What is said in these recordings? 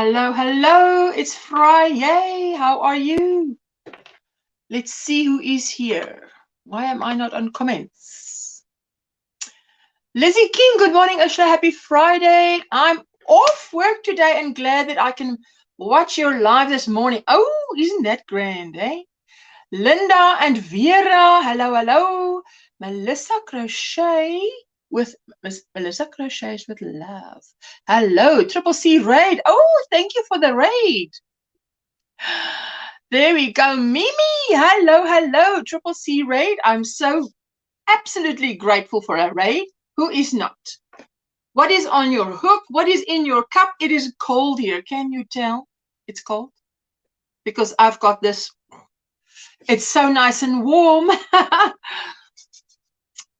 Hello, hello. It's Friday. How are you? Let's see who is here. Why am I not on comments? Lizzie King, good morning, Ushla. Happy Friday. I'm off work today and glad that I can watch your live this morning. Oh, isn't that grand, eh? Linda and Vera, hello, hello. Melissa Crochet with Miss Melissa Crochets with love. Hello, Triple C Raid. Oh, thank you for the raid. There we go. Mimi, hello, hello. Triple C Raid. I'm so absolutely grateful for a raid. Who is not? What is on your hook? What is in your cup? It is cold here. Can you tell? It's cold because I've got this. It's so nice and warm.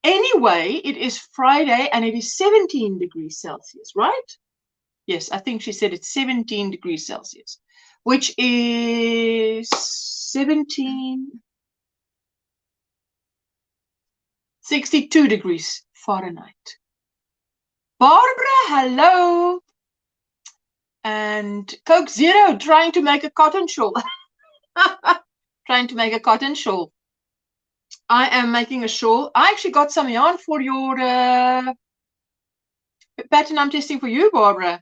Anyway, it is Friday and it is 17 degrees Celsius, right? Yes, I think she said it's 17 degrees Celsius, which is 62 degrees Fahrenheit. Barbara, hello. And Coke Zero trying to make a cotton shawl. Trying to make a cotton shawl. I am making a shawl. I actually got some yarn for your pattern I'm testing for you, Barbara.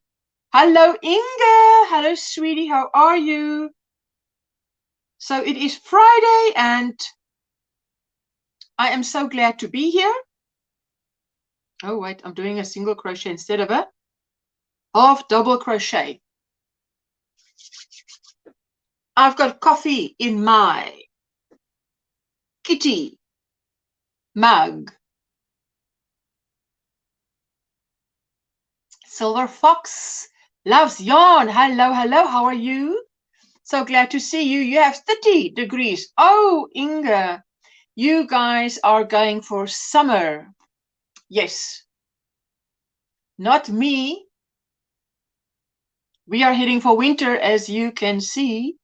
Hello, Inga. Hello, sweetie. How are you? So it is Friday and I am so glad to be here. Oh, wait, I'm doing a single crochet instead of a half double crochet. I've got coffee in my kitty mug. Silver Fox loves yarn. Hello, hello. How are you? So glad to see you. You have 30 degrees. Oh, Inga, you guys are going for summer. Yes. Not me. We are heading for winter, as you can see.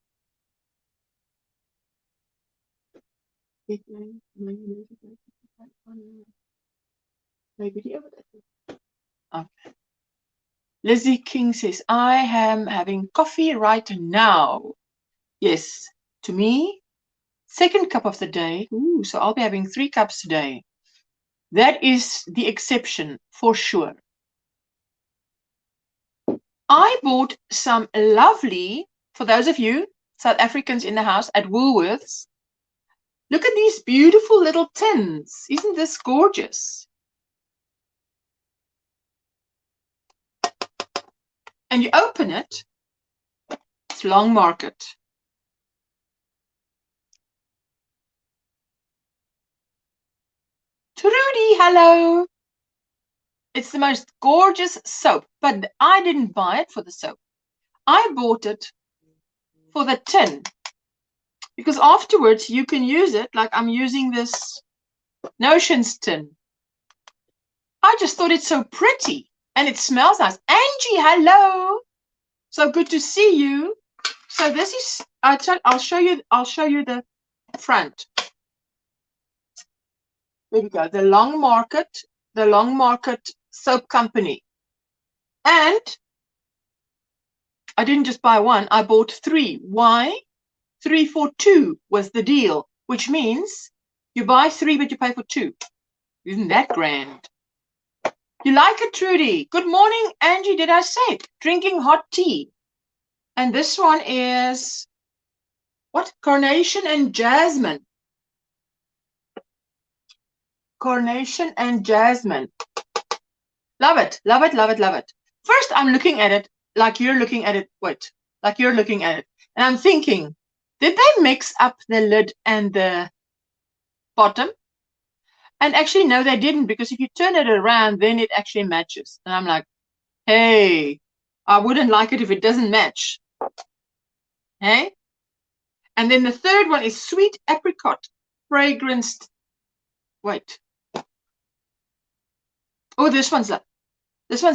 Okay. Lizzie King says, I am having coffee right now. Yes, to me, second cup of the day. Ooh, so I'll be having 3 cups today. That is the exception for sure. I bought some lovely, for those of you South Africans in the house, at Woolworths. Look at these beautiful little tins. Isn't this gorgeous? And you open it, it's Long Market. Trudy, hello. It's the most gorgeous soap, but I didn't buy it for the soap. I bought it for the tin because afterwards you can use it like I'm using this Notions tin. I just thought it's so pretty and it smells nice. Angie, hello. So good to see you. So this is, I'll show you the front. There we go. The Long Market Soap Company. And I didn't just buy one, I bought 3. Why? 3 for 2 was the deal, which means you buy 3 but you pay for 2. Isn't that grand? You like it, Trudy? Good morning, Angie. Did I say it? Drinking hot tea. And this one is what? Carnation and Jasmine. Carnation and Jasmine. Love it, love it, love it, love it. First, I'm looking at it like you're looking at it. Wait, like you're looking at it. And I'm thinking, did they mix up the lid and the bottom? And actually, no, they didn't, because if you turn it around, then it actually matches. And I'm like, hey, I wouldn't like it if it doesn't match. Hey? And then the third one is Sweet Apricot Fragranced. Wait. Oh, this one's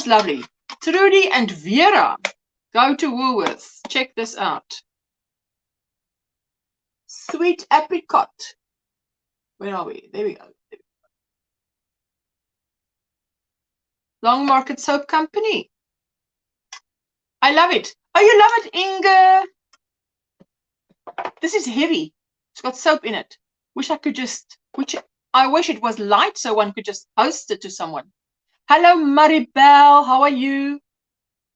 lovely. Trudy and Vera. Go to Woolworths. Check this out. Sweet Apricot. Where are we? There we go. Long Market Soap Company. I love it. Oh, you love it, Inge. This is heavy. It's got soap in it. I wish it was light so one could just post it to someone. Hello, Maribel. How are you?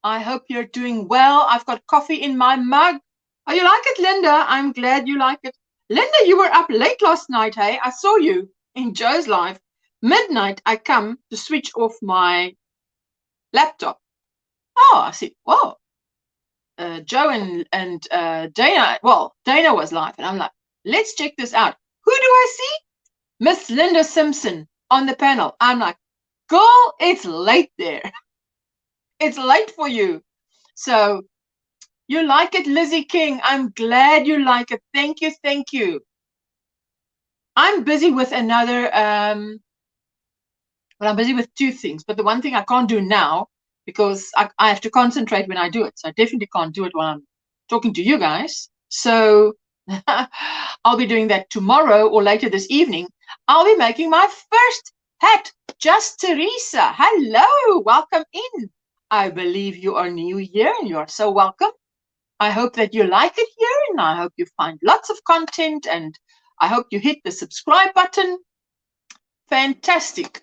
I hope you're doing well. I've got coffee in my mug. Oh, you like it, Linda? I'm glad you like it. Linda, you were up late last night, hey? I saw you in Joe's live. Midnight, I come to switch off my laptop. Oh, I see. Whoa. Joe and Dana, well, Dana was live, and I'm like, let's check this out. Who do I see? Miss Linda Simpson on the panel. I'm like, girl, it's late there. It's late for you. So you like it, Lizzie King. I'm glad you like it. Thank you, thank you. I'm busy with another, well, I'm busy with two things, but the one thing I can't do now because I have to concentrate when I do it. So I definitely can't do it while I'm talking to you guys. So I'll be doing that tomorrow or later this evening. I'll be making my first hat. Just Teresa. Hello, welcome in. I believe you are new here and you are so welcome. I hope that you like it here and I hope you find lots of content and I hope you hit the subscribe button. Fantastic.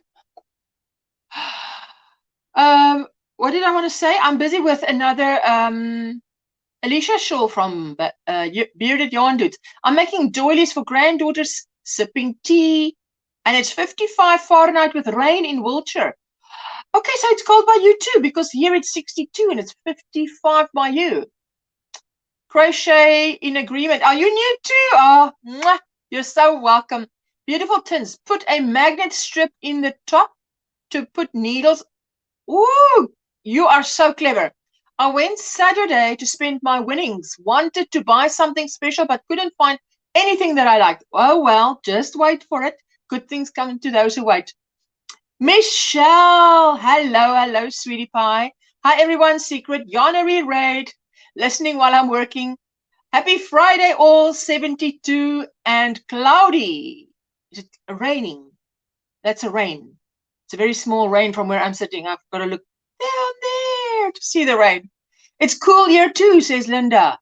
What did I want to say? I'm busy with another Alicia Shaw from Bearded Yarn Dudes. I'm making doilies for granddaughters, sipping tea, and it's 55 Fahrenheit with rain in Wiltshire. Okay, so it's cold by you too, because here it's 62 and it's 55 by you. Crochet in agreement. Are you new too? Oh, mwah, you're so welcome. Beautiful tins. Put a magnet strip in the top to put needles. Ooh, you are so clever. I went Saturday to spend my winnings. Wanted to buy something special, but couldn't find anything that I liked. Oh, well, just wait for it. Good things come to those who wait. Michelle, hello, sweetie pie. Hi, everyone. Secret Yarnery Raid. Listening while I'm working. Happy Friday, all. 72 and cloudy. Is it raining? That's a rain. It's a very small rain from where I'm sitting. I've got to look down there to see the rain. It's cool here too, says Linda.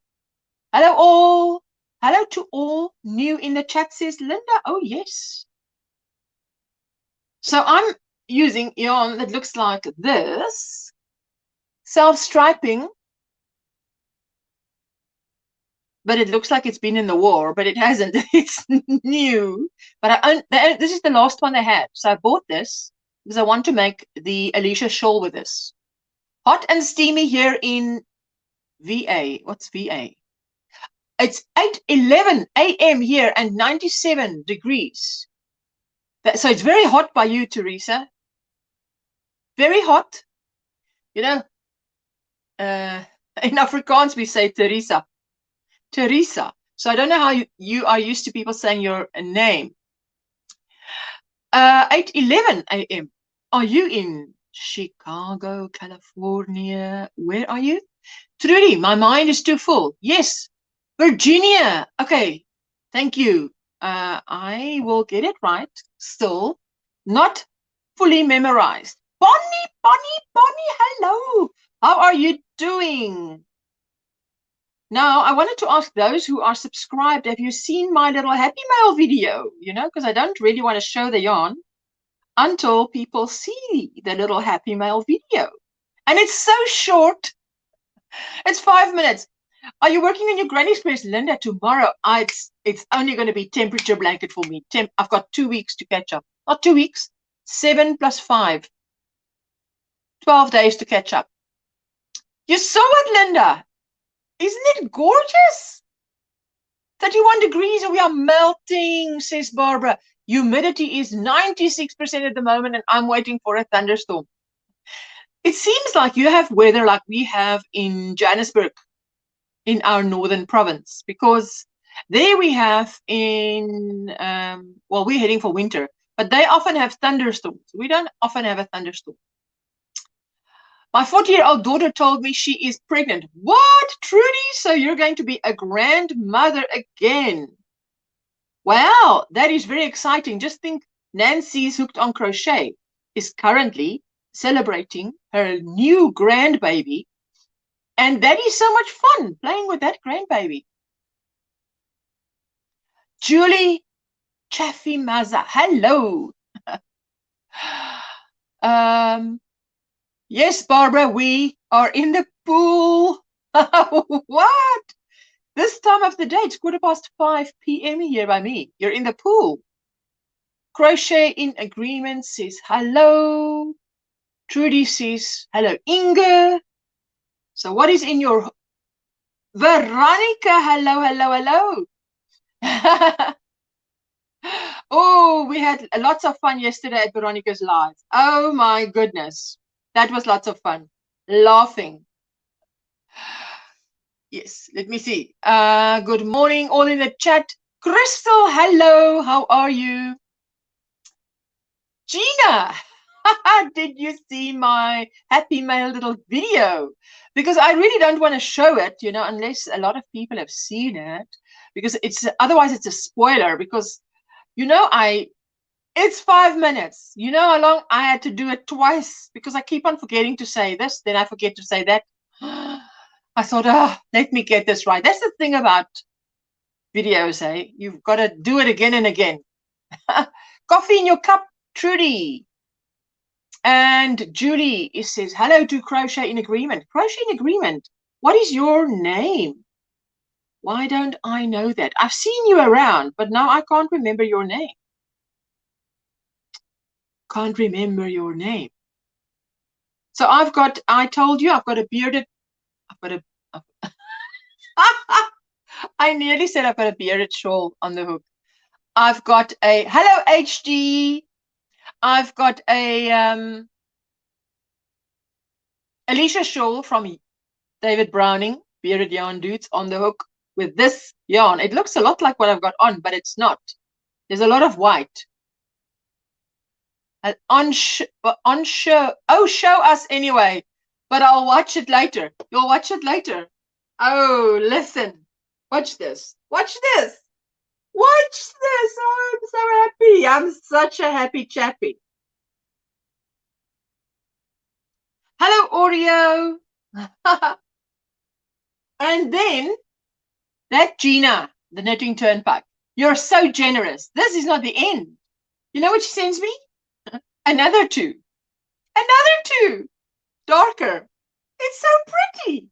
Hello all. Hello to all new in the chat, says Linda. Oh, yes. So I'm using yarn that looks like this. Self-striping. But it looks like it's been in the war, but it hasn't. It's new. But this is the last one they had. So I bought this because I want to make the Alicia shawl with this. Hot and steamy here in VA. What's VA? It's 8:11 a.m. here and 97 degrees. So it's very hot by you, Teresa. Very hot. You know, in Afrikaans we say Teresa. Teresa. So I don't know how you are used to people saying your name. 8:11 a.m. Are you in Chicago, California? Where are you? Trudy, my mind is too full. Yes. Virginia. Okay. Thank you. I will get it right. Still not fully memorized. Bonnie, hello. How are you doing? Now, I wanted to ask those who are subscribed, have you seen my little Happy Mail video? You know, because I don't really want to show the yarn until people see the little Happy Mail video. And it's so short. It's 5 minutes. Are you working on your granny squares, Linda? Tomorrow, it's only going to be temperature blanket for me. I've got 2 weeks to catch up. Not 2 weeks, 7 plus 5. 12 days to catch up. You saw it, Linda. Isn't it gorgeous? 31 degrees and we are melting, says Barbara. Humidity is 96% at the moment and I'm waiting for a thunderstorm. It seems like you have weather like we have in Johannesburg, in our northern province, because there we have in, well, we're heading for winter, but they often have thunderstorms. We don't often have a thunderstorm. My 40-year-old daughter told me she is pregnant. What, Trudy? So you're going to be a grandmother again. Wow, that is very exciting. Just think, Nancy's Hooked on Crochet is currently celebrating her new grandbaby. And that is so much fun, playing with that grandbaby. Julie Chaffee Maza, hello. Yes, Barbara, we are in the pool. What? This time of the day, it's 5:15 p.m. here by me. You're in the pool. Crochet in Agreement says hello. Trudy says hello, Inge. So what is in your... Veronica, hello, hello, hello. Oh, we had lots of fun yesterday at Veronica's live. Oh my goodness. That was lots of fun. Laughing. Yes, let me see. Good morning, all in the chat. Crystal, hello. How are you? Gina, did you see my Happy Mail little video? Because I really don't want to show it, you know, unless a lot of people have seen it. Because otherwise it's a spoiler. Because, you know, it's 5 minutes. You know how long I had to do it twice? Because I keep on forgetting to say this, then I forget to say that. I thought, oh, let me get this right. That's the thing about videos, eh? You've got to do it again and again. Coffee in your cup, Trudy. And Julie says, hello to Crochet in Agreement. Crochet in Agreement, what is your name? Why don't I know that? I've seen you around, but now I can't remember your name. Can't remember your name. So I told you, I've got a bearded, I nearly said I've got a bearded shawl on the hook. I've got a, hello HD. I've got a Alicia shawl from David Browning, Bearded Yarn Dudes, on the hook with this yarn. It looks a lot like what I've got on, but it's not. There's a lot of white. On show us anyway, but I'll watch it later. You'll watch it later. Oh, listen. Watch this. Watch this. Watch this. Oh, I'm so happy. I'm such a happy chappy. Hello, Oreo. And then that Gina, the Knitting Turnpike. You're so generous. This is not the end. You know what she sends me? Another two. Another two. Darker. It's so pretty.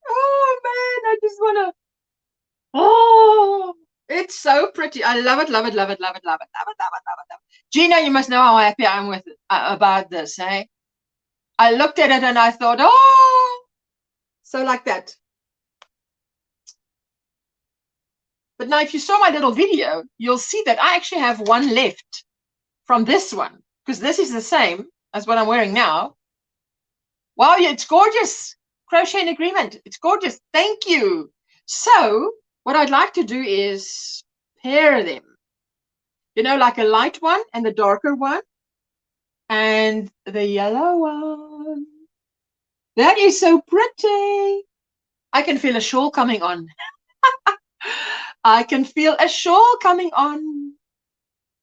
Oh, man. I just want to. Oh, it's so pretty. I love it, love it, love it, love it, love it, love it, love it, love it, love it. Gina, you must know how happy I am with about this, eh? I looked at it and I thought, oh, so like that. But now if you saw my little video, you'll see that I actually have one left from this one, because this is the same as what I'm wearing now. Wow, it's gorgeous. Crochet in Agreement. It's gorgeous. Thank you. So what I'd like to do is pair them. You know, like a light one and the darker one and the yellow one. That is so pretty. I can feel a shawl coming on. I can feel a shawl coming on.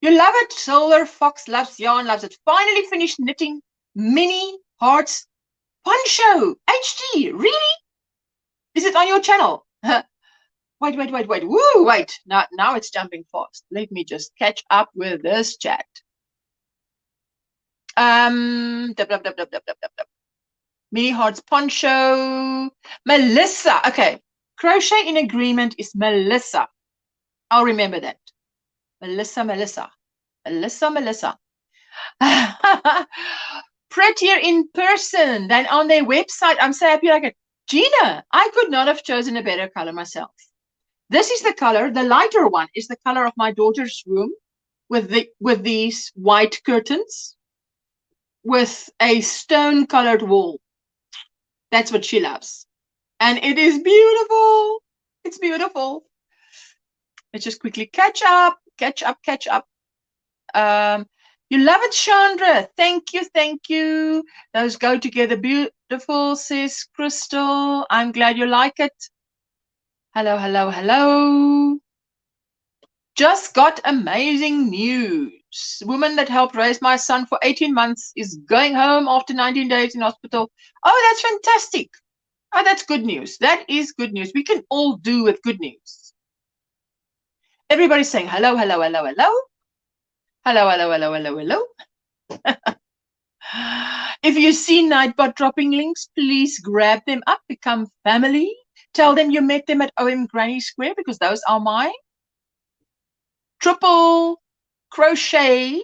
You love it. Solar Fox loves yarn, loves it. Finally finished knitting mini hearts poncho. HD, really? Is it on your channel? Wait. Woo, wait. Now it's jumping fast. Let me just catch up with this chat. Mini Hearts Poncho. Melissa. Okay. Crochet in Agreement is Melissa. I'll remember that. Melissa. Prettier in person than on their website. I'm so happy. Like it. Gina, I could not have chosen a better color myself. This is the color. The lighter one is the color of my daughter's room with these white curtains with a stone colored wall. That's what she loves. And it is beautiful. It's beautiful. Let's just quickly catch up. You love it, Chandra. Thank you. Those go together beautiful, says Crystal. I'm glad you like it. Hello. Just got amazing news. Woman that helped raise my son for 18 months is going home after 19 days in hospital. Oh, that's fantastic. Oh, that's good news. That is good news. We can all do with good news. Everybody's saying hello, hello, hello, hello. Hello, hello, hello, hello, hello. If you see Nightbot dropping links, please grab them up, become family. Tell them you met them at OMGrannySquare because those are my triple crochet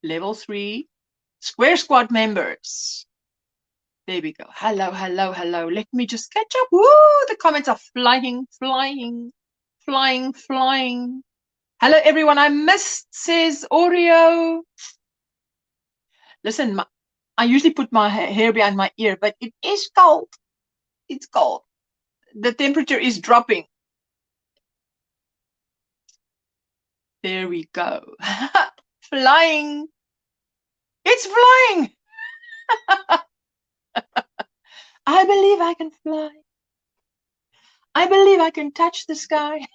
level 3 Square Squad members. There we go. Hello, hello, hello. Let me just catch up. Woo! The comments are flying, flying, flying, flying. Hello, everyone. I missed, says Oreo. Listen, I usually put my hair behind my ear, but it is cold. It's cold. The temperature is dropping. There we go. Flying. It's flying. I believe I can fly. I believe I can touch the sky.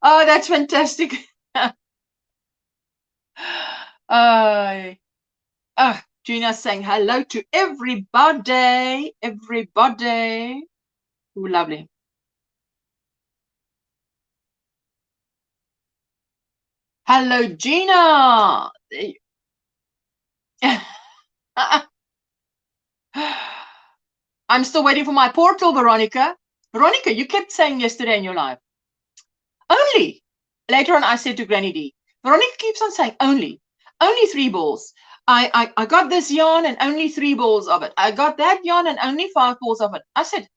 Oh, that's fantastic. Gina's saying hello to everybody. Everybody. Ooh, lovely. Hello, Gina. I'm still waiting for my portal, Veronica. Veronica, you kept saying yesterday in your live. Only. Later on, I said to Granny D, Veronica keeps on saying only 3 balls. I got this yarn and only 3 balls of it. I got that yarn and only 5 balls of it. I said,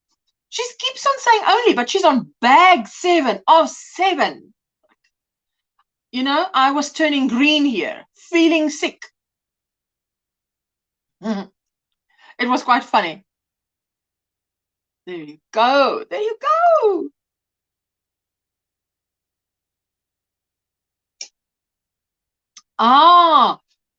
she keeps on saying only, but she's on bag 7 of 7. You know, I was turning green here, feeling sick. It was quite funny. There you go. There you go.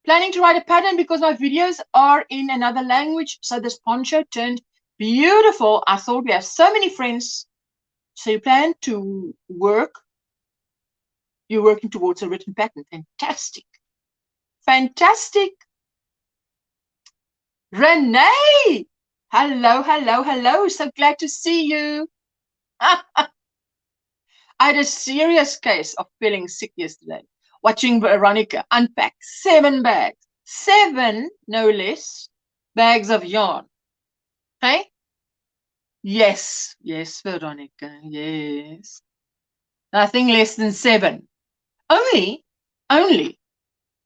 Planning to write a pattern because my videos are in another language. So this poncho turned beautiful. I thought we have so many friends. So you plan to work. You're working towards a written pattern. Fantastic. Fantastic. Renee. Hello, hello, hello. So glad to see you. I had a serious case of feeling sick yesterday, watching Veronica unpack 7 bags. 7, no less, bags of yarn. Hey? Yes, yes, Veronica, yes. Nothing less than 7. Only,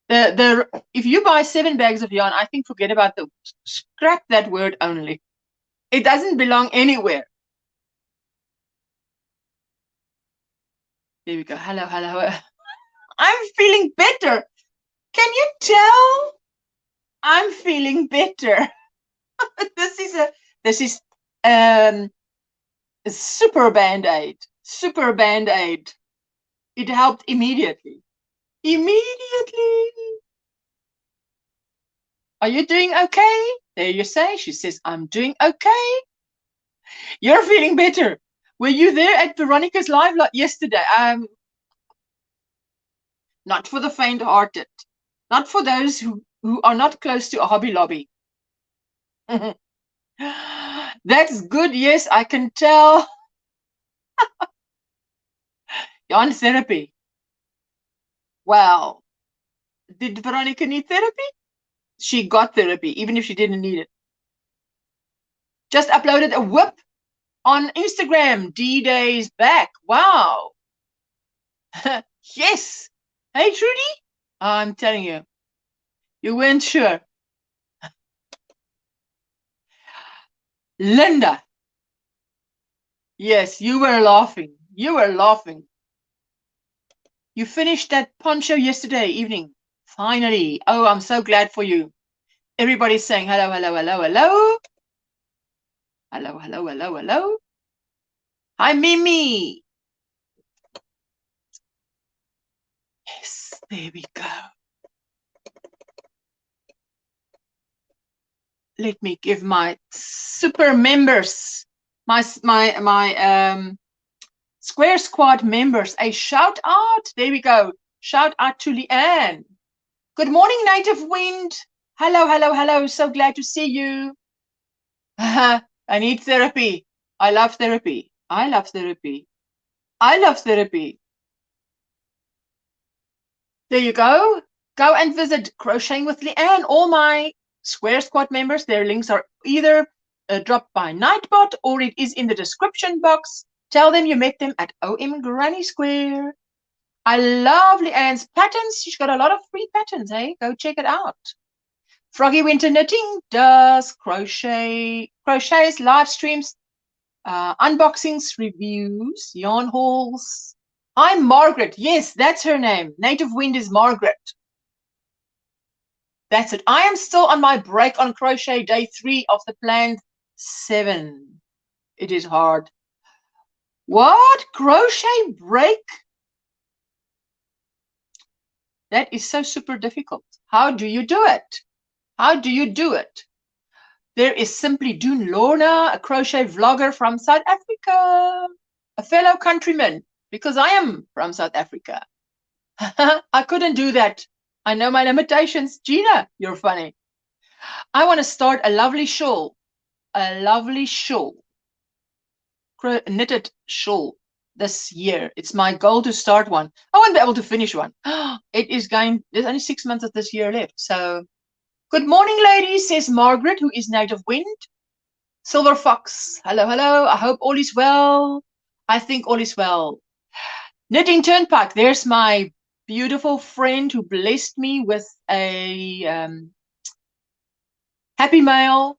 if you buy 7 bags of yarn, I think forget about scrap that word only. It doesn't belong anywhere. There we go. Hello, hello. I'm feeling better. Can you tell? I'm feeling better. This is a super band-aid. Super band-aid. It helped immediately. Immediately. Are you doing okay? There you say. She says, I'm doing okay. You're feeling better. Were you there at Veronica's live yesterday? Not for the faint-hearted. Not for those who are not close to a Hobby Lobby. That's good. Yes, I can tell. Yarn therapy. Well, did Veronica need therapy? She got therapy, even if she didn't need it. Just uploaded a whip on Instagram, D-Days back. Wow. Yes. Hey, Trudy. I'm telling you, you weren't sure. Linda. Yes, you were laughing. You were laughing. You finished that poncho yesterday evening. Finally. Oh, I'm so glad for you. Everybody's saying hello, hello, hello, hello. Hello, hello, hello, hello. Hi, Mimi. Yes, there we go. Let me give my super members, my Square Squad members a shout out. There we go. Shout out to Leanne. Good morning, Native Wind. Hello, hello, hello. So glad to see you. I need therapy. I love therapy. I love therapy. I love therapy. There you go. Go and visit Crocheting with Leanne. All my Square Squad members, their links are either dropped by Nightbot or it is in the description box. Tell them you met them at OMGrannySquare. I love Leanne's patterns. She's got a lot of free patterns, hey? Go check it out. Froggy Winter Knitting does crochets, live streams, unboxings, reviews, yarn hauls. I'm Margaret. Yes, that's her name. Native Wind is Margaret. That's it. I am still on my break on crochet, day 3 of the planned 7. It is hard. What? Crochet break? That is so super difficult. How do you do it? How do you do it? There is simply Doon Lorna, a crochet vlogger from South Africa, a fellow countryman, because I am from South Africa. I couldn't do that. I know my limitations. Gina, you're funny. I want to start a lovely shawl, knitted shawl this year. It's my goal to start one. I won't be able to finish one. There's only 6 months of this year left. So, good morning, ladies, says Margaret, who is Native Wind. Silver Fox, hello, hello. I hope all is well. I think all is well. Knitting Turnpike, there's my beautiful friend who blessed me with a happy mail.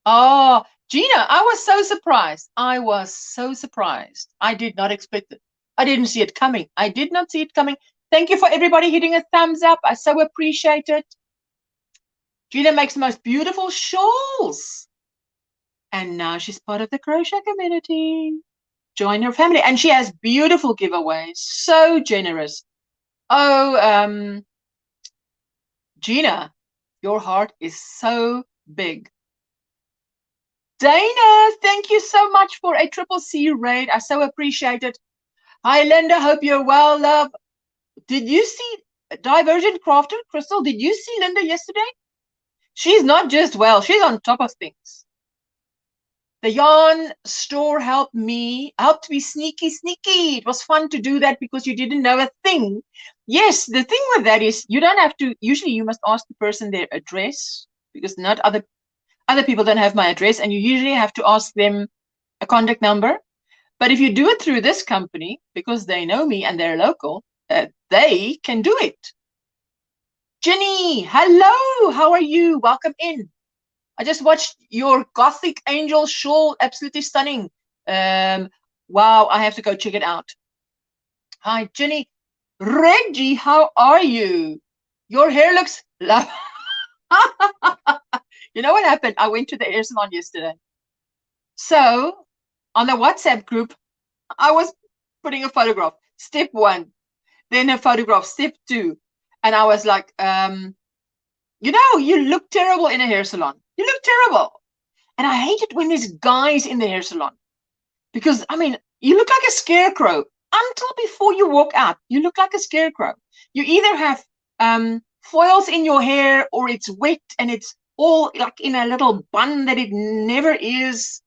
Oh, Gina, I was so surprised. I was so surprised. I did not expect it. I didn't see it coming. I did not see it coming. Thank you for everybody hitting a thumbs up. I so appreciate it. Gina makes the most beautiful shawls. And now she's part of the crochet community. Join her family. And she has beautiful giveaways. So generous. Oh, Gina, your heart is so big. Dana, thank you so much for a CCC raid. I so appreciate it. Hi, Linda. Hope you're well, love. Did you see Divergent Crafter? Crystal, did you see Linda yesterday? She's not just well. She's on top of things. The yarn store helped me sneaky. It was fun to do that because you didn't know a thing. Yes, the thing with that is you don't have to, usually you must ask the person their address because not other people don't have my address, and you usually have to ask them a contact number. But if you do it through this company, because they know me and they're local, they can do it. Jenny, hello, how are you? Welcome in. I just watched your Gothic Angel shawl, absolutely stunning. Wow, I have to go check it out. Hi, Jenny. Reggie, how are you? Your hair looks lovely. You know what happened? I went to the hair salon yesterday. So, on the WhatsApp group, I was putting a photograph, step 1, then a photograph, step 2. And I was like, you know, you look terrible in a hair salon. You look terrible. And I hate it when there's guys in the hair salon. Because, I mean, you look like a scarecrow. Until before you walk out, you look like a scarecrow. You either have foils in your hair or it's wet and it's all like in a little bun that it never is.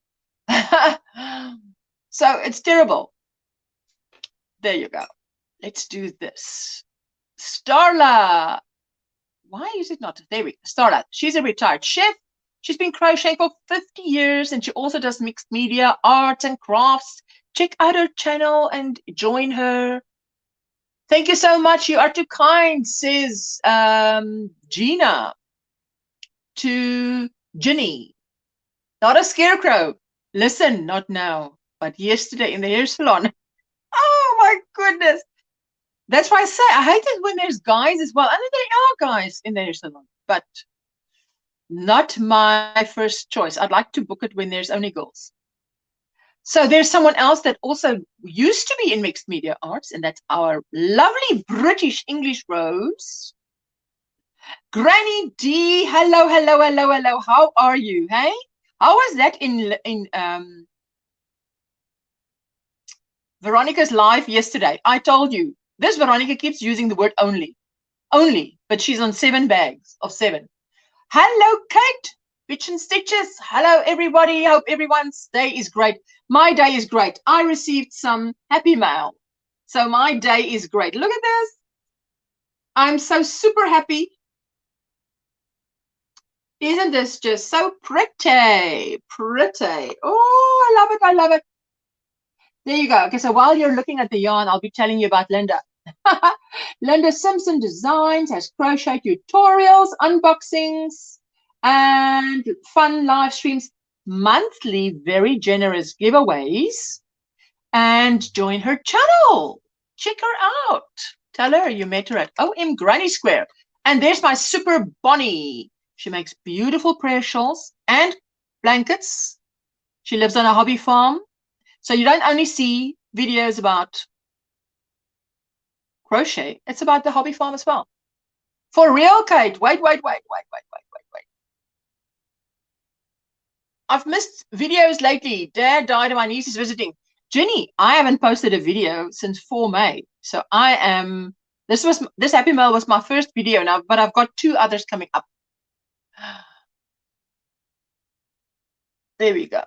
So it's terrible. There you go. Let's do this. Starla. Why is it not? There we go. Starla. She's a retired chef. She's been crocheting for 50 years and she also does mixed media, arts and crafts. Check out her channel and join her. Thank you so much. You are too kind, says Gina to Ginny. Not a scarecrow. Listen, not now, but yesterday in the hair salon. Oh my goodness. That's why I say I hate it when there's guys as well. And there are guys in the hair salon, but not my first choice. I'd like to book it when there's only girls. So there's someone else that also used to be in mixed media arts, and that's our lovely British English Rose. Granny D, hello, hello, hello, hello. How are you? Hey, how was that in Veronica's live yesterday? I told you this Veronica keeps using the word only, but she's on 7 bags of 7. Hello, Kate. Bitch and Stitches. Hello, everybody. Hope everyone's day is great. My day is great. I received some happy mail. So my day is great. Look at this. I'm so super happy. Isn't this just so pretty? Pretty. Oh, I love it. I love it. There you go. Okay, so while you're looking at the yarn, I'll be telling you about Linda. Linda Simpson Designs has crochet tutorials, unboxings, and fun live streams, monthly, very generous giveaways, and join her channel. Check her out. Tell her you met her at OMGrannySquare. And there's my super Bonnie. She makes beautiful prayer shawls and blankets. She lives on a hobby farm. So you don't only see videos about crochet, it's about the hobby farm as well. For real, Kate. Wait. I've missed videos lately. Dad died and my niece is visiting. Jenny, I haven't posted a video since 4 May. So I am, this Happy Mail was my first video now, but I've got 2 others coming up. There we go.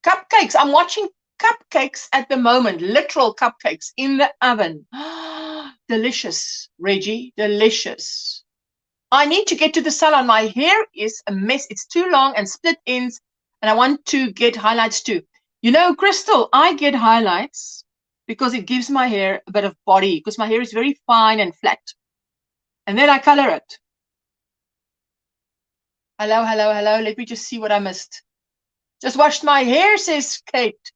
Cupcakes. I'm watching cupcakes at the moment. Literal cupcakes in the oven. Delicious, Reggie. Delicious. I need to get to the salon. My hair is a mess. It's too long and split ends. And I want to get highlights too. You know, Crystal, I get highlights because it gives my hair a bit of body, because my hair is very fine and flat. And then I color it. Hello. Let me just see what I missed. Just washed my hair, says Kate.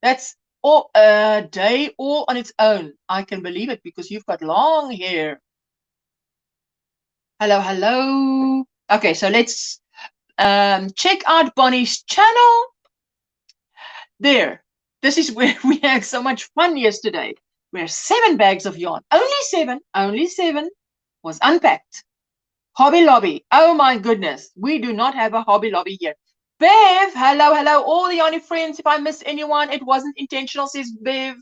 That's all a day all on its own. I can believe it because you've got long hair. Hello. Okay, so let's check out Bonnie's channel. There. This is where we had so much fun yesterday. We had 7 bags of yarn. Only 7 was unpacked. Hobby Lobby. Oh my goodness. We do not have a Hobby Lobby here. Bev, hello, all the yarny friends. If I missed anyone, it wasn't intentional, says Bev.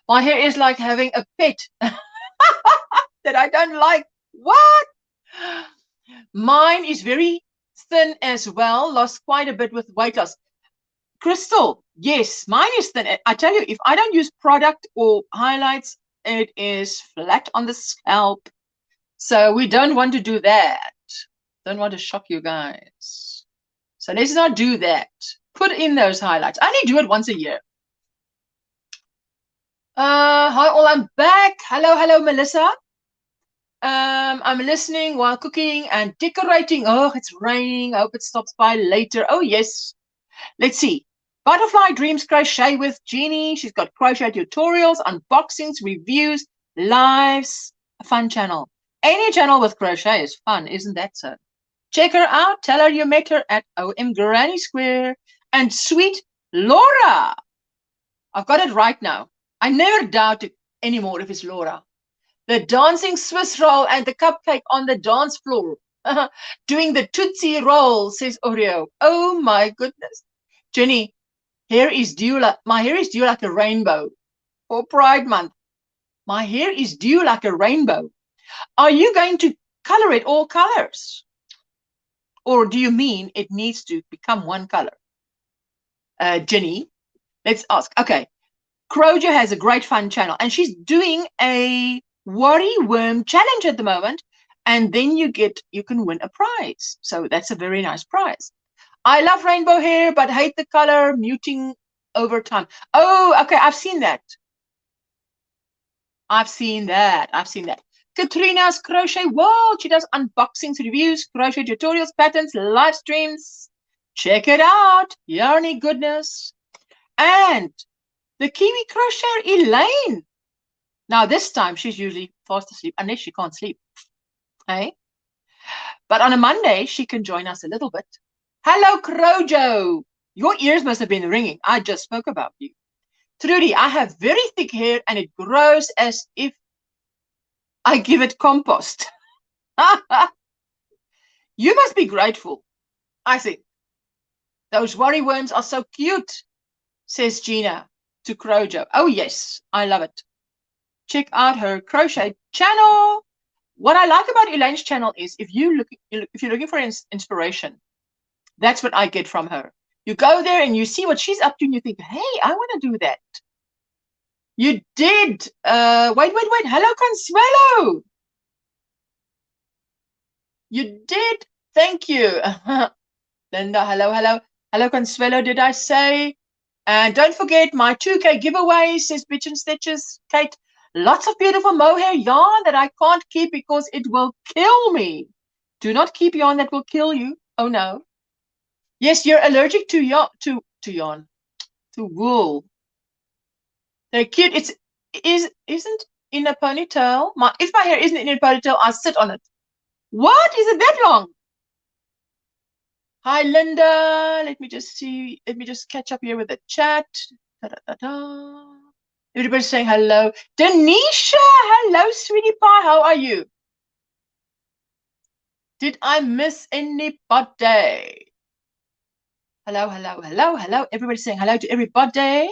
My hair is like having a pet that I don't like. What? Mine is very thin as well. Lost quite a bit with weight loss. Crystal, yes, mine is thin. I tell you, if I don't use product or highlights, it is flat on the scalp. So we don't want to do that. Don't want to shock you guys. So let's not do that. Put in those highlights. I only do it once a year. Hi all, I'm back. Hello, Melissa. I'm listening while cooking and decorating. Oh, it's raining. I hope it stops by later. Oh, yes. Let's see. Butterfly Dreams Crochet with Jeannie. She's got crochet tutorials, unboxings, reviews, lives. A fun channel. Any channel with crochet is fun, isn't that so? Check her out. Tell her you met her at OMGrannySquare. And sweet Laura. I've got it right now. I never doubt it anymore if it's Laura. The dancing Swiss roll and the cupcake on the dance floor. Doing the Tootsie roll, says Oreo. Oh my goodness. Jenny, my hair is due like a rainbow for Pride Month. My hair is due like a rainbow. Are you going to color it all colors? Or do you mean it needs to become one color? Jenny, let's ask. Okay, Crochet has a great fun channel, and she's doing a worry worm challenge at the moment, and then you can win a prize. So that's a very nice prize. I love rainbow hair, but hate the color muting over time. Oh, okay, I've seen that. Katrina's Crochet World. She does unboxings, reviews, crochet tutorials, patterns, live streams. Check it out. Yarny goodness. And the Kiwi Crocheter Elaine. Now this time she's usually fast asleep unless she can't sleep. Hey? But on a Monday she can join us a little bit. Hello, Crojo. Your ears must have been ringing. I just spoke about you. Trudy, I have very thick hair and it grows as if I give it compost. You must be grateful. I think those worry worms are so cute, says Gina to Crojo. Oh yes, I love it. Check out her crochet channel. what I like about Elaine's channel is if you're looking for inspiration, that's what I get from her. You go there and you see what she's up to and you think, hey, I want to do that. You did. Wait. Hello, Consuelo. You did. Thank you. Linda, hello, Consuelo, did I say? And don't forget my 2K giveaway, says Bitch and Stitches. Kate, lots of beautiful mohair yarn that I can't keep because it will kill me. Do not keep yarn that will kill you. Oh, no. Yes, you're allergic to yarn, to wool. They're cute. Isn't in a ponytail. If my hair isn't in a ponytail, I'll sit on it. What? Is it that long? Hi, Linda. Let me just see. Let me just catch up here with the chat. Everybody's saying hello. Denisha, hello, sweetie pie. How are you? Did I miss anybody? Hello. Everybody's saying hello to everybody.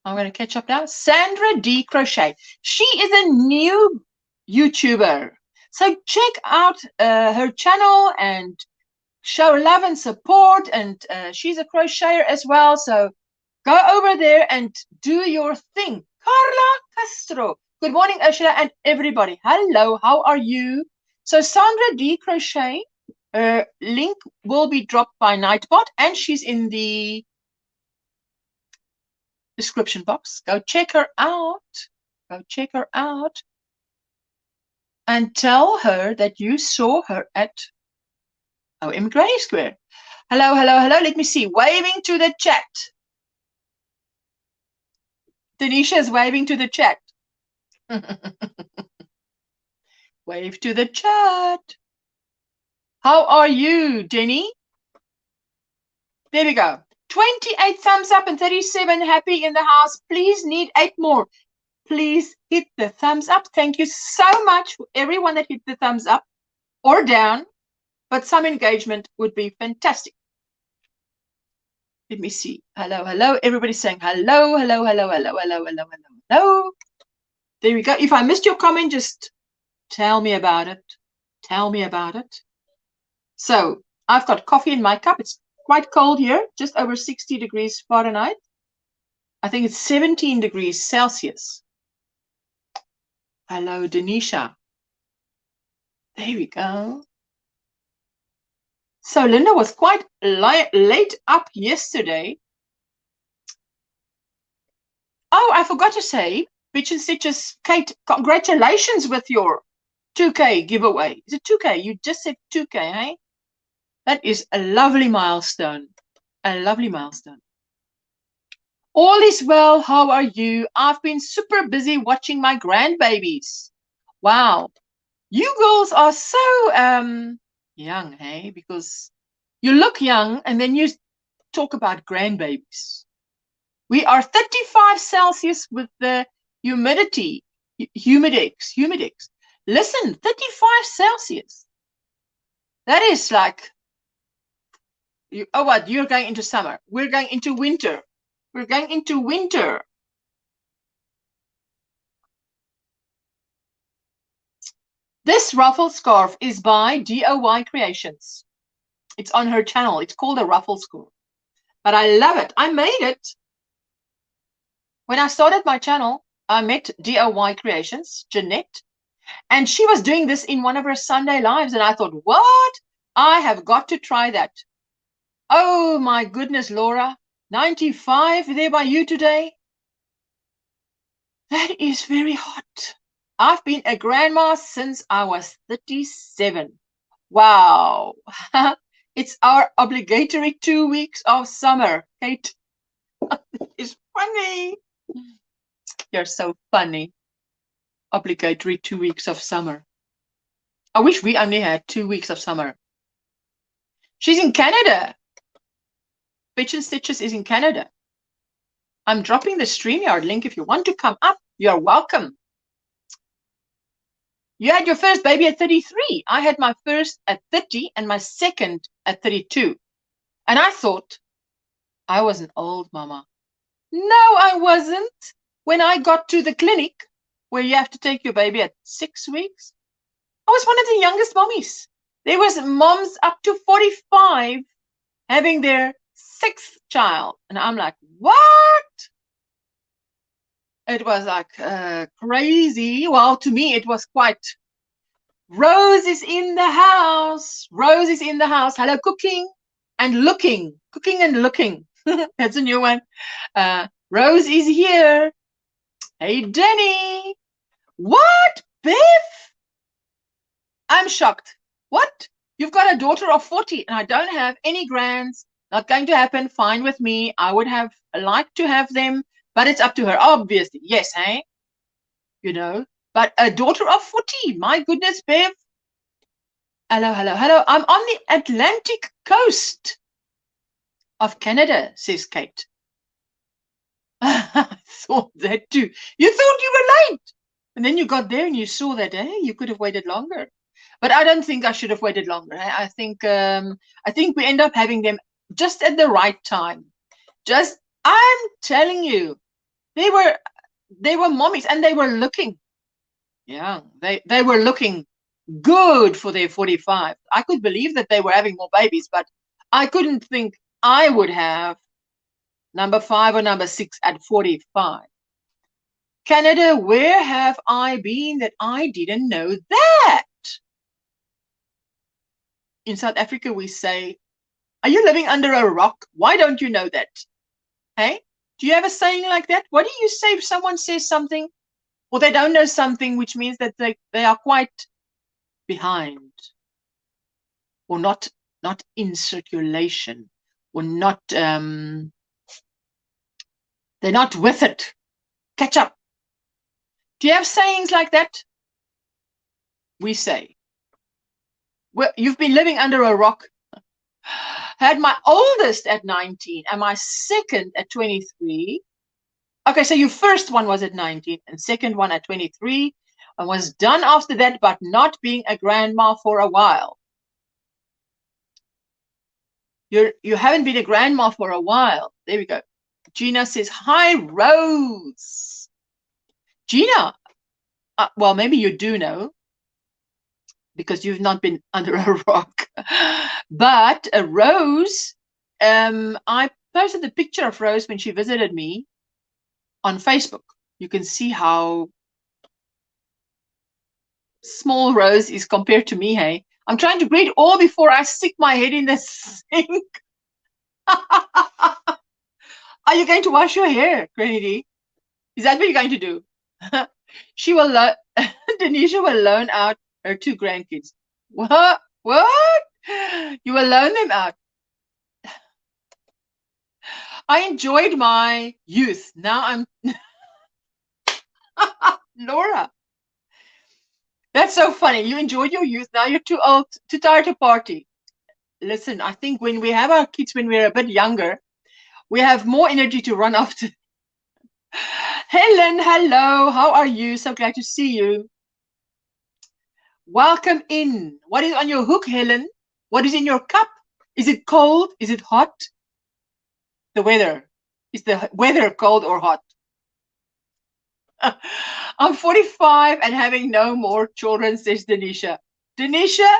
I'm going to catch up now. Sandra D. Crochet. She is a new YouTuber. So check out her channel and show love and support. And she's a crocheter as well. So go over there and do your thing. Carla Castro. Good morning, Ursula and everybody. Hello, how are you? So Sandra D. Crochet, link will be dropped by Nightbot and she's in the description box. Go check her out. And tell her that you saw her at OMGrannySquare. Hello. Let me see. Waving to the chat. Denisha is waving to the chat. Wave to the chat. How are you, Denny? There we go. 28 thumbs up and 37 happy in the house. Please need 8 more. Please hit the thumbs up. Thank you so much for everyone that hit the thumbs up or down, but some engagement would be fantastic. Let me see. Hello. Everybody's saying hello. There we go. If I missed your comment, just tell me about it. So I've got coffee in my cup. It's quite cold here, just over 60 degrees Fahrenheit. I think it's 17 degrees Celsius. Hello, Denisha. There we go. So Linda was quite late up yesterday. Oh, I forgot to say, Bitch and Stitches, Kate, congratulations with your 2K giveaway. Is it 2K? You just said 2K, hey? That is a lovely milestone. All is well. How are you? I've been super busy watching my grandbabies. Wow. You girls are so young, hey? Because you look young and then you talk about grandbabies. We are 35 Celsius with the humidex. Listen, 35 Celsius. That is like, what? You're going into summer. We're going into winter. This ruffle scarf is by DOY Creations. It's on her channel. It's called a ruffle scarf. But I love it. I made it. When I started my channel, I met DOY Creations, Jeanette, and she was doing this in one of her Sunday lives. And I thought, what? I have got to try that. Oh, my goodness, Laura. 95 there by you today. That is very hot. I've been a grandma since I was 37. Wow. It's our obligatory 2 weeks of summer, Kate. It's funny. You're so funny. Obligatory 2 weeks of summer. I wish we only had 2 weeks of summer. She's in Canada. Bitch and Stitches is in Canada. I'm dropping the StreamYard link. If you want to come up, you're welcome. You had your first baby at 33. I had my first at 30 and my second at 32. And I thought I was an old mama. No, I wasn't. When I got to the clinic where you have to take your baby at 6 weeks, I was one of the youngest mommies. There was moms up to 45 having their 6th child. And I'm like, what? It was like crazy. Well, to me, it was quite. Rose is in the house. Rose is in the house. Hello, cooking and looking. Cooking and looking. That's a new one. Rose is here. Hey, Denny. What, Biff? I'm shocked. What? You've got a daughter of 40 and I don't have any grands. Not going to happen. Fine with me. I would have liked to have them, but it's up to her. Obviously. Yes, hey? You know, but a daughter of 40. My goodness, Bev. Hello, hello, hello. I'm on the Atlantic coast of Canada, says Kate. I thought that too. You thought you were late. And then you got there and you saw that, you could have waited longer. But I don't think I should have waited longer. I think we end up having them just at the right time. I'm telling you, they were mommies and they were looking. Yeah, they were looking good for their 45. I could believe that they were having more babies, but I couldn't think I would have number 5 or number 6 at 45. Canada, where have I been that I didn't know that? In South Africa, we say, are you living under a rock? Why don't you know that? Hey, do you have a saying like that? What do you say if someone says something or they don't know something, which means that they are quite behind or not in circulation or not they're not with it. Catch up. Do you have sayings like that? We say, well, you've been living under a rock. Had my oldest at 19 and my second at 23. Okay, so your first one was at 19 and second one at 23. I was done after that, but not being a grandma for a while. You haven't been a grandma for a while. There we go. Gina says, hi, Rose. Gina, well, maybe you do know because you've not been under a rock. But Rose, I posted a picture of Rose when she visited me on Facebook. You can see how small Rose is compared to me, hey? I'm trying to greet all before I stick my head in the sink. Are you going to wash your hair, Granny D? Is that what you're going to do? She will Denisha will loan out her 2 grandkids. What? What? You will loan them out. I enjoyed my youth. Now I'm Laura. That's so funny. You enjoyed your youth. Now you're too old, too tired to party. Listen, I think when we have our kids when we're a bit younger, we have more energy to run after. Helen, hello. How are you? So glad to see you. Welcome in. What is on your hook, Helen? What is in your cup? Is it cold? Is it hot? The weather. Is the weather cold or hot? I'm 45 and having no more children, says Denisha. Denisha?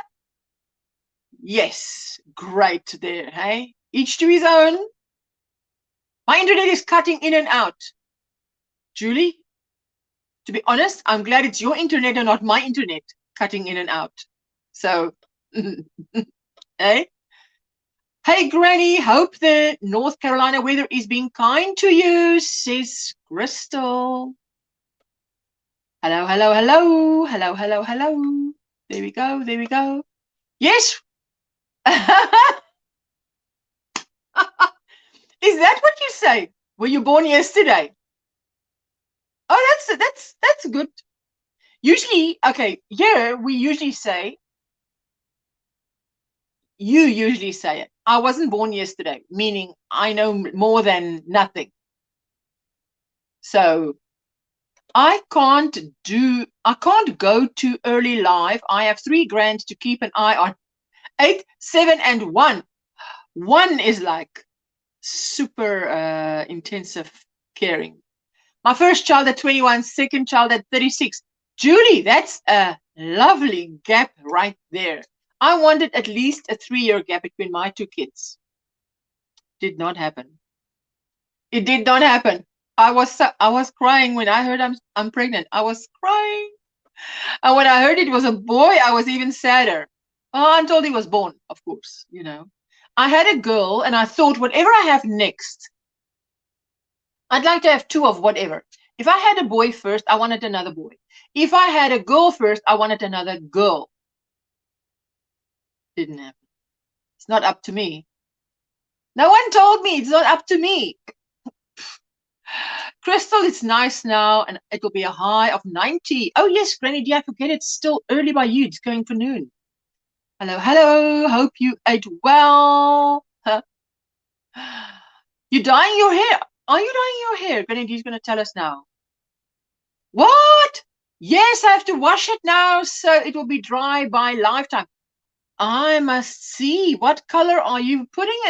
Yes. Great there, hey? Each to his own. My internet is cutting in and out. Julie, to be honest, I'm glad it's your internet and not my internet cutting in and out. So, hey? Hey, Granny, hope the North Carolina weather is being kind to you, says Crystal. Hello, hello, hello. Hello, hello, hello. There we go, there we go. Yes. Is that what you say? Were you born yesterday? Oh, that's good. Usually, okay, here we usually say, you usually say it. I wasn't born yesterday, meaning I know more than nothing. So I can't go too early live. I have 3 grands to keep an eye on. 8, 7, and 1. 1 is like super intensive caring. My first child at 21, second child at 36. Julie, that's a lovely gap right there. I wanted at least a 3-year gap between my two kids. Did not happen. It did not happen. I was crying when I heard I'm pregnant. I was crying. And when I heard it was a boy, I was even sadder. Oh, until he was born, of course, you know. I had a girl and I thought whatever I have next, I'd like to have 2 of whatever. If I had a boy first, I wanted another boy. If I had a girl first, I wanted another girl. Didn't happen. It's not up to me. No one told me it's not up to me. Crystal, it's nice now, and it will be a high of 90. Oh, yes, Granny D, I forget it's still early by you. It's going for noon. Hello, hello. Hope you ate well. Huh? You dyeing your hair? Are you dyeing your hair? Granny D is going to tell us now. What? Yes, I have to wash it now, so it will be dry by lifetime. I must see. What color are you putting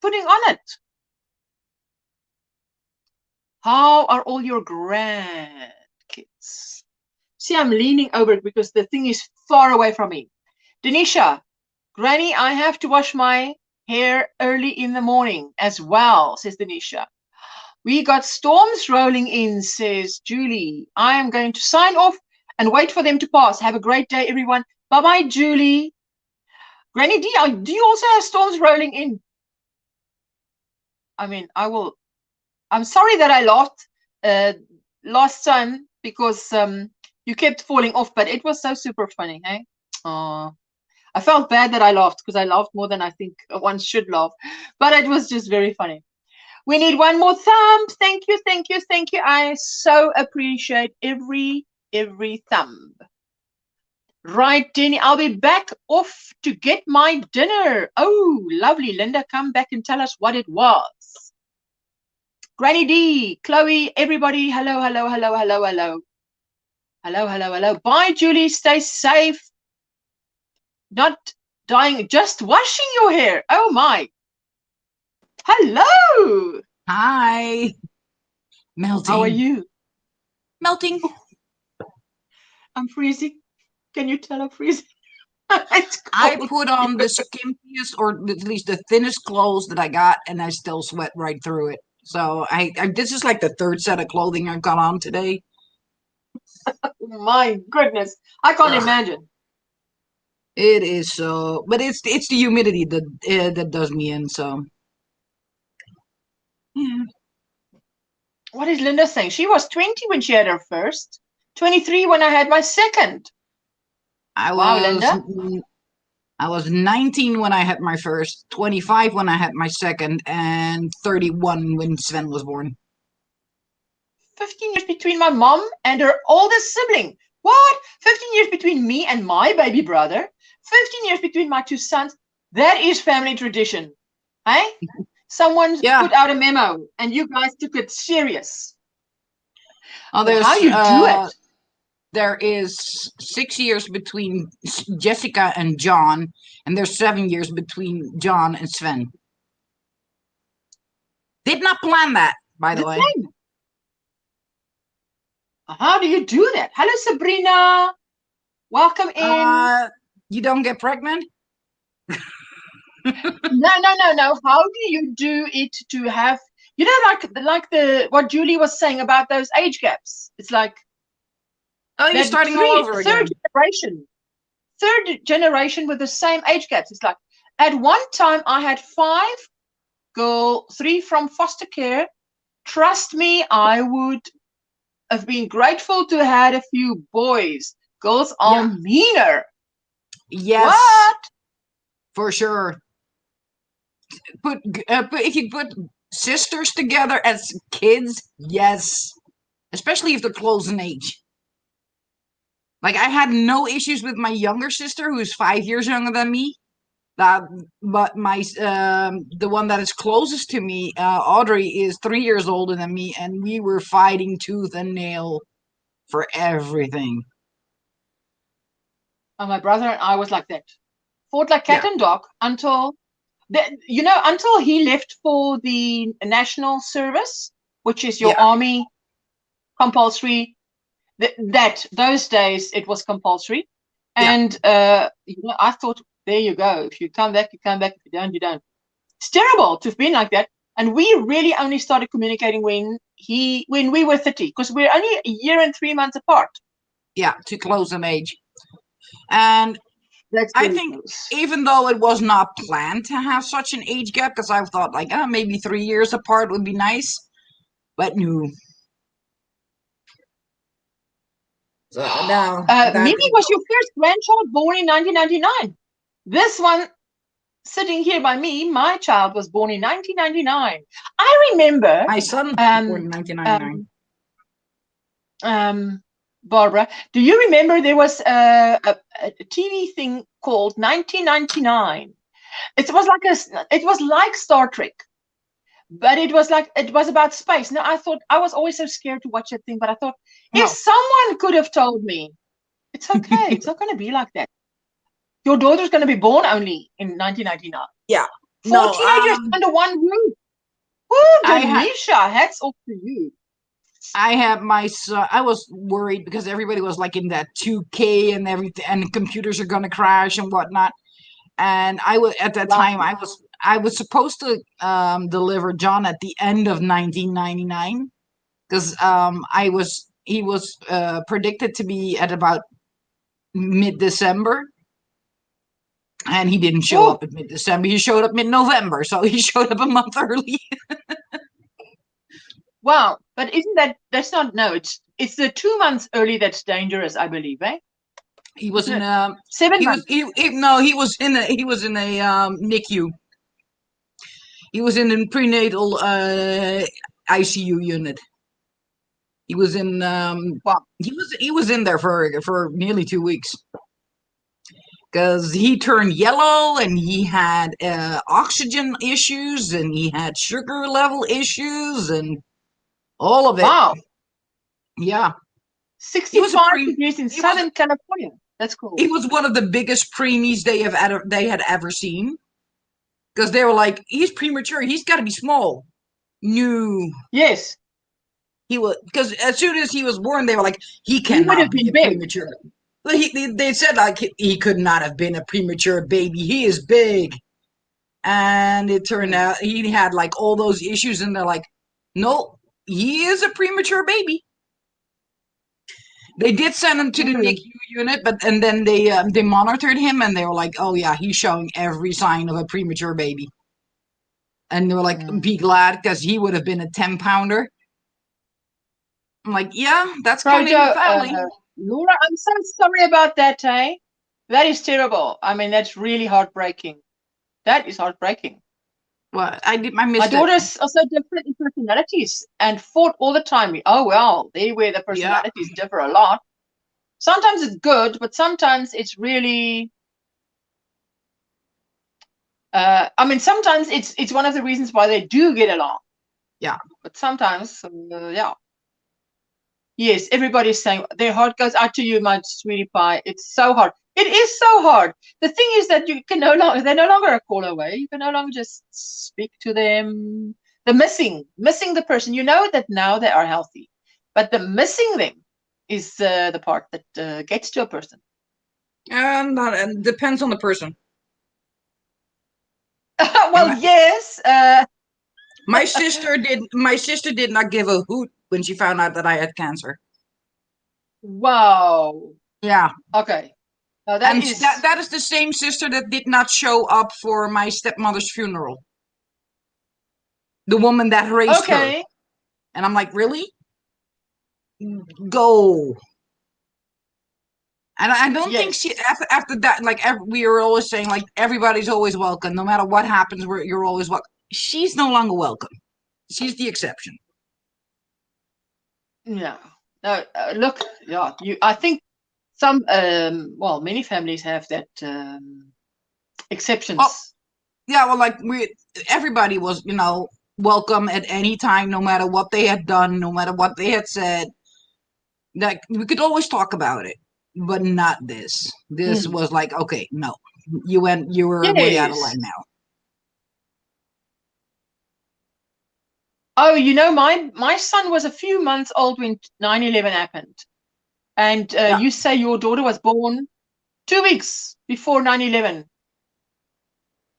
on it? How are all your grandkids? See, I'm leaning over it because the thing is far away from me. Denisha, Granny, I have to wash my hair early in the morning as well, says Denisha. We got storms rolling in, says Julie. I am going to sign off and wait for them to pass. Have a great day, everyone. Bye-bye, Julie. Granny D, do you also have storms rolling in? I mean, I'm sorry that I laughed last time because you kept falling off, but it was so super funny, hey? Oh, I felt bad that I laughed because I laughed more than I think one should laugh, but it was just very funny. We need one more thumb. Thank you, thank you, thank you. I so appreciate every thumb. Right, Denny, I'll be back off to get my dinner. Oh, lovely. Linda, come back and tell us what it was. Granny D, Chloe, everybody, hello, hello, hello, hello, hello. Hello, hello, hello. Bye, Julie. Stay safe. Not dying, just washing your hair. Oh, my. Hello. Hi. Melting. How are you? Melting. I'm freezing. Can you tell I'm freezing? I put on the skimpiest, or at least the thinnest clothes that I got, and I still sweat right through it. So I this is like the 3rd set of clothing I've got on today. My goodness, I can't imagine. It is so, but it's the humidity that does me in. So yeah. What is Linda saying? She was 20 when she had her first, 23 when I had my second. Wow, Linda. I was 19 when I had my first, 25 when I had my second, and 31 when Sven was born. 15 years between my mom and her oldest sibling. What? 15 years between me and my baby brother. 15 years between my 2 sons. That is family tradition. Hey? Someone put out a memo and you guys took it serious. Oh, how you do it? There is 6 years between Jessica and John, and there's 7 years between John and Sven. Did not plan that, by the way. How do you do that? Hello, Sabrina. Welcome in. You don't get pregnant? No. How do you do it to have, you know, like what Julie was saying about those age gaps? It's like, oh, you're starting all over again. Third generation with the same age gaps. It's like, at one time I had 5 girls, 3 from foster care. Trust me, I would have been grateful to have a few boys. Girls are meaner. Yes. What? For sure. But if you put sisters together as kids, yes. Especially if they're close in age. Like, I had no issues with my younger sister, who's 5 years younger than me. But my the one that is closest to me, Audrey, is 3 years older than me, and we were fighting tooth and nail for everything. And my brother and I was like that. Fought like cat and dog until he left for the national service, which is your army compulsory. those days it was compulsory. Yeah. And I thought, there you go. If you come back, you come back. If you don't, you don't. It's terrible to have been like that. And we really only started communicating when we were 30, because we're only a year and 3 months apart. Yeah, too close in age. And That's I very think close. even though it was not planned to have such an age gap, because I thought like, maybe 3 years apart would be nice, but no. So now, Mimi was your first grandchild born in 1999. This one sitting here by me, my child was born in 1999. I remember. My son was born in 1999. Barbara, do you remember there was a TV thing called 1999? It was like Star Trek, but it was about space. Now I thought, I was always so scared to watch that thing, but I thought, if someone could have told me, it's okay, it's not going to be like that. Your daughter's going to be born only in 1999. Yeah. Four teenagers under one roof. Woo, Denisha, hats off to you. I had my son. I was worried because everybody was like in that 2K and everything, and the computers are gonna crash and whatnot. And I was at that time. I was supposed to deliver John at the end of 1999 because he was predicted to be at about mid-December, and he didn't show up at mid-December. He showed up mid-November, so he showed up a month early. Wow, but that's not, no, it's the 2 months early that's dangerous, I believe, eh? He was in 7 months. He was in a NICU. He was in a prenatal ICU unit. He was in wow. He was in there for nearly 2 weeks. Because he turned yellow and he had oxygen issues and he had sugar level issues and all of it. Wow. Yeah. 65 degrees in Southern California. That's cool. He was one of the biggest preemies they had ever seen. Because they were like, he's premature. He's got to be small. No. Yes. He was, because as soon as he was born, they were like, he cannot be premature. They said like he could not have been a premature baby. He is big. And it turned out he had like all those issues, and they're like, no, he is a premature baby. They did send him to the NICU unit, and then they monitored him, and they were like, oh yeah, he's showing every sign of a premature baby. And they were like, be glad, because he would have been a 10-pounder. I'm like, yeah, that's kind of the family. Laura, I'm so sorry about that, eh? That is terrible. I mean, that's really heartbreaking. That is heartbreaking. Well, I missed it. My daughters are so different in personalities and fought all the time. Oh, well, they where the personalities differ a lot. Sometimes it's good, but sometimes it's really... I mean, sometimes it's one of the reasons why they do get along. Yeah. But sometimes, yeah. Yes, everybody's saying their heart goes out to you, my sweetie pie. It's so hard. It is so hard. The thing is that you can they're no longer a call away. You can no longer just speak to them. The missing the person. You know that now they are healthy, but the missing them is the part that gets to a person. And depends on the person. Well, yes. My sister did not give a hoot when she found out that I had cancer. Wow. Yeah. Okay. That is the same sister that did not show up for my stepmother's funeral. The woman that raised her. And I'm like, really? Go. And I don't think she, after that, like, we were always saying, like, everybody's always welcome. No matter what happens, you're always welcome. She's no longer welcome. She's the exception. Yeah. No, look, yeah, I think some, well, many families have that exceptions. Oh, yeah, well, like, everybody was, welcome at any time, no matter what they had done, no matter what they had said. Like, we could always talk about it, but not this. This was like, okay, no, you were way out of line now. Oh, my son was a few months old when 9/11 happened. And you say your daughter was born 2 weeks before 9/11.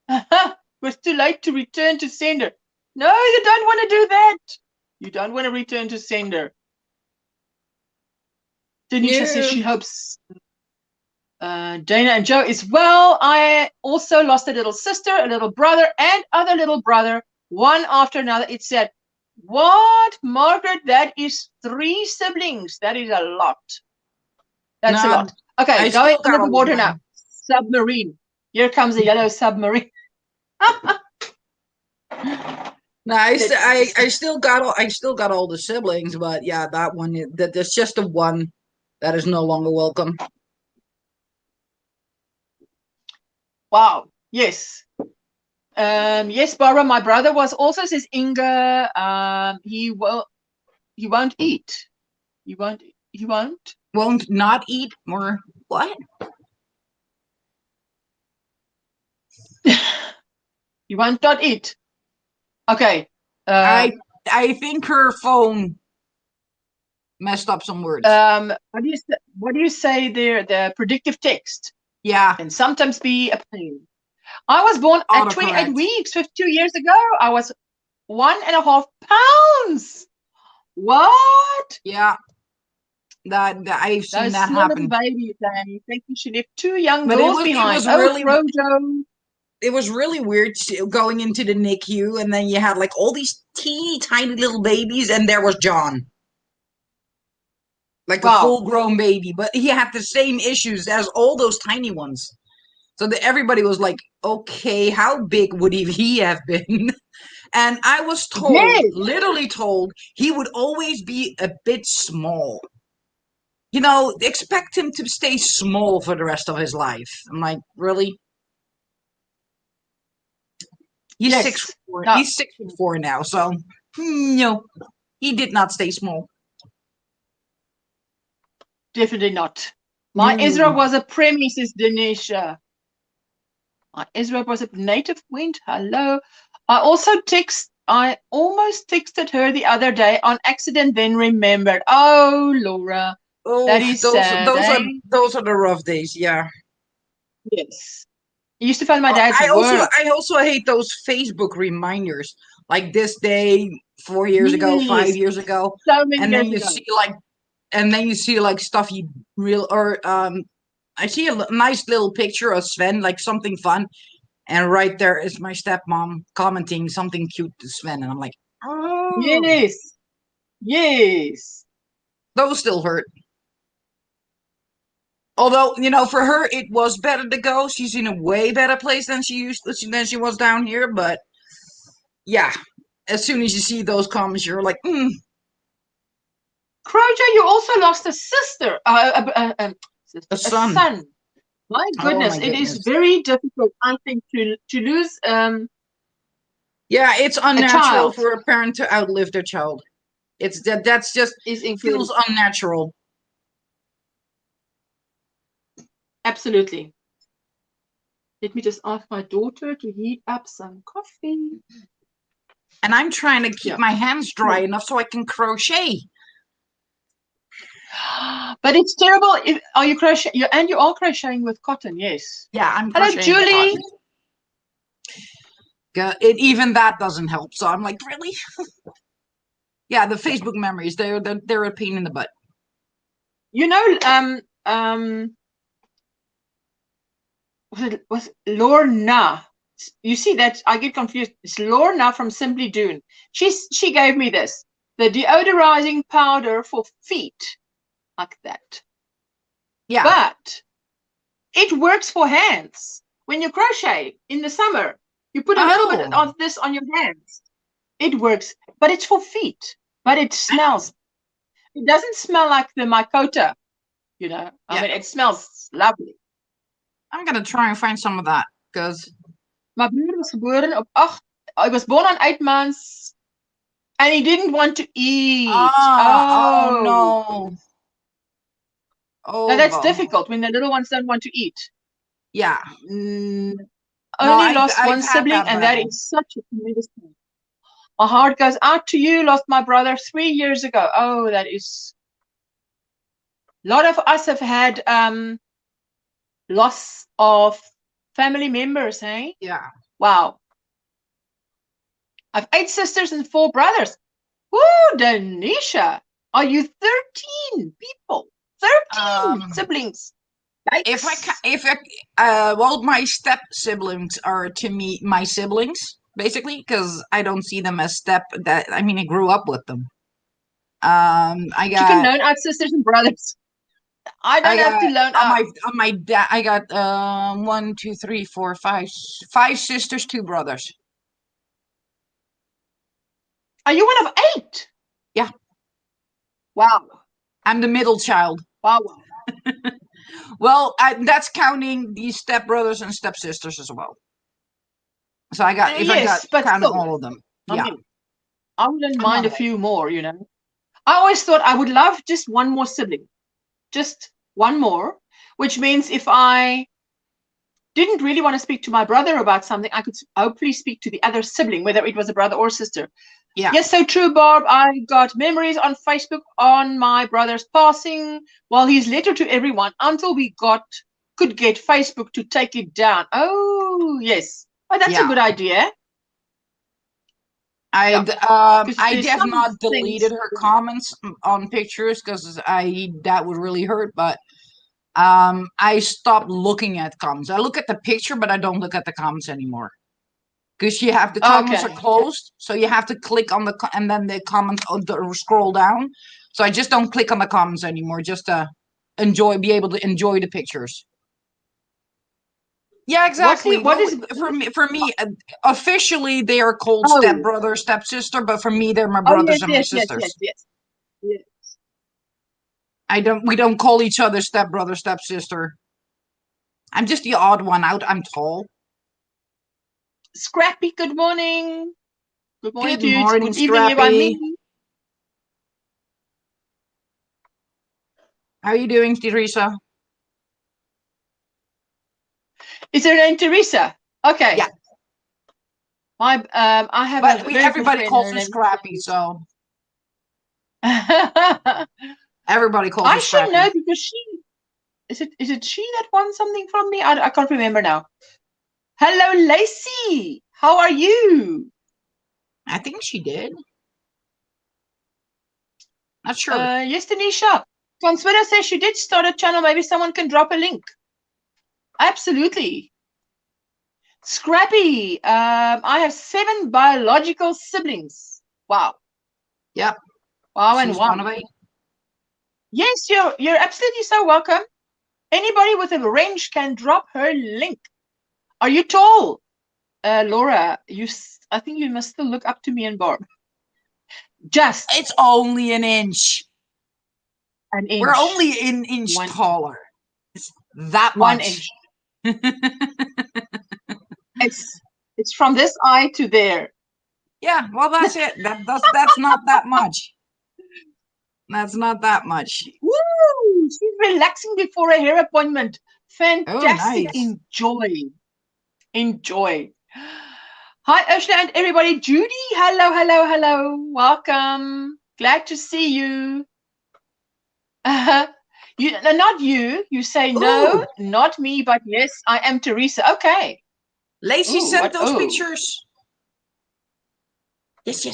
It was too late to return to sender. No, you don't want to do that. You don't want to return to sender. Denisha says she hopes Dana and Joe is well. I also lost a little sister, a little brother, and other little brother, one after another. It said, what, Margaret? That is 3 siblings. That is a lot. That's a lot. Okay, going under the water now. Submarine. Here comes a yellow submarine. No, I still got all the siblings, but yeah, that one, there's just the one that is no longer welcome. Wow. Yes. Yes, Barbara, my brother was also, says Inga, he won't eat. He won't not eat more. What? You won't not eat. Okay. I think her phone messed up some words. What do you say there? The predictive text. Yeah. Can sometimes be a pain. I was born at 28 weeks, 52 years ago. I was 1.5 pounds. What? Yeah. That I've seen that happen. Babies, I think you should leave 2 young girls behind. It was really weird going into the NICU, and then you had like all these teeny tiny little babies, and there was John. Like a full-grown baby, but he had the same issues as all those tiny ones. So everybody was like, okay, how big would he have been? And I was told, literally told, he would always be a bit small. You know, expect him to stay small for the rest of his life. I'm like, really? He's 6'4". No. He's 6'4" now, so no, he did not stay small. Definitely not. My Ezra was a preemie, says Denisha. My Ezra was a native wind. Hello. I almost texted her the other day on accident, then remembered. Oh, Laura. Oh, that is sad. Those are the rough days, yeah. Yes. I used to find my dad's work. I also hate those Facebook reminders. Like this day, 4 years ago, 5 years ago. So many and then years you ago. see like stuff you I see a nice little picture of Sven, like something fun, and right there is my stepmom commenting something cute to Sven, and I'm like, oh. Yes. Those still hurt. Although, you know, for her it was better to go. She's in a way better place than she was down here, but yeah, as soon as you see those comments, you're like, Crochet, you also lost a sister, a son. My goodness, it is very difficult, I think, to lose. Yeah, it's unnatural for a parent to outlive their child. That's just feels unnatural. Absolutely. Let me just ask my daughter to heat up some coffee. And I'm trying to keep my hands dry enough so I can crochet. But it's terrible. Are you crocheting? And you are crocheting with cotton, yes. Yeah, I'm crocheting. Hello, Julie. Even that doesn't help. So I'm like, really? Yeah, the Facebook memories, they're a pain in the butt. You know, was Lorna. You see that I get confused. It's Lorna from Simply Dune. She gave me this. The deodorizing powder for feet. Like that. Yeah. But it works for hands. When you crochet in the summer, you put a little bit of this on your hands. It works, but it's for feet. But it smells. It doesn't smell like the Mycota, you know. I mean, it smells lovely. I'm gonna try and find some of that because my broer was geboren op 8. I was born on 8 months, and he didn't want to eat. Oh no. Oh, now that's difficult when the little ones don't want to eat. Yeah. Only lost one sibling, and that is such a tremendous thing. My heart goes out to you. Lost my brother 3 years ago. Oh, that is. A lot of us have had loss of family members, hey? Yeah. Wow. I've 8 sisters and 4 brothers. Woo, Danisha. Are you 13 people? 13 siblings. Well, my step siblings are to me my siblings, basically, because I don't see them as I grew up with them. I You can got loan out sisters and brothers. I don't have to loan out. on my dad. I got 1, 2, 3, 4, 5 sisters, 2 brothers. Are you one of 8? Yeah. Wow. I'm the middle child. Wow. Well, that's counting these stepbrothers and stepsisters as well. So I got counting all of them. Yeah. I wouldn't mind a few more, you know. I always thought I would love just one more sibling. Just one more, which means if I didn't really want to speak to my brother about something, I could hopefully speak to the other sibling, whether it was a brother or sister. Yeah. Yes, so true, Barb. I got memories on Facebook on my brother's passing, while his letter to everyone, until we could get Facebook to take it down. Oh, yes. Oh, that's a good idea. I have not deleted her comments on pictures because that would really hurt, but I stopped looking at comments. I look at the picture, but I don't look at the comments anymore. Because the comments are closed, so you have to click on and then the comments scroll down. So I just don't click on the comments anymore, just to be able to enjoy the pictures. Yeah, exactly. For me, officially they are called stepbrother, stepsister, but for me they're my brothers and my sisters. Yes. We don't call each other stepbrother, stepsister. I'm just the odd one out. I'm tall. Scrappy, good morning. Good morning, good morning, Scrappy. Evening, everyone. How are you doing, Teresa? Is her name Teresa? Okay. Yeah. I have everybody calls her Scrappy, so everybody calls her Scrappy. I should know because is it she that won something from me? I can't remember now. Hello, Lacey. How are you? I think she did. Not sure. Yes, Tanisha. Consuela says she did start a channel. Maybe someone can drop a link. Absolutely. Scrappy. I have 7 biological siblings. Wow. Yep. Wow. She's one of 8. Yes, you're absolutely so welcome. Anybody with a wrench can drop her link. Are you tall? Laura, I think you must still look up to me and Barb. It's only an inch. An inch. We're only an inch taller. It's that much. 1 inch. It's from this eye to there. Yeah, well, that's it. That's not that much. That's not that much. Woo! She's relaxing before a hair appointment. Fantastic. Oh, nice. Enjoy. Hi, Ursula and everybody. Judy, hello. Welcome. Glad to see you. Not you. You say no, not me, but yes, I am Teresa. Okay. Lacey sent those pictures. Yes.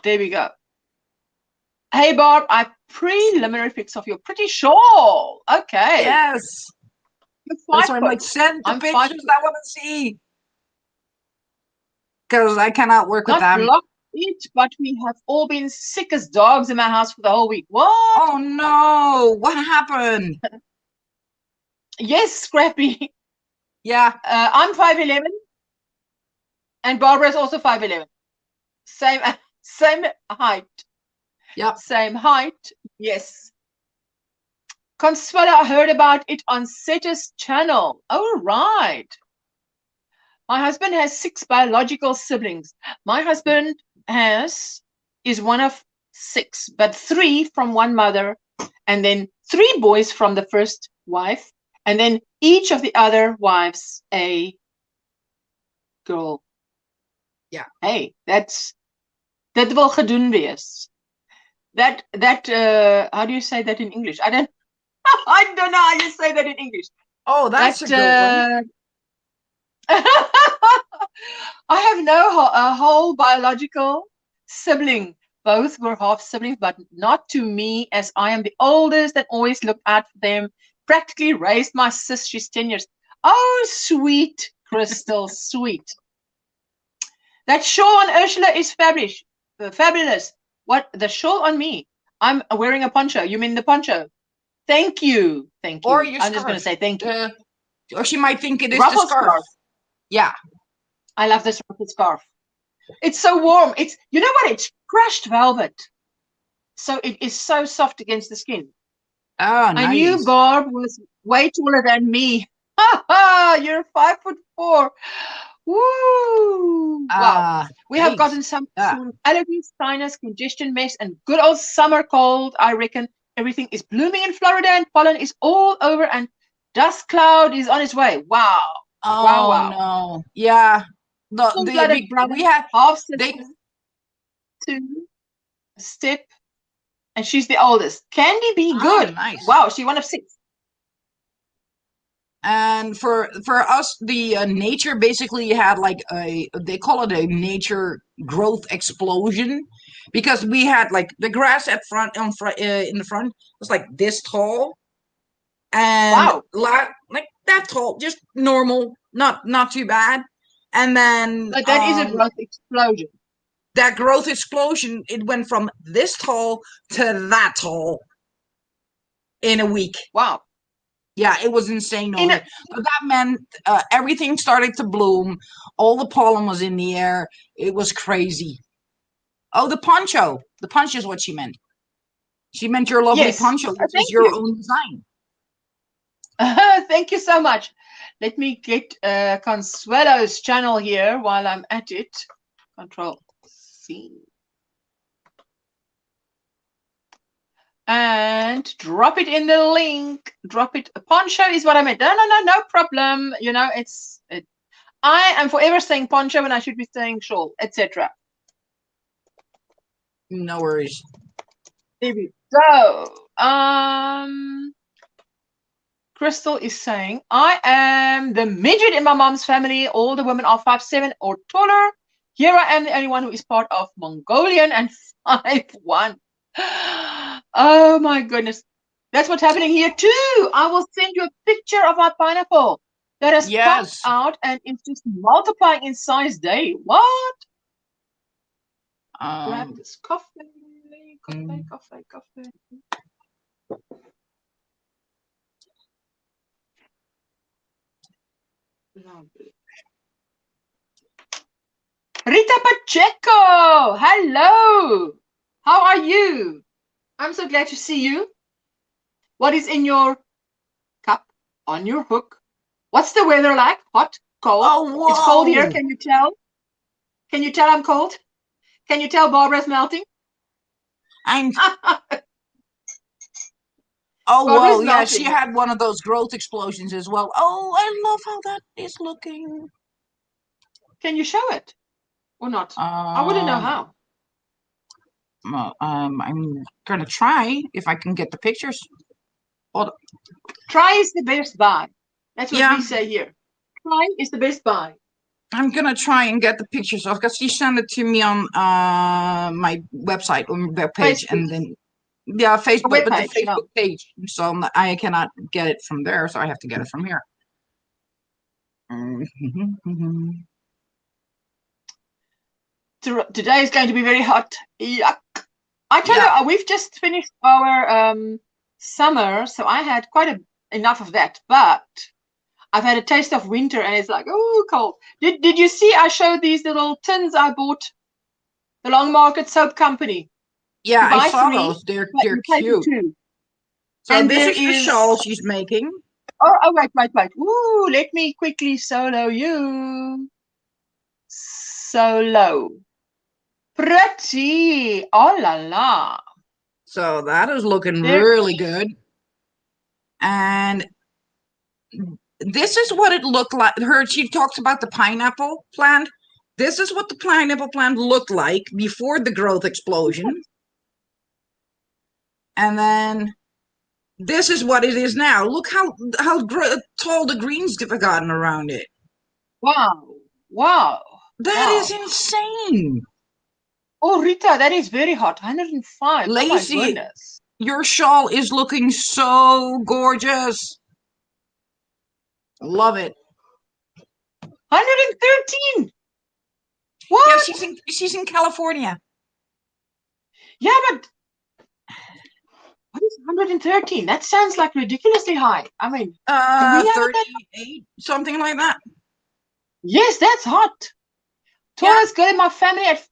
There we go. Hey, Barb, I preliminary pics of your pretty shawl. Okay. Yes. That's why I'm like, send the pictures I want to see. Because I cannot work with them. Not it, but we have all been sick as dogs in my house for the whole week. What? Oh, no. What happened? Yes, Scrappy. Yeah. I'm 5'11". And Barbara's also 5'11". Same height. Yep. Same height. Yes. Consuela, I heard about it on Seta's channel. Oh, right. My husband has 6 biological siblings. My husband is one of 6, but 3 from one mother, and then 3 boys from the first wife, and then each of the other wives a girl. Yeah. Hey, that's Dit wil gedoen wees. That how do you say that in English? I don't know how you say that in English. Oh, that's That a good one. I have no whole biological sibling. Both were half siblings, but not to me, as I am the oldest and always looked out for them. Practically raised my sis. She's 10 years. Oh, sweet, Crystal, sweet. That shawl on Ursula is fabulous. Fabulous. What? The shawl on me? I'm wearing a poncho. You mean the poncho? Thank you. Thank you. Or your I'm just going to say thank you. Or she might think it is Ruffle the scarf. scarf. Yeah. I love this ruffle scarf. It's so warm. It's, you know what? It's crushed velvet. So it is so soft against the skin. Oh, nice. I knew Barb was way taller than me. Ha ha! You're 5'4". Woo! Wow. We have gotten some allergies, sinus, congestion mess, and good old summer cold, I reckon. Everything is blooming in Florida and pollen is all over and dust cloud is on its way. Wow. Oh, wow. No. Yeah. We had half sister, 2 step, and she's the oldest. Candy be good. Oh, nice. Wow, she's one of 6. And for us, the nature basically had like they call it a nature growth explosion, because we had like the grass in the front was like this tall, and like that tall, just normal, not too bad. And then but that is a growth explosion. That growth explosion, it went from this tall to that tall in a week. Wow. Yeah, it was insane over it. But that meant everything started to bloom. All the pollen was in the air. It was crazy. Oh, the poncho. The poncho is what she meant. She meant your lovely poncho, which is your own design. Thank you so much. Let me get Consuelo's channel here while I'm at it. Control-C. And drop it in the link. Drop it. A poncho is what I meant. No problem. You know, I am forever saying poncho when I should be saying shawl, etc. No worries. There we go. Crystal is saying, I am the midget in my mom's family. All the women are 5'7" or taller. Here I am, the only one who is part of Mongolian and 5'1". Oh my goodness. That's what's happening here too. I will send you a picture of my pineapple that has popped out and it's just multiplying in size day. What? Grab this coffee. Lovely. Rita Pacheco, hello. How are you? I'm so glad to see you. What is in your cup, on your hook? What's the weather like? Hot, cold? Oh, whoa. It's cold here. Can you tell? Can you tell I'm cold? Can you tell Barbara's melting? Oh, whoa, yeah, she had one of those growth explosions as well. Oh, I love how that is looking. Can you show it or not? I wouldn't know how. I'm gonna try if I can get the pictures. Hold on. Try is the best buy. That's what we say here. Try is the best buy. I'm gonna try and get the pictures of, because she sent it to me on my website, on web page, and then Facebook, but the Facebook page. So I cannot get it from there, so I have to get it from here. Today is going to be very hot. Yuck. I tell you, we've just finished our summer, so I had quite enough of that, but I've had a taste of winter and it's like, oh, cold. Did you see I showed these little tins I bought, the Long Market Soap Company? Yeah, I saw those. They're cute. So and this is the shawl she's making. Oh, wait. Ooh, let me quickly solo you. Solo. Pretty. Oh la la. So that is looking really good. And this is what it looked like. She talks about the pineapple plant. This is what the pineapple plant looked like before the growth explosion. And then this is what it is now. Look how tall the greens have gotten around it. Wow. Wow. That is insane. Oh, Rita, that is very hot. 105. Lacey, oh my goodness. Your shawl is looking so gorgeous. Love it. 113. What? Yeah, she's in California. Yeah, but what is 113? That sounds like ridiculously high. I mean, can we have 38, something like that. Yes, that's hot. Tallest girl in my family at.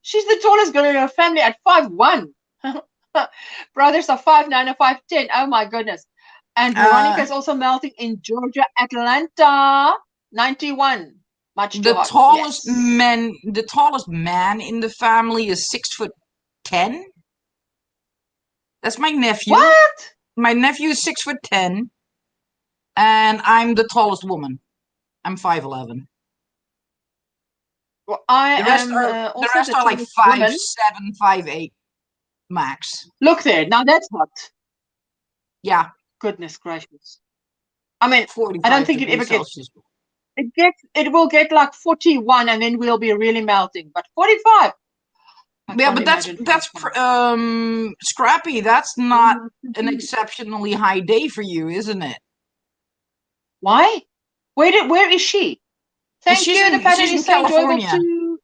She's the tallest girl in her family at 5'1". Brothers are 5'9" and 5'10". Oh my goodness. And Veronica is also melting in Georgia, Atlanta, 91. Much too hot. The tallest man in the family is 6'10". That's my nephew. What? My nephew is 6'10", and I'm the tallest woman. I'm 5'11". Well, the rest are like 5'7", 5'8", max. Look there. Now that's hot. Yeah. Goodness gracious. I mean, I don't think it ever gets. It will get like 41, and then we'll be really melting. But 45. Yeah, but that's Scrappy. That's not an exceptionally high day for you, isn't it? Why? Where is she? Thank you. The pattern is so enjoyable too.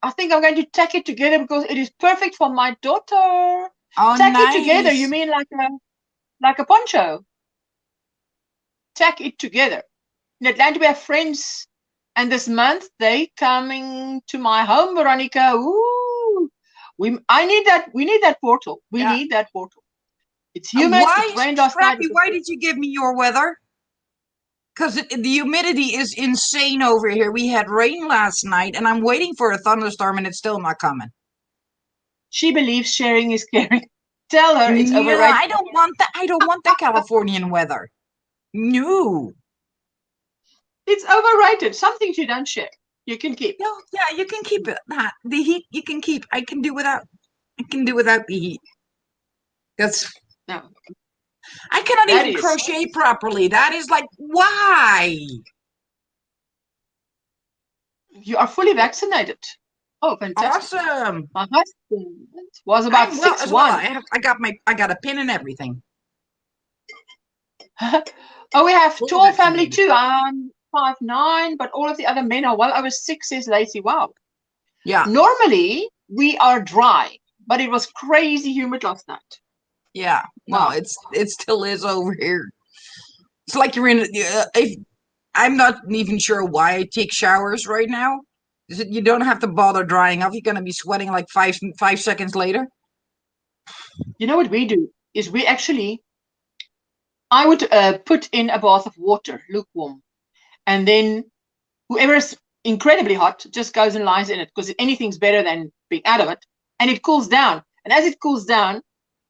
I think I'm going to tack it together because it is perfect for my daughter. Oh, tack nice. it together. You mean like a poncho? Tack it together. In Atlanta, we have friends, and this month they coming to my home, Veronica. Ooh, we need that portal. We need that portal. It's humid. It rained last night. Why did you give me your weather? Because the humidity is insane over here. We had rain last night, and I'm waiting for a thunderstorm, and it's still not coming. She believes sharing is caring. Tell her it's overrated. I don't want that. I don't want that Californian weather. No. It's overrated. Some things you don't share. You can keep. No, yeah, you can keep it. The heat you can keep. I can do without. I can do without the heat. That's no. I cannot even crochet properly. That is like, why? You are fully vaccinated. Oh, fantastic! Awesome. My husband was about 6'1". Well, I got a pin and everything. Oh, we have tall family too. I'm 5'9", but all of the other men are well over 6, says Lacey. Wow. Yeah. Normally we are dry, but it was crazy humid last night. Yeah. Wow. No, it still is over here. It's like you're in. I'm not even sure why I take showers right now. You don't have to bother drying off. You're gonna be sweating like five seconds later. You know what we do is we actually. I would put in a bath of water, lukewarm, and then whoever is incredibly hot just goes and lies in it because anything's better than being out of it, and it cools down. And as it cools down,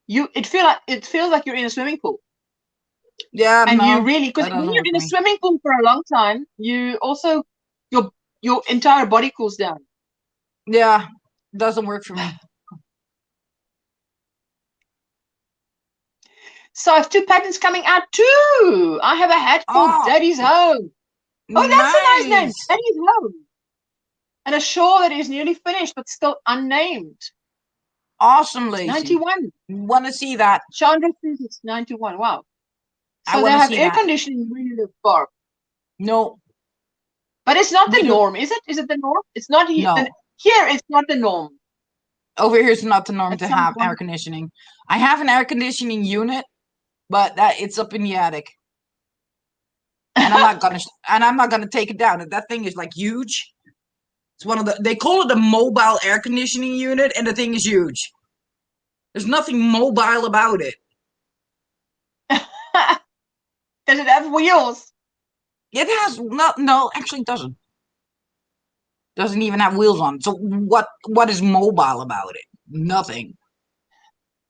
it feels like you're in a swimming pool. Yeah, and you really, because when you're in a swimming pool for a long time, you also your entire body cools down. Yeah, doesn't work for me. So I have 2 patterns coming out too. I have a hat called Daddy's Home. Oh, that's a nice name, Daddy's Home. And a shawl that is nearly finished but still unnamed. Awesome, Lacey. 91. Want to see that? Chandra says it's 91. Wow. So they have air conditioning where you live, Barb. No. But it's not the norm, is it? Is it the norm? It's not here. No. Here, it's not the norm. Over here, it's not the norm to have air conditioning. I have an air conditioning unit, but it's up in the attic, and I'm not gonna take it down. That thing is like huge. It's one of they call it a mobile air conditioning unit, and the thing is huge. There's nothing mobile about it. Does it have wheels? It has no, actually it doesn't. Doesn't even have wheels on it. So what is mobile about it? Nothing.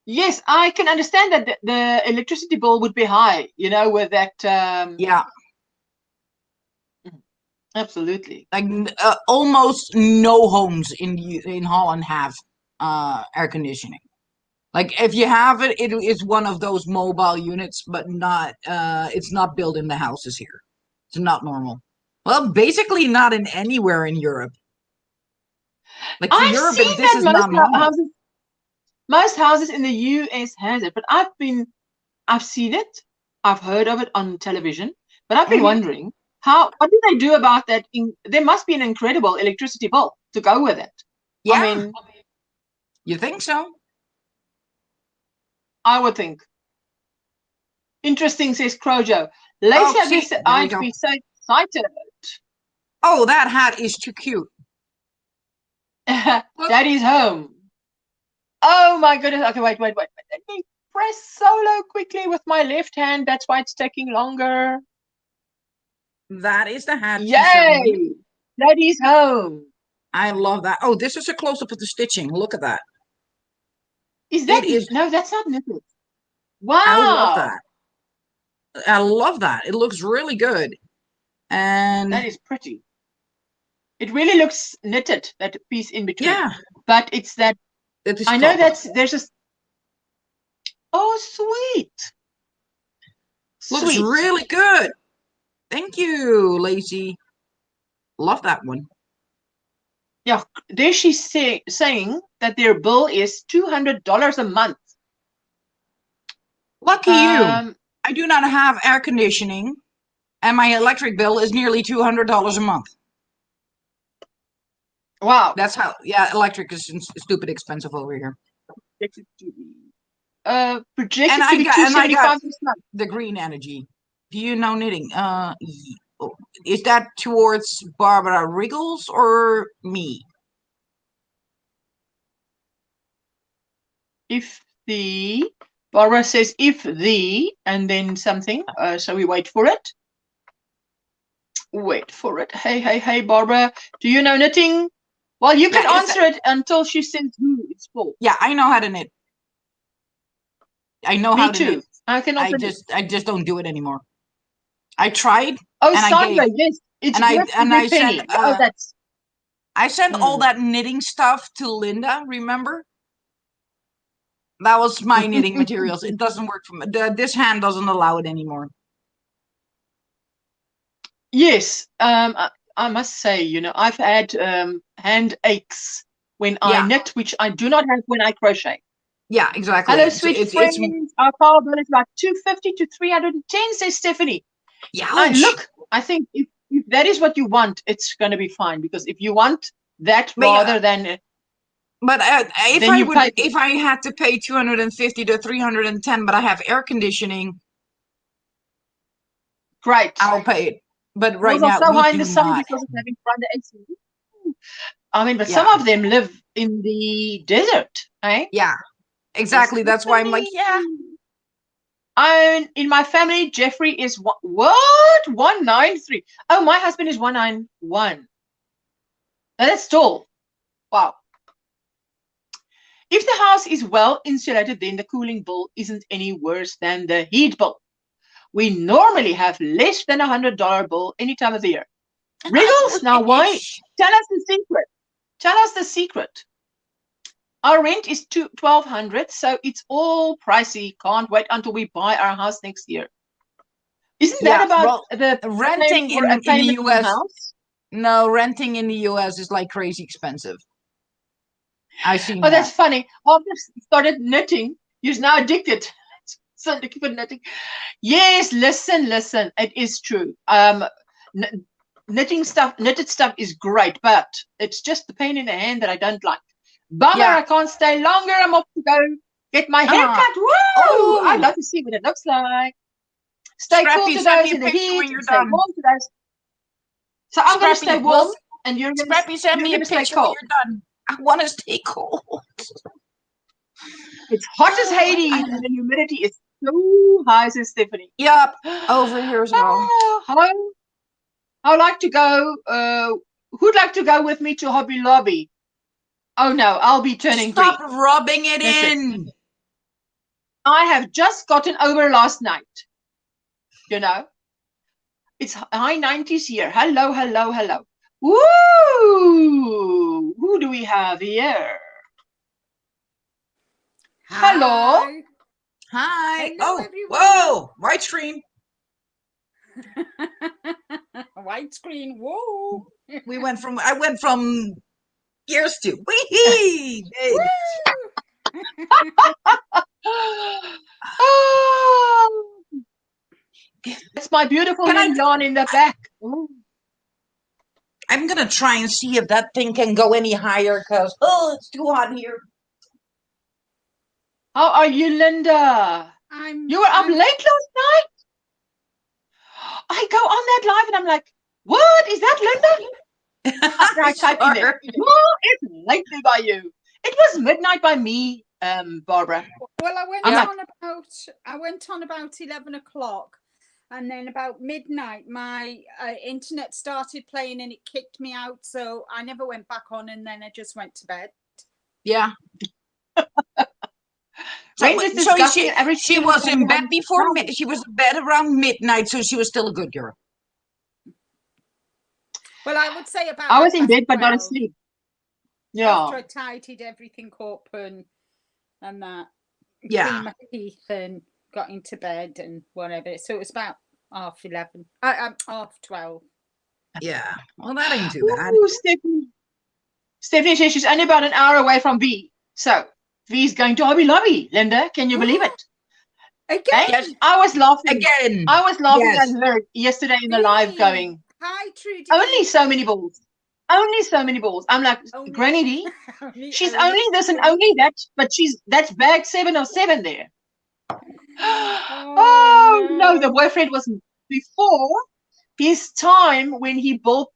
Yes, I can understand that the electricity bill would be high, with that. Yeah. Absolutely. Like almost no homes in Holland have air conditioning. Like if you have it, it is one of those mobile units, but not. It's not built in the houses here. It's not normal. Well, basically not in anywhere in Europe. Like for I've Europe, seen this that is not normal. most houses in the US has it, but I've seen it, I've heard of it on television, but I've been Hmm. wondering what do they do about that? There must be an incredible electricity bill to go with it. I Yeah, mean, you think so? I would think. Interesting, says Crojo. Lacey, Oh, see, there we I'd go. be so excited. Oh, that hat is too cute. Look, Daddy's home. Oh my goodness. Okay, wait. Let me press solo quickly with my left hand. That's why it's taking longer. that is the hat she's showing me. Yay! Daddy's home. I love that. Oh, this is a close up of the stitching. Look at that. Is It that is. no? That's not knitted. I love Wow, that. I love that. It looks really good. And that is pretty. It really looks knitted. That piece in between, yeah, but it's that. it is I know top. there's just. Oh, sweet. Looks Sweet. really good. Thank you, Lacey. Love that one. Yeah, there she's saying that their bill is $200 a month. Lucky you. I do not have air conditioning, and my electric bill is nearly $200 a month. Wow. That's how. Yeah, electric is stupid expensive over here. Projected to be 275 this month. The green energy. Do you know knitting? Is that towards Barbara Riggles or me? If the Barbara says if the and then something, so we wait for it. Wait for it. Hey, Barbara, do you know knitting? Well, you can answer it until she says who it's for. Yeah, I know how to knit. I know how to knit. I cannot. I just don't do it anymore. I tried. Oh, and Sandra, yes, it's worth I penny. sent That's. I sent all that knitting stuff to Linda. Remember? That was my knitting materials. It doesn't work for me. This hand doesn't allow it anymore. Yes, I must say, I've had hand aches when I knit, which I do not have when I crochet. Yeah, exactly. Hello, sweet friends. Our power bill is about 250 to 310, says Stephanie. Yeah. Look, I think if that is what you want, it's going to be fine. Because if you want that rather than. But if I had to pay 250 to 310, but I have air conditioning, great, I'll pay it. But right now, so we high in do the summer not. because of having front AC. I mean, but some of them live in the desert, eh? Yeah, exactly. That's why I'm like, yeah. In my family, Jeffrey is what 193. Oh, my husband is 191. That's tall. Wow. If the house is well insulated, then the cooling bill isn't any worse than the heat bill. We normally have less than $100 bill any time of the year. Wriggles, now why? Tell us the secret. Tell us the secret. Our rent is $1,200, so it's all pricey. Can't wait until we buy our house next year. Isn't that about the renting in the US? House? No, renting in the US is like crazy expensive. I've seen that. That's funny. After started knitting, you're now addicted. So knitting. Yes, listen. It is true. Knitted stuff is great, but it's just the pain in the hand that I don't like. Bummer, I can't stay longer. I'm off to go get my hair cut. Woo! I'd love to see what it looks like. Stay cool to those in the heat. Stay warm to those. So I'm going to stay warm, and you're going to send me a picture when you're done. I want to stay cold. It's hot as Hades, and the humidity is so high, says Stephanie. Yep, over here as well. I would like to go. Who'd like to go with me to Hobby Lobby? Oh no, I'll be turning green. Stop rubbing it in. I have just gotten over last night. It's high 90s here. Hello, hello, hello. Woo! Who do we have here? Hello. Hi. Hello, everyone. Whoa! Right screen. Widescreen. Whoa. I went from years to wee. Oh, that's my beautiful yarn in the back. I'm gonna try and see if that thing can go any higher because it's too hot here. How are you, Linda? You were up late last night? I go on that live and I'm like, what is that, Linda? I type in there. Oh, it's late by you. It was midnight by me, Barbara. Well, I went on about 11 o'clock, and then about midnight, my internet started playing and it kicked me out. So I never went back on, and then I just went to bed. Yeah. She was in bed before. She was in bed around midnight, so she was still a good girl. Well, I would say about. I was in bed, but not asleep. Yeah. After I tidied everything up and that. Yeah. Cleaned my teeth and got into bed and whatever. So it was about 11:30. 12:30. Yeah. Well, that ain't too bad. Ooh, Stephanie says she's only about an hour away from V. So V's going to Hobby Lobby. Linda, can you believe it? Again? Yes. I was laughing. Again. I was laughing at her yesterday in the live going, hi, Trudy. Only so many balls. Only so many balls. I'm like, Granny D, she's only this and only that, but that's bag 7 of 7 there. Oh no, the boyfriend was before his time when he built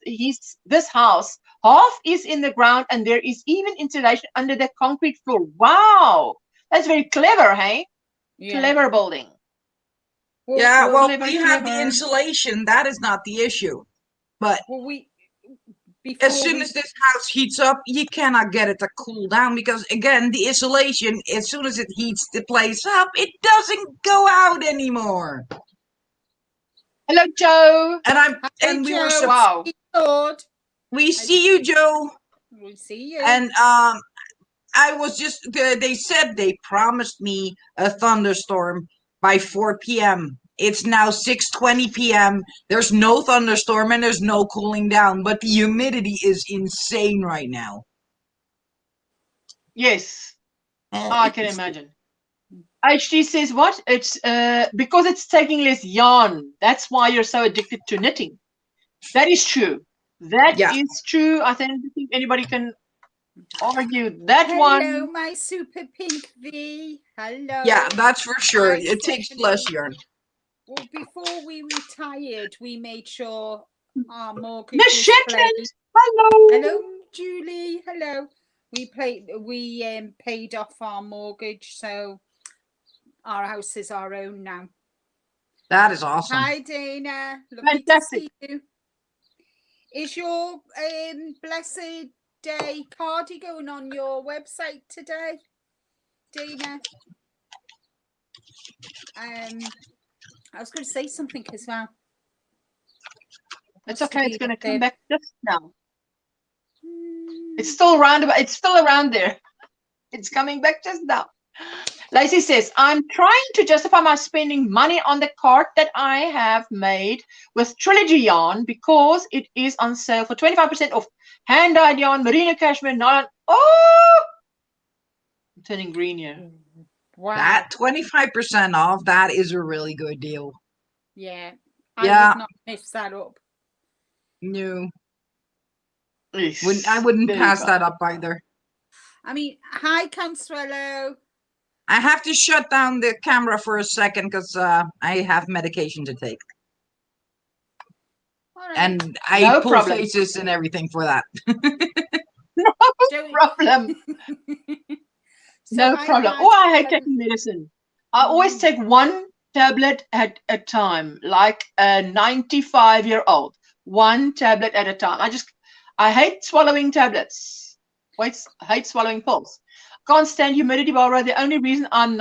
this house. Half is in the ground and there is even insulation under the concrete floor. Wow, that's very clever, hey? Yeah. Clever building. We have the insulation. That is not the issue. But as soon as this house heats up, you cannot get it to cool down because, again, the insulation, as soon as it heats the place up, it doesn't go out anymore. Hello, Joe. We see you, Joe. We see you. And I was just, they said they promised me a thunderstorm by 4 p.m. It's now 6:20 p.m. There's no thunderstorm and there's no cooling down, but the humidity is insane right now. Yes, I can imagine. HD says what? It's because it's taking less yarn. That's why you're so addicted to knitting. That is true. That is true. I think anybody can argue that one. Hello, my super pink V. Hello. Yeah, that's for sure. It takes less yarn. Well, before we retired, we made sure our mortgage was paid. Hello. Hello, Julie. Hello. We paid off our mortgage, so our house is our own now. That is awesome. Hi, Dana. Lovely to see you. Is your Blessed Day cardi going on your website today, Dana? I was going to say something as well. It's okay. It's going to come back just now. It's still around. It's still around there. It's coming back just now. Lacey says, I'm trying to justify my spending money on the cart that I have made with Trilogy yarn because it is on sale for 25% off. Hand-dyed yarn, merino cashmere, nylon. Oh! I'm turning green here. Wow. That 25% off, that is a really good deal. Yeah. I would not mess that up. No. I wouldn't pass that up either. I mean, hi, Consuelo. I have to shut down the camera for a second because I have medication to take. Right. And I pull faces and everything for that. No problem. No problem. Oh, I hate taking medicine. I always take one tablet at a time, like a 95-year-old. One tablet at a time. I hate swallowing tablets. I hate swallowing pills. Can't stand humidity, Barbara. The only reason I'm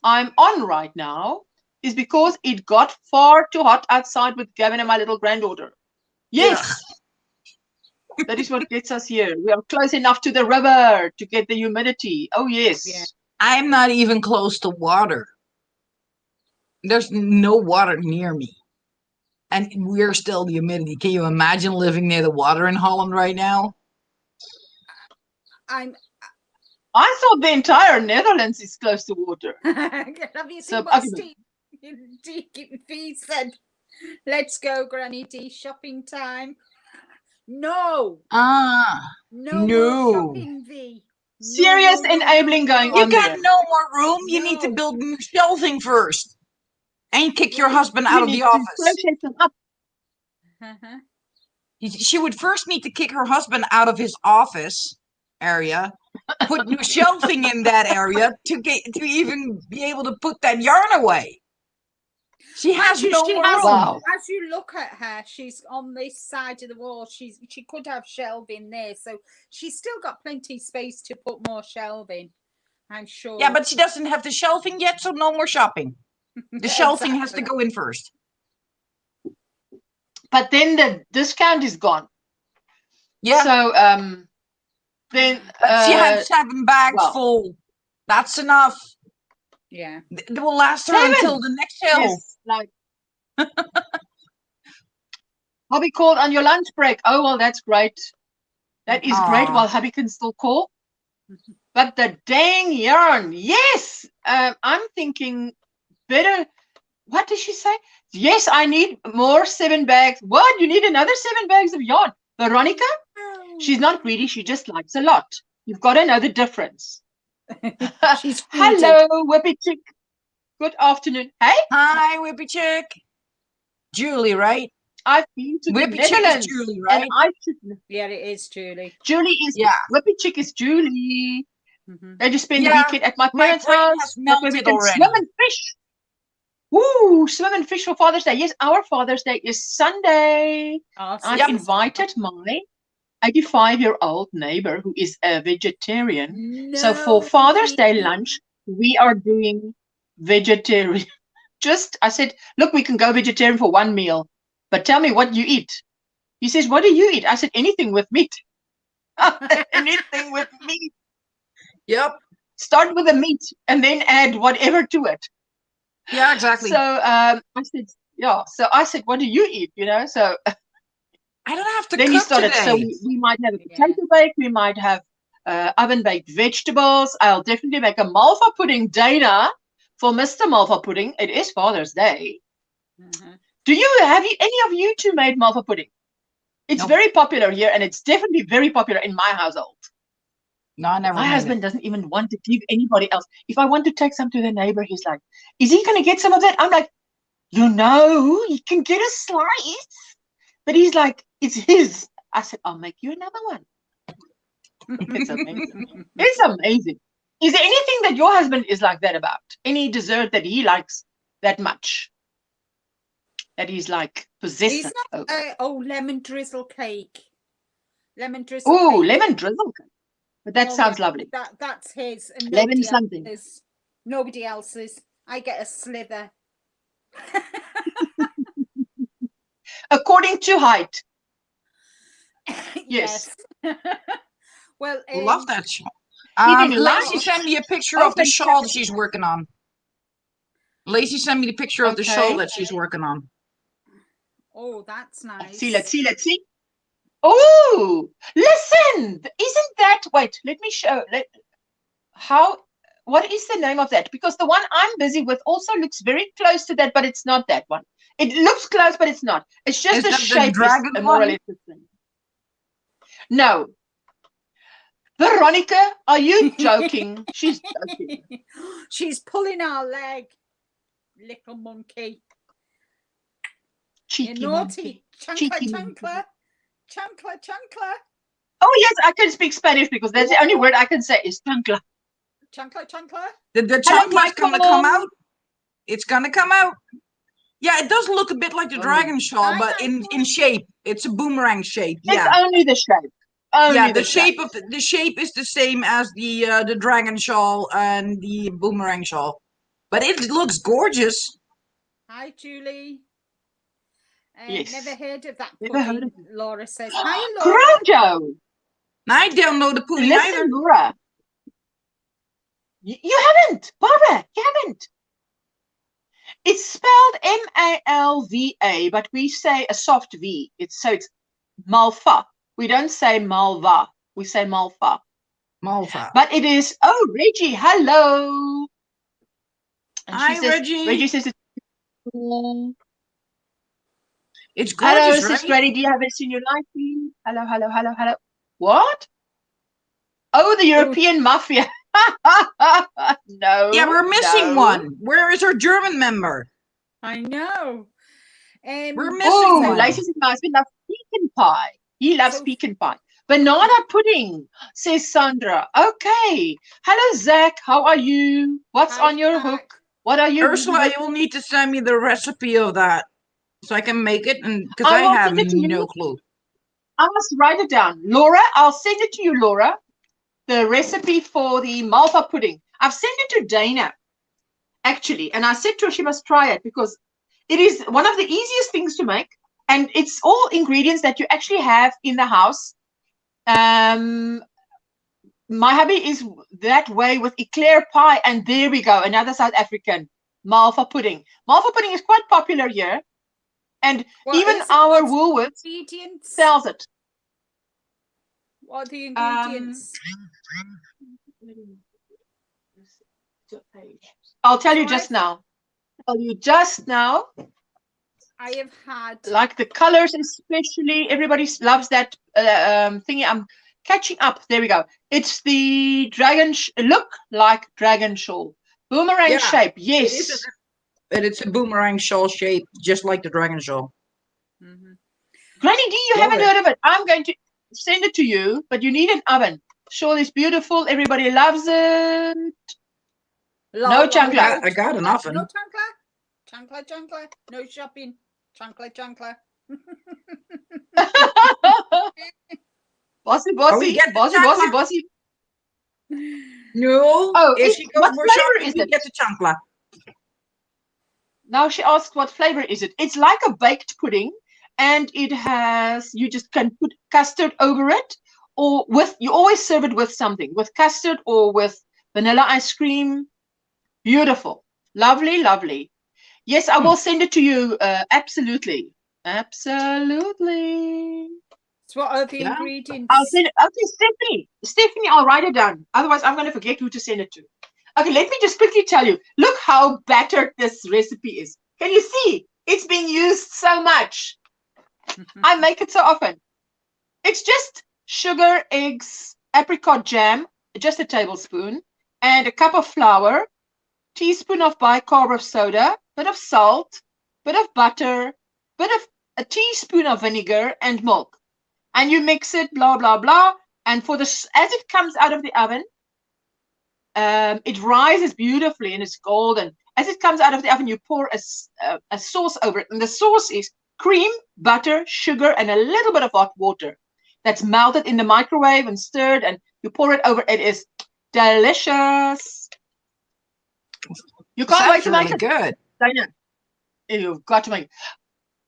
on right now is because it got far too hot outside with Gavin and my little granddaughter. Yes. That is what gets us here. We are close enough to the river to get the humidity. Oh, yes. Yeah. I'm not even close to water. There's no water near me. And we're still the humidity. Can you imagine living near the water in Holland right now? I thought the entire Netherlands is close to water. Have you seen So, what okay. Steve V said? Let's go, Granny D, shopping time. No. No more shopping, V. Serious enabling going You on got there. no more room. You need to No. build new shelving first. And kick your husband out You of need the to office. crochet them up. She would first need to kick her husband out of his office area, put new shelving in that area to even be able to put that yarn away. She has no room. Wow. As you look at her, she's on this side of the wall. She could have shelving there, so she's still got plenty of space to put more shelving, I'm sure. Yeah, but she doesn't have the shelving yet, so no more shopping. The shelving has to go in first. But then the discount is gone. Yeah. So then But she had 7 bags full. That's enough. Yeah. It will last her until the next sale. Yes, like hubby called on your lunch break. Oh well, that's great. That is great. While hubby can still call. But the dang yarn, yes. I'm thinking better. What did she say? Yes, I need more 7 bags. What? You need another 7 bags of yarn, Veronica? She's not greedy. She just likes a lot. You've got to know the difference. She's hello, Whippy Chick. Good afternoon. Hey. Hi, Whippy Chick. Julie, right? I've been to Whippy the Netherlands. Chick is Julie, right? And I should... Yeah, it is Julie. Julie is Whippy Chick is Julie. They just spend the weekend at my parents' house. That's where we can swim and fish. Woo! Swim and fish for Father's Day. Yes, our Father's Day is Sunday. I've invited my 85-year-old neighbor who is a vegetarian. So for Father's Day lunch, we are doing vegetarian. I said, look, we can go vegetarian for 1 meal, but tell me what you eat. He says, what do you eat? I said, anything with meat. Anything with meat. Yep. Start with the meat and then add whatever to it. Yeah, exactly. So I said, yeah. So I said, what do you eat? You know, so I don't have to then cook he started. today. So we might have a potato bake. We might have oven baked vegetables. I'll definitely make a malva pudding, Dana, for Mr. Malva Pudding. It is Father's Day. Do you have any of you two made malva pudding? It's very popular here, and it's definitely very popular in my household. No, I never. My husband doesn't even want to give anybody else. If I want to take some to the neighbor, he's like, is he going to get some of that? I'm like, you know, he can get a slice. But he's like, it's his. I said, I'll make you another one. It's amazing. It's amazing. Is there anything that your husband is like that about? Any dessert that he likes that much? That he's like possessive over? Lemon drizzle cake. Lemon drizzle Oh, cake. lemon drizzle cake. But that sounds lovely. That's his. And lemon something. Nobody else's. I get a slither. According to height. Yes. Well, love that shawl. Lacey sent me a picture of the shawl that she's working on. Lacey sent me the picture of the shawl that she's working on. Oh, that's nice. Let's see. Oh, listen! Isn't that? Wait, let me show. What is the name of that? Because the one I'm busy with also looks very close to that, but it's not that one. It looks close, but it's not. It's just the shape is more or less the same. No. Veronica, are you joking? She's joking. She's pulling our leg, little monkey. Cheeky You're naughty. Chancla. Chancla. Oh, yes, I can speak Spanish because that's the only word I can say is chancla. Chancla. The chancla's going to come out. It's going to come out. Yeah, it does look a bit like the dragon shawl, but in shape. It's a boomerang shape. It's only the shape. The shape is the same as the dragon shawl and the boomerang shawl. But it looks gorgeous. Hi, Julie. Yes. Never heard of that Never heard pudding, of it. Laura says. Hi, Laura. Crojo. I don't know the pudding Listen, either. Laura. You haven't, Barbara. You haven't. It's spelled M-A-L-V-A, but we say a soft V. It's Malva. We don't say Malva. We say Malva. Malva. But it is. Oh, Reggie, hello. And Hi, she says, Reggie. Reggie says it's cool. It's Hello, gorgeous, says right? Granny D. Haven't seen your life. Hello, hello, hello, hello. What? Oh, the European mafia. No. Yeah, we're missing no. one. Where is our German member? I know. We're missing Oh, one. Lacey's husband loves pecan pie. He loves So- pecan pie. Banana pudding, says Sandra. Okay. Hello, Zach. How are you? What's Hi, on your Zach. hook? What are you? Ursula, you will need to send me the recipe of that so I can make it, and because I will have send it to you. no clue. I must write it down. Laura, I'll send it to you, Laura. The recipe for the Malva pudding. I've sent it to Dana, actually, and I said to her she must try it because it is one of the easiest things to make, and it's all ingredients that you actually have in the house. My hubby is that way with eclair pie, and there we go, another South African Malva pudding. Malva pudding is quite popular here, and even our Woolworths ingredients sells it. What are the ingredients? I'll tell you just now. I have had like the colors, especially. Everybody loves that thingy. I'm catching up. There we go. It's the dragon. Look like dragon shawl, boomerang shape. Yes, It's a boomerang shawl shape, just like the dragon shawl. Granny D, you haven't heard of it. I'm going to send it to you, but you need an oven. Shawl is beautiful. Everybody loves it. No chancla. I got an oven. No chancla. Chancla. No shopping. Chancla. Bossy. No. Oh, if she goes what for flavor shopping, is we it? get the chancla. Now she asks what flavor is it. It's like a baked pudding, and it has, you just can put custard over it, or you always serve it with something, with custard or with vanilla ice cream. Beautiful. Lovely, lovely. Yes, I will send it to you. Absolutely. Absolutely. So what are the ingredients? I'll send it. Okay, Stephanie, I'll write it down. Otherwise, I'm going to forget who to send it to. Okay, let me just quickly tell you. Look how battered this recipe is. Can you see? It's being used so much. I make it so often. It's just sugar, eggs, apricot jam, just a tablespoon, and a cup of flour, teaspoon of bicarb of soda, bit of salt, bit of butter, a teaspoon of vinegar and milk. And you mix it, blah, blah, blah. And as it comes out of the oven, it rises beautifully and it's golden. As it comes out of the oven, you pour a sauce over it. And the sauce is cream, butter, sugar, and a little bit of hot water. That's melted in the microwave and stirred, and you pour it over. It is delicious. You can't wait to make it. Good. Dana, you've got to make it.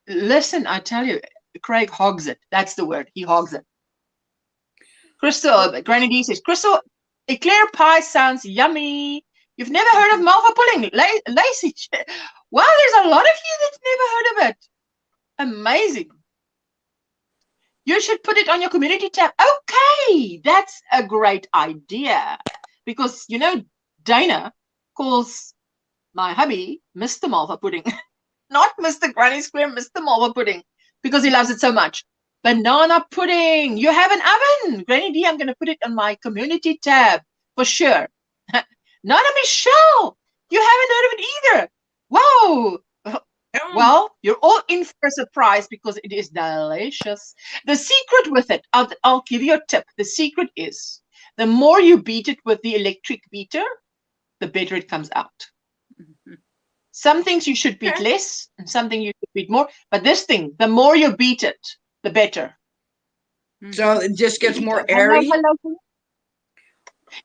Listen, I tell you, Craig hogs it. That's the word. He hogs it. Crystal, Granny D says, Crystal, eclair pie sounds yummy. You've never heard of Malva pudding, Lacey? Wow, there's a lot of you that's never heard of it. Amazing. You should put it on your community tab. Okay, that's a great idea. Because, you know, Dana calls my hubby Mr. Malva pudding. Not Mr. GrannySquare, Mr. Malva pudding. Because he loves it so much. Banana pudding. You have an oven. Granny D, I'm going to put it on my community tab for sure. Nana Michelle, you haven't heard of it either. Whoa. Well, you're all in for a surprise because it is delicious. The secret with it, I'll give you a tip. The secret is the more you beat it with the electric beater, the better it comes out. Some things you should beat less and something you should beat more. But this thing, the more you beat it, the better. So it just gets more airy?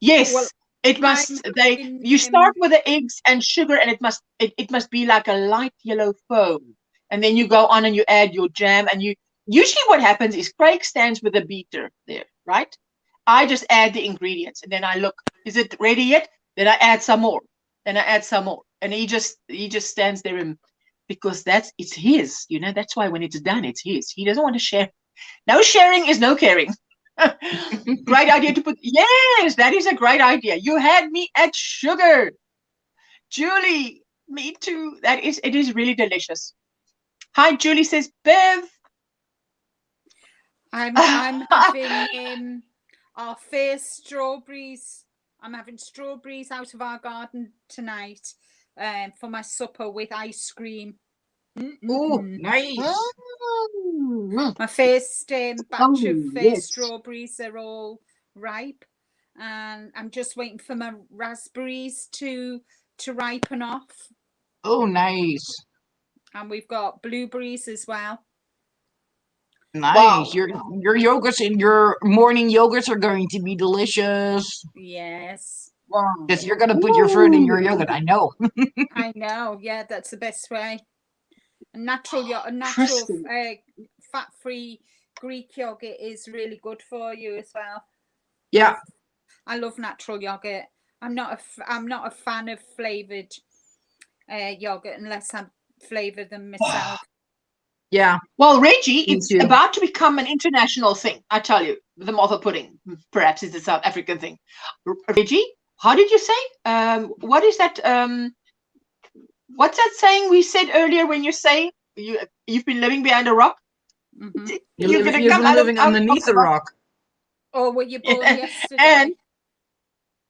Yes. Well, It must. You start with the eggs and sugar, and it must be like a light yellow foam, and then you go on and you add your jam. And you usually what happens is Craig stands with a beater there, right? I just add the ingredients, and then I look, is it ready yet? Then I add some more. Then I add some more, and he just stands there, and because it's his, you know. That's why when it's done, it's his. He doesn't want to share. No sharing is no caring. Great idea to put. Yes, that is a great idea. You had me at sugar, Julie. Me too. It is really delicious. Hi, Julie says, Bev. I'm having our first strawberries. I'm having strawberries out of our garden tonight for my supper with ice cream. Oh, nice. My first batch of first strawberries are all ripe, and I'm just waiting for my raspberries to ripen off. Oh, nice. And we've got blueberries as well. Nice. Wow. Your yogurts and your morning yogurts are going to be delicious. Yes. Wow. Because you're going to put your fruit in your yogurt. I know. I know. Yeah, that's the best way. A natural fat-free Greek yogurt is really good for you as well. Yeah. I love natural yogurt. I'm not a fan of flavored yogurt unless I flavor them myself. Yeah. Well, Reggie, it's about to become an international thing. I tell you, the mother pudding, perhaps it's a South African thing. Reggie, how did you say? What is that? What's that saying we said earlier when you say you've been living behind a rock? Mm-hmm. You've been living underneath a rock. Oh, were you born yesterday? And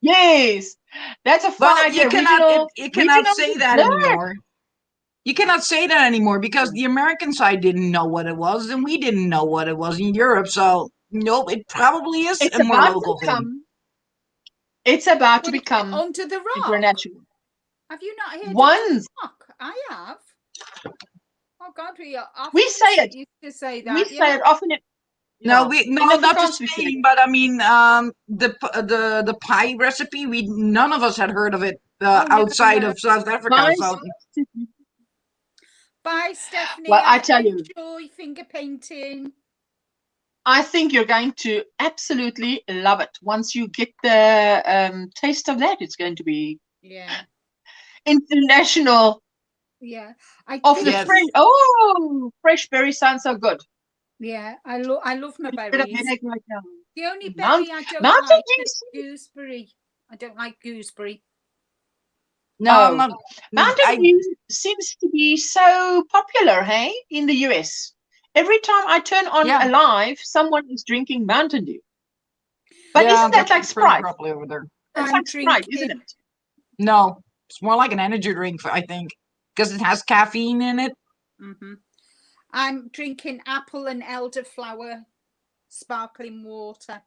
yes, that's a fun idea. You cannot say that anymore. You cannot say that anymore because the American side didn't know what it was, and we didn't know what it was in Europe. So nope, it probably is a more local thing. It's about to become onto the rock. International. Have you not heard Once. of the rock? I have. Oh God, we say it. Used to say that. We say it often. No, not just saying, but I mean, the pie recipe. None of us had heard of it outside of South Africa. So. Bye, Stephanie. Well, I tell you, enjoy finger painting. I think you're going to absolutely love it. Once you get the taste of that, it's going to be international. Yeah, fresh berries sound so good. Yeah, I love my berries. The only berry I don't like is gooseberry. I don't like gooseberry. No, Mountain Dew seems to be so popular, hey, in the US. Every time I turn on a live, someone is drinking Mountain Dew. But isn't that like Sprite? Over there. It's like Sprite, isn't it? No, it's more like an energy drink, I think, because it has caffeine in it. Mm-hmm. I'm drinking apple and elderflower sparkling water.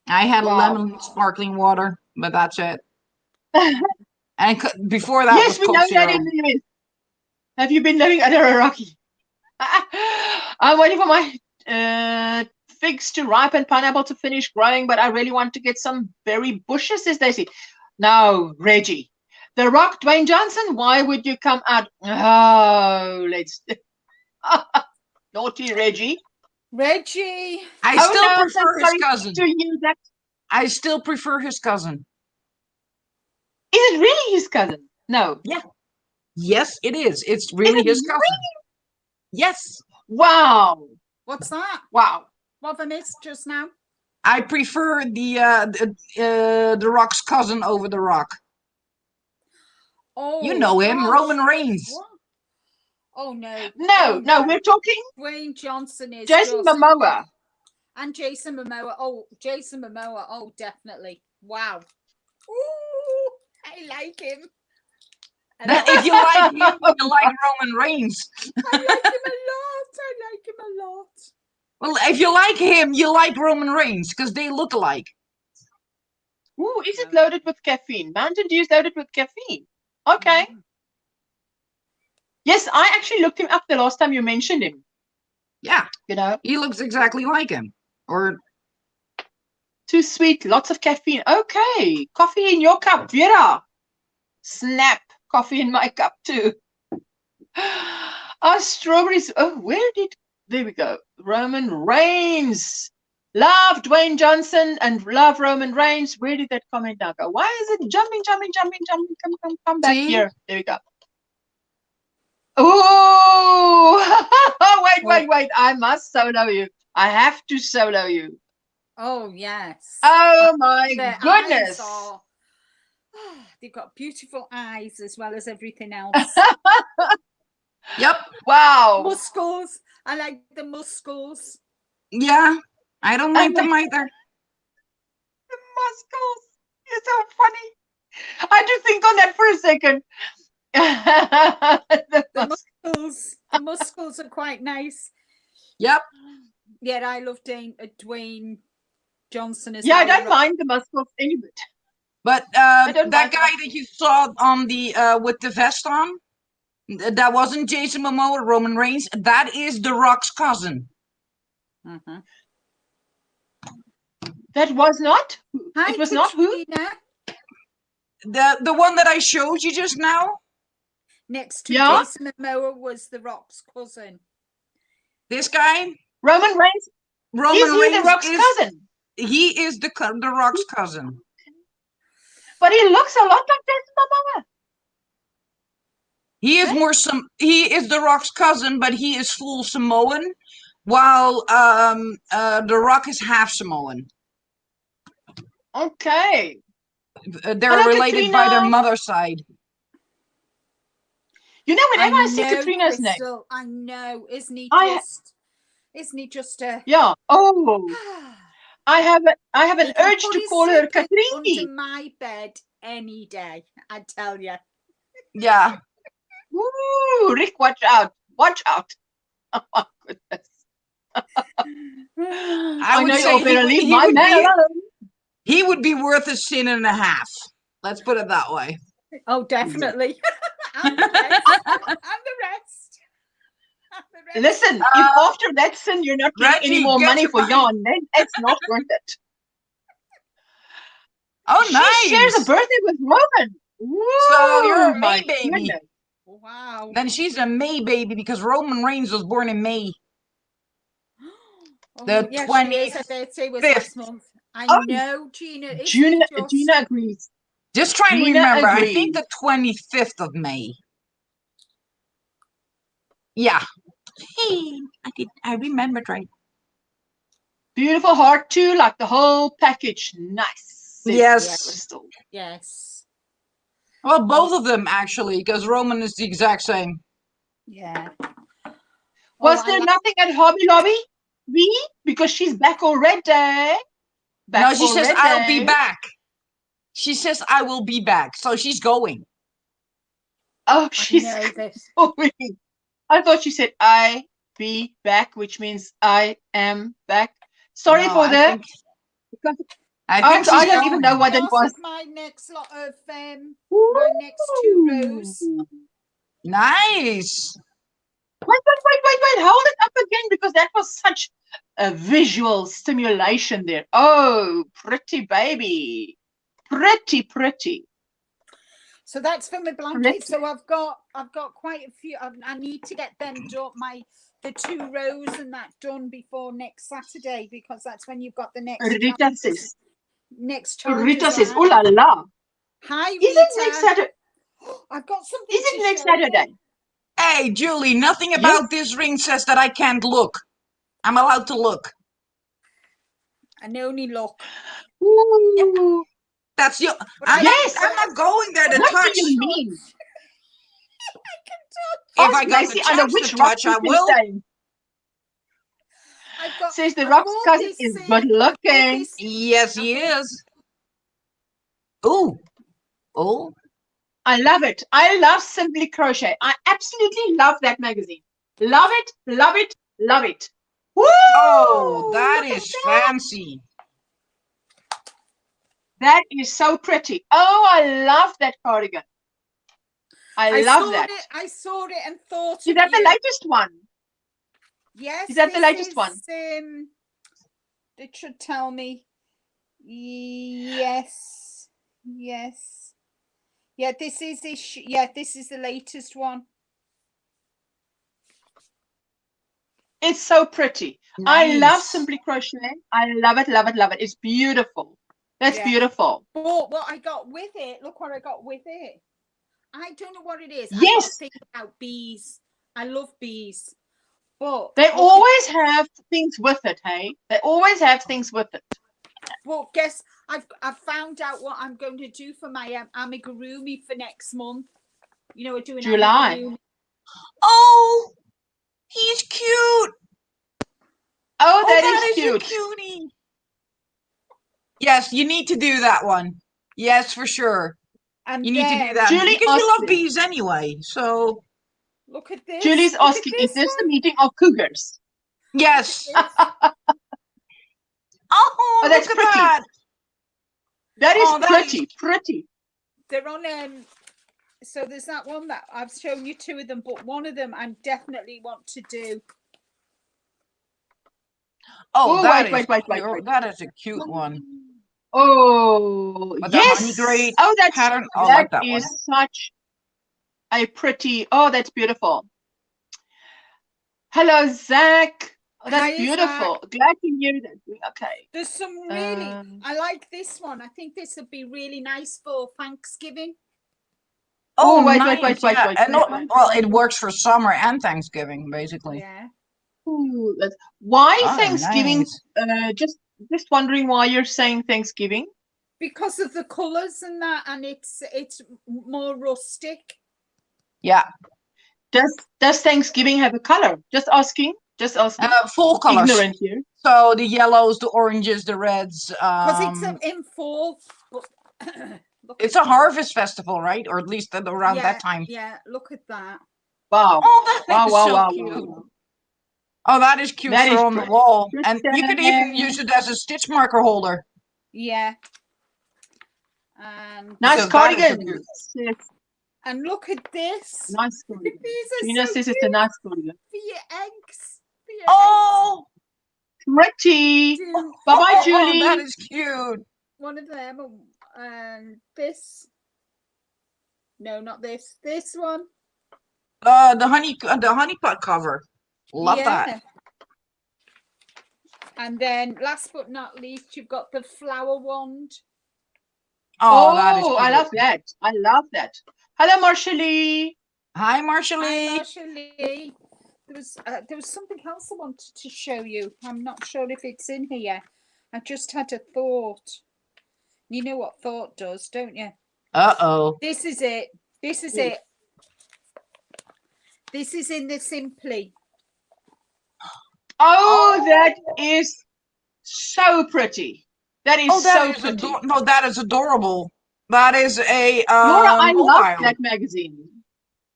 I had lemon sparkling water, but that's it. And before that, yes, we know that in the US. Have you been living under a rocky? I'm waiting for my figs to ripen, pineapple to finish growing, but I really want to get some berry bushes, says Daisy. No, Reggie. The Rock, Dwayne Johnson, why would you come out? Oh, let's... Naughty Reggie. Reggie. I still prefer his cousin. I still prefer his cousin. Is it really his cousin? No. Yeah. Yes, it is. It's really his cousin. Really? Yes. Wow. What's that? Wow. What have I missed just now? I prefer the Rock's cousin over the Rock. Oh, you know him, Roman Reigns. What? Oh no. No, we're talking Dwayne Johnson is Jason Momoa. And Jason Momoa. Oh, Jason Momoa. Oh, definitely. Wow. Ooh, I like him. If you like him, you like Roman Reigns. I like him a lot. Well, if you like him, you like Roman Reigns because they look alike. Ooh, is it loaded with caffeine? Mountain Dew is loaded with caffeine. Okay. Yes, I actually looked him up the last time you mentioned him. Yeah. You know, he looks exactly like him. Or Too sweet, lots of caffeine. Okay, coffee in your cup, Vera. Snap, coffee in my cup too. Our strawberries. Oh, there we go. Roman Reigns. Love Dwayne Johnson and love Roman Reigns. Where did that comment now go? Why is it jumping? Come back here. There we go. Oh, wait. I must solo you. I have to solo you. Oh, yes. Oh, my Their goodness. eyes are, they've got beautiful eyes as well as everything else. Yep. Wow. Muscles. I like the muscles. Yeah. I don't like them either. The muscles. You're so funny. I had to think on that for a second. The muscles are quite nice. Yep. Yeah, I love Dwayne Johnson as well. Yeah, I don't well. mind the muscles any bit. But that guy that you saw on the with the vest on, that wasn't Jason Momoa, Roman Reigns. That is The Rock's cousin. Mm-hmm. That was not? Hi, it was not who? The one that I showed you just now? Next to Jason Momoa was The Rock's cousin. This guy? Roman Reigns? Is he The Rock's cousin? He is the Rock's cousin. But he looks a lot like Jason Momoa. He is he is The Rock's cousin, but he is full Samoan, while The Rock is half Samoan. Okay. They're related by their mother's side. You know, whenever I see Katrina's name, I know, isn't he just a yeah. Oh, I have an urge to call her Katrini. Under my bed any day, I tell you. Yeah. Ooh, Rick, watch out! Watch out! Oh my goodness! I know you better leave my man alone. He would be worth a sin and a half. Let's put it that way. Oh, definitely. And the rest. Listen, if after that sin you're not getting any more money for yarn, then it's not worth it. Oh, nice. She shares a birthday with Roman. Woo, so you're a May baby. Goodness. Wow. Then she's a May baby because Roman Reigns was born in May. The 25th. I know, Gina. Gina agrees. Just try and remember. I think the 25th of May. Yeah. Hey, I remembered right. Beautiful heart too, like the whole package. Nice. Yes. Yes. Well, both of them actually, because Roman is the exact same. Yeah. Was there nothing at Hobby Lobby? Because she's back already. No, she says I'll be back. She says I will be back, so she's going. Oh, she's going. I thought she said I be back, which means I am back. Sorry for that. I don't even know what it was. My next lot of my next 2 rows. Nice. Wait. Hold it up again because that was such a visual stimulation there. Oh, pretty baby. Pretty. So that's for my blanket. So I've got quite a few. I need to get them done. The 2 rows and that done before next Saturday because that's when you've got the next. Rita says. Rita says, "Oh la la." Hi, Rita. Is it next Saturday? I've got something. Is it next Saturday? Hey, Julie. Nothing about this ring says that I can't look. I'm allowed to look. And only look. Ooh. That's you. I'm not going there to touch. What do you mean? If I got the chance to touch, I will. Says the Rock's cousin is good looking. Yes, he is. Oh. I love it. I love Simply Crochet. I absolutely love that magazine. Love it. Woo! Oh, that is fancy. That is so pretty. Oh, I love that cardigan. I love that. I saw it and thought. Is that the latest one? Yes. Is that the latest one? It should tell me. Yes. Yes. Yeah, this is this is the latest one. It's so pretty. I love Nice. Simply Crochet. I love it, love it, love it. It's beautiful. That's Yeah. beautiful. But what I got with it, look what I got with it. I don't know what it is. I got Yes, to think about bees. I love bees. But they look always have things with it, hey? They always have things with it. well, guess I've found out what I'm going to do for my amigurumi for next month. You know, we're doing July. amigurumi. Oh, he's cute. Oh, that that is cute. a cutie. Yes, you need to do that one. Yes, for sure. And You need to do then that Julie because you love asking. bees anyway. So look at this. Julie's Look at asking, is this the one. meeting of cougars? yes. This. Oh, that's look at pretty. that. That is Oh, that pretty, is- pretty. They're on so there's that one that I've shown you two of them, but one of them I definitely want to do. Oh, Oh, that wait. That is a cute one. Oh, With the honey yes. grade Oh, that's pattern. I that like that is one. such a pretty. Oh, that's beautiful. Hello, Zach. Oh, that's Hi, beautiful. Zach. Glad to hear that. Okay. There's some really I like this one. I think this would be really nice for Thanksgiving. Oh, wait. Yeah. And well, it works for summer and Thanksgiving, basically. Yeah. Ooh, why Oh, Thanksgiving? nice. Just wondering why you're saying Thanksgiving. Because of the colours and that, and it's more rustic. Yeah. Does Thanksgiving have a color? Just asking. Full colors. Ignorant here. So the yellows, the oranges, the reds. Because it's in fall. It's a harvest festival, right? Or at least around that time. Yeah, look at that. Wow. Oh, that is so Wow. cute. Oh, that is cute That for is on the pretty. wall. And you could even use it as a stitch marker holder. Yeah. And Nice cardigan. And look at this. Nice cardigan. These are Gina so says cute. it's a nice cardigan. For your eggs. Oh, pretty. Bye-bye, Julie. That is cute. One of them. And this. No, not this. This one. The honey pot cover. Love that. And then last but not least, you've got the flower wand. Oh, that is cute. I love that. I love that. Hello, Marshallie. Hi, Marshallie. Hi, Marshallie. There was something else I wanted to show you. I'm not sure if it's in here. I just had a thought. You know what thought does, don't you? Uh-oh. This is it. This is it. This is in the Simply. Oh, that is so pretty. That is so pretty. No, that is adorable. That is a Laura, I mobile. love that magazine.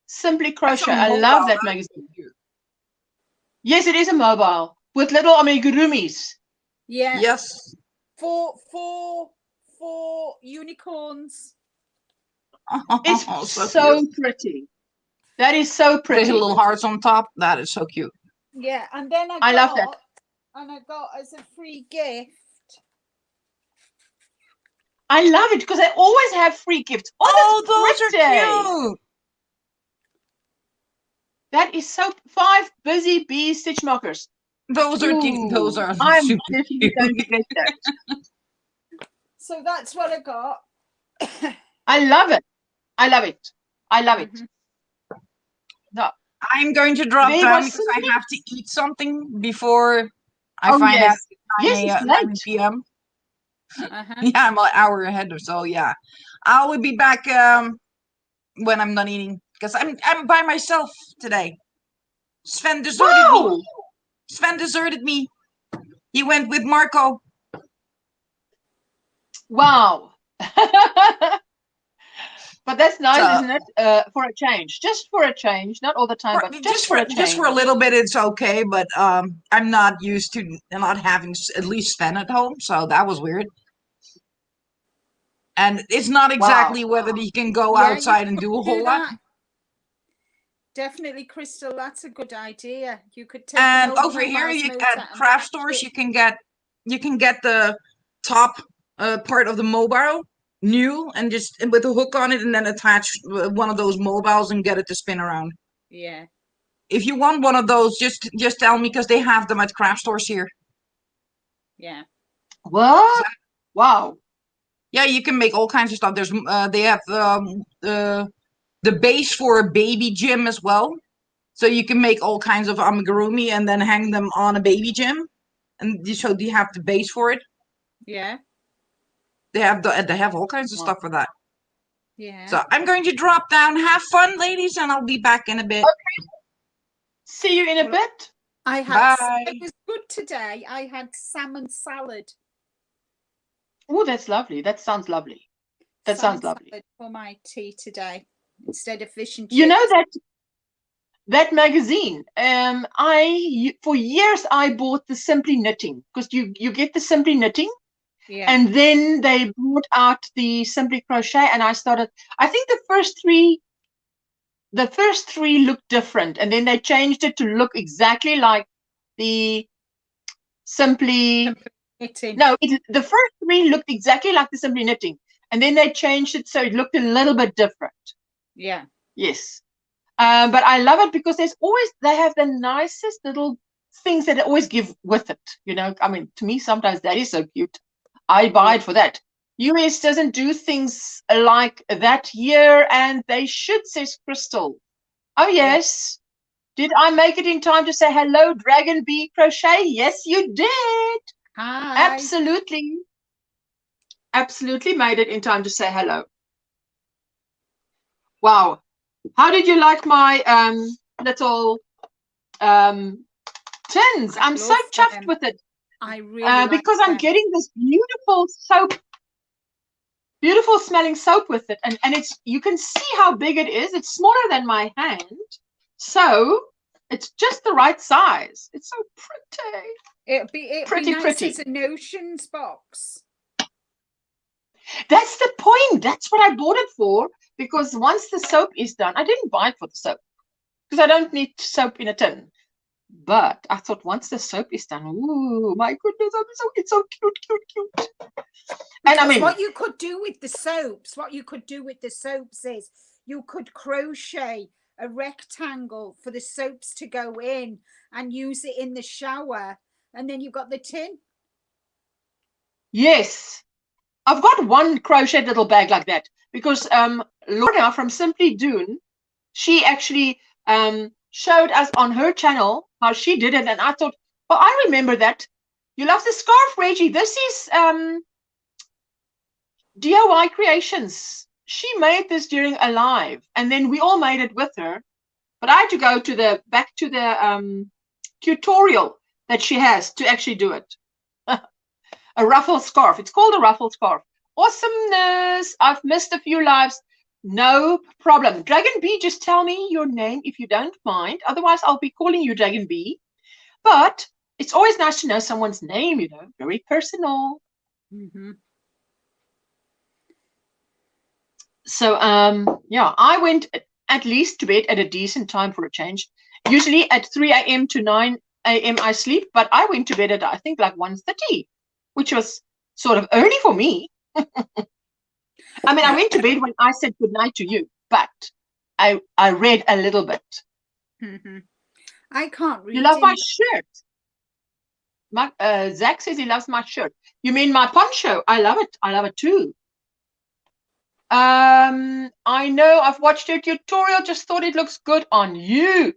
Simply Crochet. I love that magazine. Yes, it is a mobile with little amigurumis. Yeah. Yes. Four unicorns. It's so pretty. That is so pretty. With little hearts on top. That is so cute. Yeah, and then I love that. And I got as a free gift. I love it because I always have free gifts. Oh, those are cute. That is so 5 busy bee stitch markers. Those are cute. Those are I'm super definitely going to get that. So that's what I got. I love it. I love it. I love it. No. I'm going to drop down because I have to eat something before I find out it's 9 p.m. Yeah, I'm an hour ahead or so. Yeah, I will be back when I'm done eating because I'm by myself today. Sven deserted me. Sven deserted me. He went with Marco. Wow. But that's nice, isn't it? For a change, just for a change, not all the time, but just for a change. Just for a little bit, it's okay. But I'm not used to not having at least Sven at home, so that was weird. And it's not exactly whether he can go outside and do a whole lot. Definitely, Crystal. That's a good idea. You could take. And over here, at craft stores, you can get the top part of the mobile new, and just with a hook on it, and then attach one of those mobiles and get it to spin around. Yeah. If you want one of those, just tell me, because they have them at craft stores here. Yeah. What? Wow. Yeah, you can make all kinds of stuff. There's they have the base for a baby gym as well, so you can make all kinds of amigurumi and then hang them on a baby gym, and so you have the base for it. Yeah. They have all kinds of Wow. stuff for that. Yeah. So I'm going to drop down. Have fun, ladies, and I'll be back in a bit. Okay. See you in a Well, bit. I had. Bye. It was good today. I had salmon salad. Oh, that's lovely. That sounds lovely. That Salmon sounds lovely. salad for my tea today instead of fish and chips. You know that magazine. For years I bought the Simply Knitting, because you get the Simply Knitting, Yeah. and then they brought out the Simply Crochet, and I started. I think the first three looked different, and then they changed it to look exactly like the Simply Knitting. No, the first three looked exactly like the Simply Knitting, and then they changed it so it looked a little bit different. Yeah. Yes. But I love it because they have the nicest little things that they always give with it. You know, I mean, to me, sometimes that is so cute. I buy it for that. US doesn't do things like that here, and they should, says Crystal. Oh, yes. Did I make it in time to say hello, Dragon Bee Crochet? Yes, you did. Hi. Absolutely. Absolutely made it in time to say hello. Wow. How did you like my little tins? I'm so chuffed with it. I really because I'm getting this beautiful soap, beautiful smelling soap with it, and it's, you can see how big it is. It's smaller than my hand, so it's just the right size. It's so pretty. It'd be nice pretty. as a notions box. That's the point. That's what I bought it for, because once the soap is done, I didn't buy it for the soap because I don't need soap in a tin. But I thought once the soap is done, ooh, my goodness, it's so cute. And I mean, what you could do with the soaps, is you could crochet a rectangle for the soaps to go in and use it in the shower, and then you've got the tin. Yes, I've got one crochet little bag like that, because Lorna from Simply Dune, she actually showed us on her channel how she did it, and I thought, well, I remember that. You love the scarf, Reggie. This is DIY Creations. She made this during a live, and then we all made it with her. But I had to go back to the tutorial that she has to actually do it. A ruffle scarf. It's called a ruffle scarf. Awesomeness. I've missed a few lives. No problem. Dragon Bee, just tell me your name if you don't mind. Otherwise, I'll be calling you Dragon Bee. But it's always nice to know someone's name, you know, very personal. Mm-hmm. So, yeah, I went at least to bed at a decent time for a change. Usually at 3 a.m. to 9 a.m. I sleep, but I went to bed at, I think, like 1:30, which was sort of early for me. I mean, I went to bed when I said goodnight to you, but I read a little bit. Mm-hmm. I can't read. You love my shirt. Zach says he loves my shirt. You mean my poncho? I love it. I love it too. I know I've watched your tutorial, just thought it looks good on you.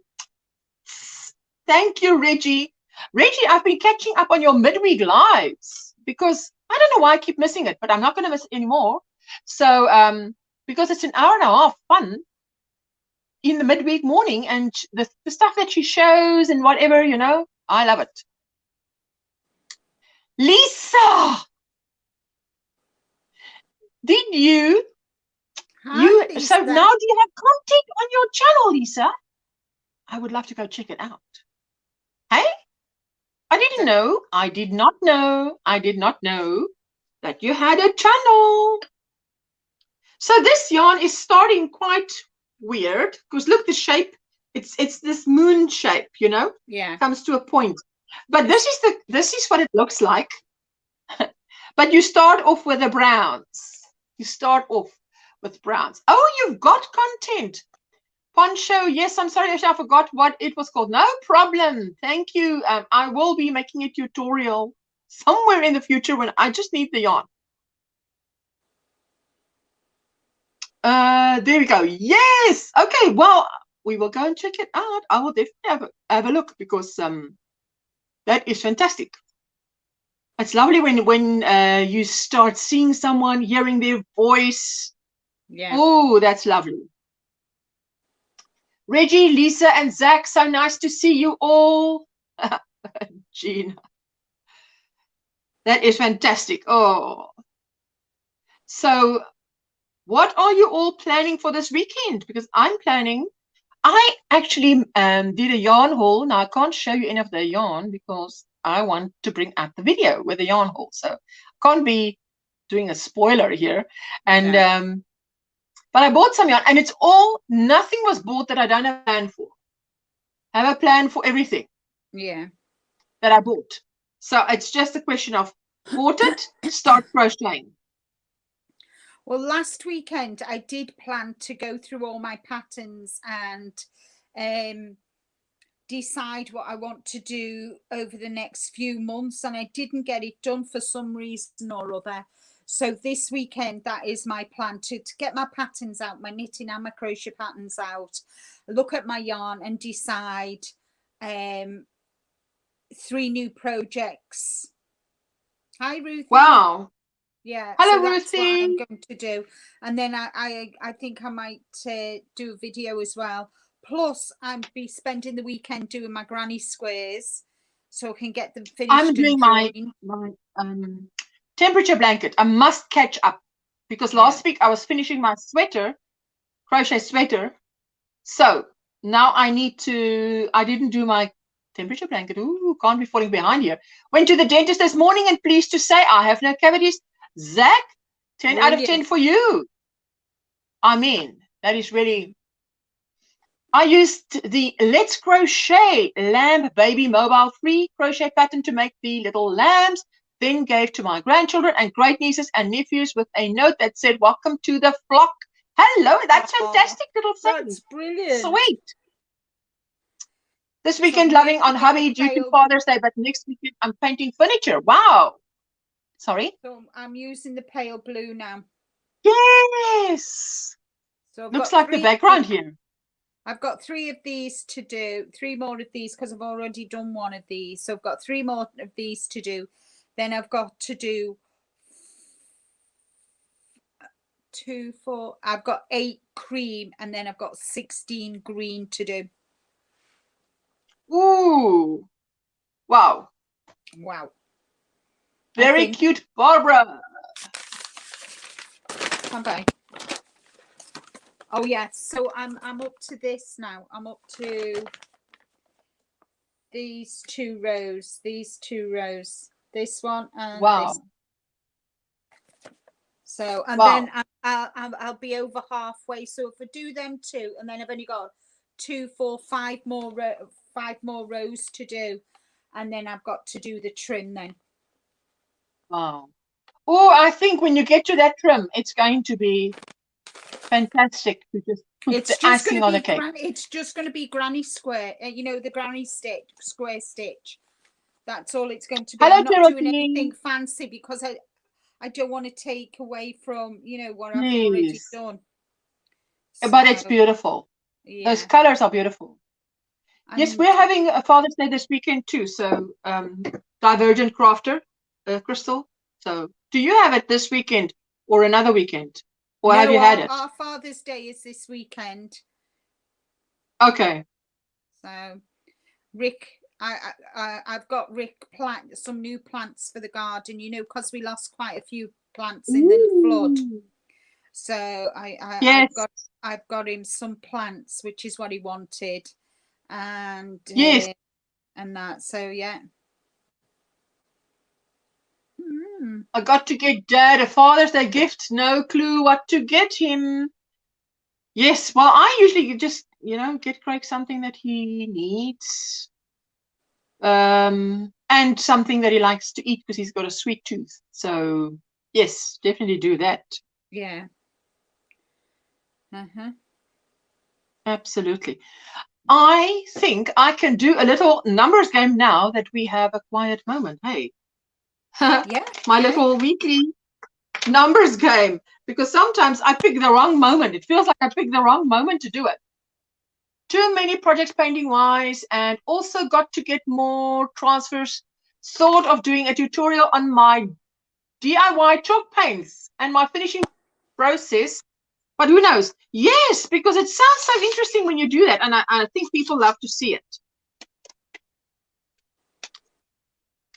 Thank you, Reggie. Reggie, I've been catching up on your midweek lives because I don't know why I keep missing it, but I'm not going to miss it anymore. So, because it's an hour and a half fun in the midweek morning, and the stuff that she shows and whatever, you know, I love it. Lisa, did you? Hi, Lisa. So now do you have content on your channel, Lisa? I would love to go check it out. Hey? I didn't know. I did not know. I did not know that you had a channel. So this yarn is starting quite weird because look, the shape, it's this moon shape, you know? Yeah. Comes to a point. But this is what it looks like. But you start off with the browns. You start off with browns. Oh, you've got content. Poncho, yes, I'm sorry, I forgot what it was called. No problem. Thank you. I will be making a tutorial somewhere in the future when I just need the yarn. There we go. Yes. Okay. Well, we will go and check it out. I will definitely have a look because that is fantastic. It's lovely when you start seeing someone, hearing their voice. Yeah. Oh, that's lovely. Reggie, Lisa, and Zach, so nice to see you all. Gina. That is fantastic. Oh. So, what are you all planning for this weekend? Because I'm planning. I actually did a yarn haul. Now, I can't show you any of the yarn because I want to bring out the video with the yarn haul. So, I can't be doing a spoiler here. And Yeah. but I bought some yarn, and it's all, nothing was bought that I don't have a plan for. I have a plan for everything. Yeah. That I bought. So it's just a question of bought it, start crocheting. Well, last weekend I did plan to go through all my patterns and decide what I want to do over the next few months, and I didn't get it done for some reason or other. So this weekend, that is my plan, to get my patterns out, my knitting and my crochet patterns out, look at my yarn and decide 3 new projects. Hi, Ruthie. Wow. Yeah. Hello, so that's Ruthie. what I'm going to do. And then I think I might do a video as well. Plus, I'll be spending the weekend doing my granny squares so I can get them finished. I'm doing my temperature blanket. I must catch up because last week I was finishing my sweater, crochet sweater. So now I need to, I didn't do my temperature blanket. Ooh, can't be falling behind here. Went to the dentist this morning and pleased to say I have no cavities. Zach, 10 out of 10 for you. I mean, that is really. I used the Let's Crochet Lamb Baby Mobile Free crochet pattern to make the little lambs, then gave to my grandchildren and great nieces and nephews with a note that said, welcome to the flock. Hello, that's fantastic little thing. That's brilliant. Sweet. This weekend, loving on hubby due to Father's Day, but next weekend I'm painting furniture. Wow. Sorry? So I'm using the pale blue now. Yes. So looks like the background here. I've got 3 of these to do, 3 more of these because I've already done 1 of these. So I've got 3 more of these to do. Then I've got to do 2, 4. I've got 8 cream and then I've got 16 green to do. Ooh. Wow. Wow. Very cute, Barbara. Okay. Oh yes, so I'm up to this now. I'm up to these 2 rows, this one and this. So and then I'll be over halfway. So if I do them 2, and then I've only got 2, 4, 5 more rows to do, and then I've got to do the trim then. Wow. Oh, I think when you get to that trim, it's going to be fantastic to just put the icing on the cake. It's just going to be granny square, you know, the granny stitch, square stitch. That's all it's going to be. I'm not doing anything fancy because I don't want to take away from, you know, what I've already done. But it's beautiful. Yeah. Those colors are beautiful. And yes, we're having a Father's Day this weekend too. So Divergent Crafter, Crystal. So do you have it this weekend or another weekend? Or have you had it? Our Father's Day is this weekend. Okay. So Rick, I've got Rick some new plants for the garden, you know, because we lost quite a few plants in the flood. So I've got him some plants, which is what he wanted, and and that. So yeah. I got to get Dad a Father's Day gift. No clue what to get him. Yes, well, I usually just, you know, get Craig something that he needs. and something that he likes to eat because he's got a sweet tooth. So yes, definitely do that. Yeah. Absolutely. I think I can do a little numbers game now that we have a quiet moment. Hey, Yeah. my little weekly numbers game, because sometimes I pick the wrong moment. It feels like I picked the wrong moment to do it. Too many projects painting wise, and also got to get more transfers. Thought of doing a tutorial on my DIY chalk paints and my finishing process, but who knows? Yes, because it sounds so interesting when you do that, and I think people love to see it.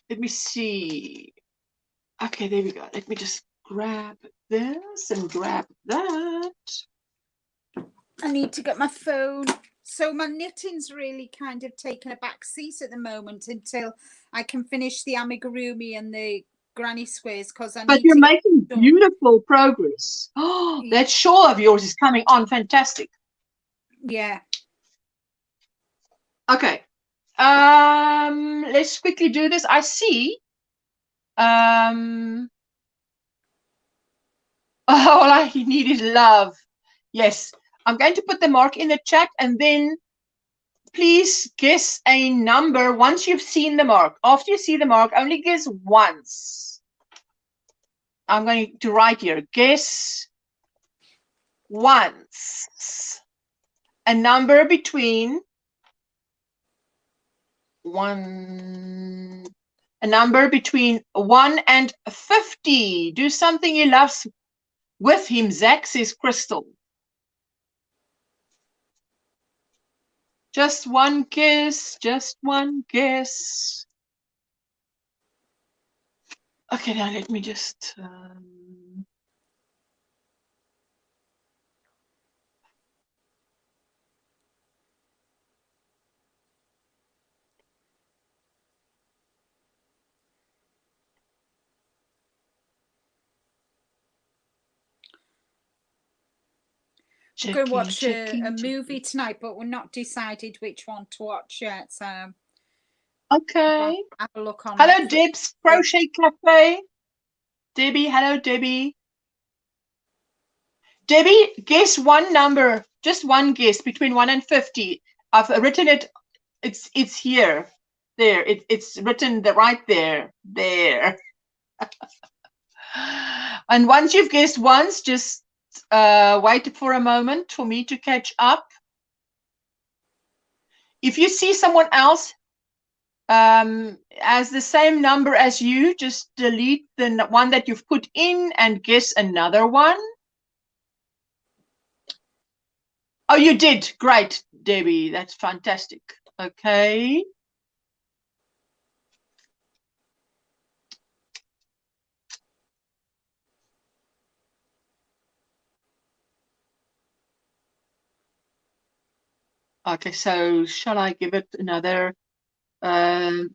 Let me see. Okay, there we go. Let me just grab this and grab that. I need to get my phone. So my knitting's really kind of taken a back seat at the moment until I can finish the amigurumi and the granny squares, because I but need you're to making beautiful progress. Oh, that shawl of yours is coming on fantastic. Yeah. Okay. Let's quickly do this. I see. All I need is love. Yes. I'm going to put the mark in the chat, and then please guess a number once you've seen the mark. After you see the mark, only guess once. I'm going to write here, guess once. A number between a number between 1 and 50. Do something he loves with him, Zach, says Crystal. Just one guess, just one guess. Okay, now let me just... We're going to watch a movie tonight, but we're not decided which one to watch yet. So okay. Have a look on hello, Netflix. Deb's Crochet Cafe. Debbie, hello, Debbie. Debbie, guess one number, just one guess between 1 and 50. I've written it. It's here. There. It's written right there. There. And once you've guessed once, just wait for a moment for me to catch up. If you see someone else as the same number as you, just delete the one that you've put in and guess another one. Oh, you did. Great, Debbie. That's fantastic. Okay. Okay, so shall I give it another 30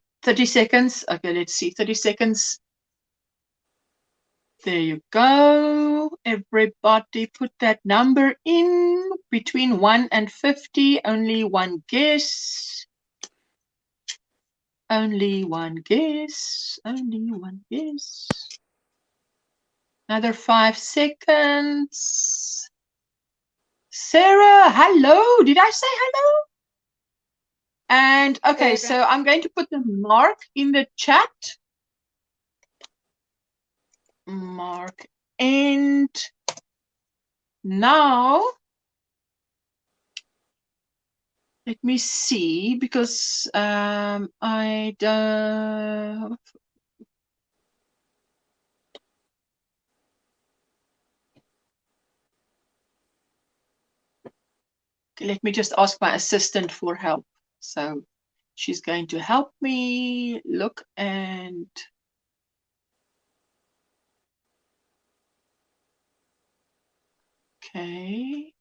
seconds? Okay, let's see. 30 seconds. There you go. Everybody put that number in between 1 and 50. Only one guess. Only one guess. Only one guess. Another 5 seconds. Sarah, hello. Did I say hello? And okay, so I'm going to put the mark in the chat. Mark. And now, let me see, because I don't... Okay, let me just ask my assistant for help. So she's going to help me look and... Okay.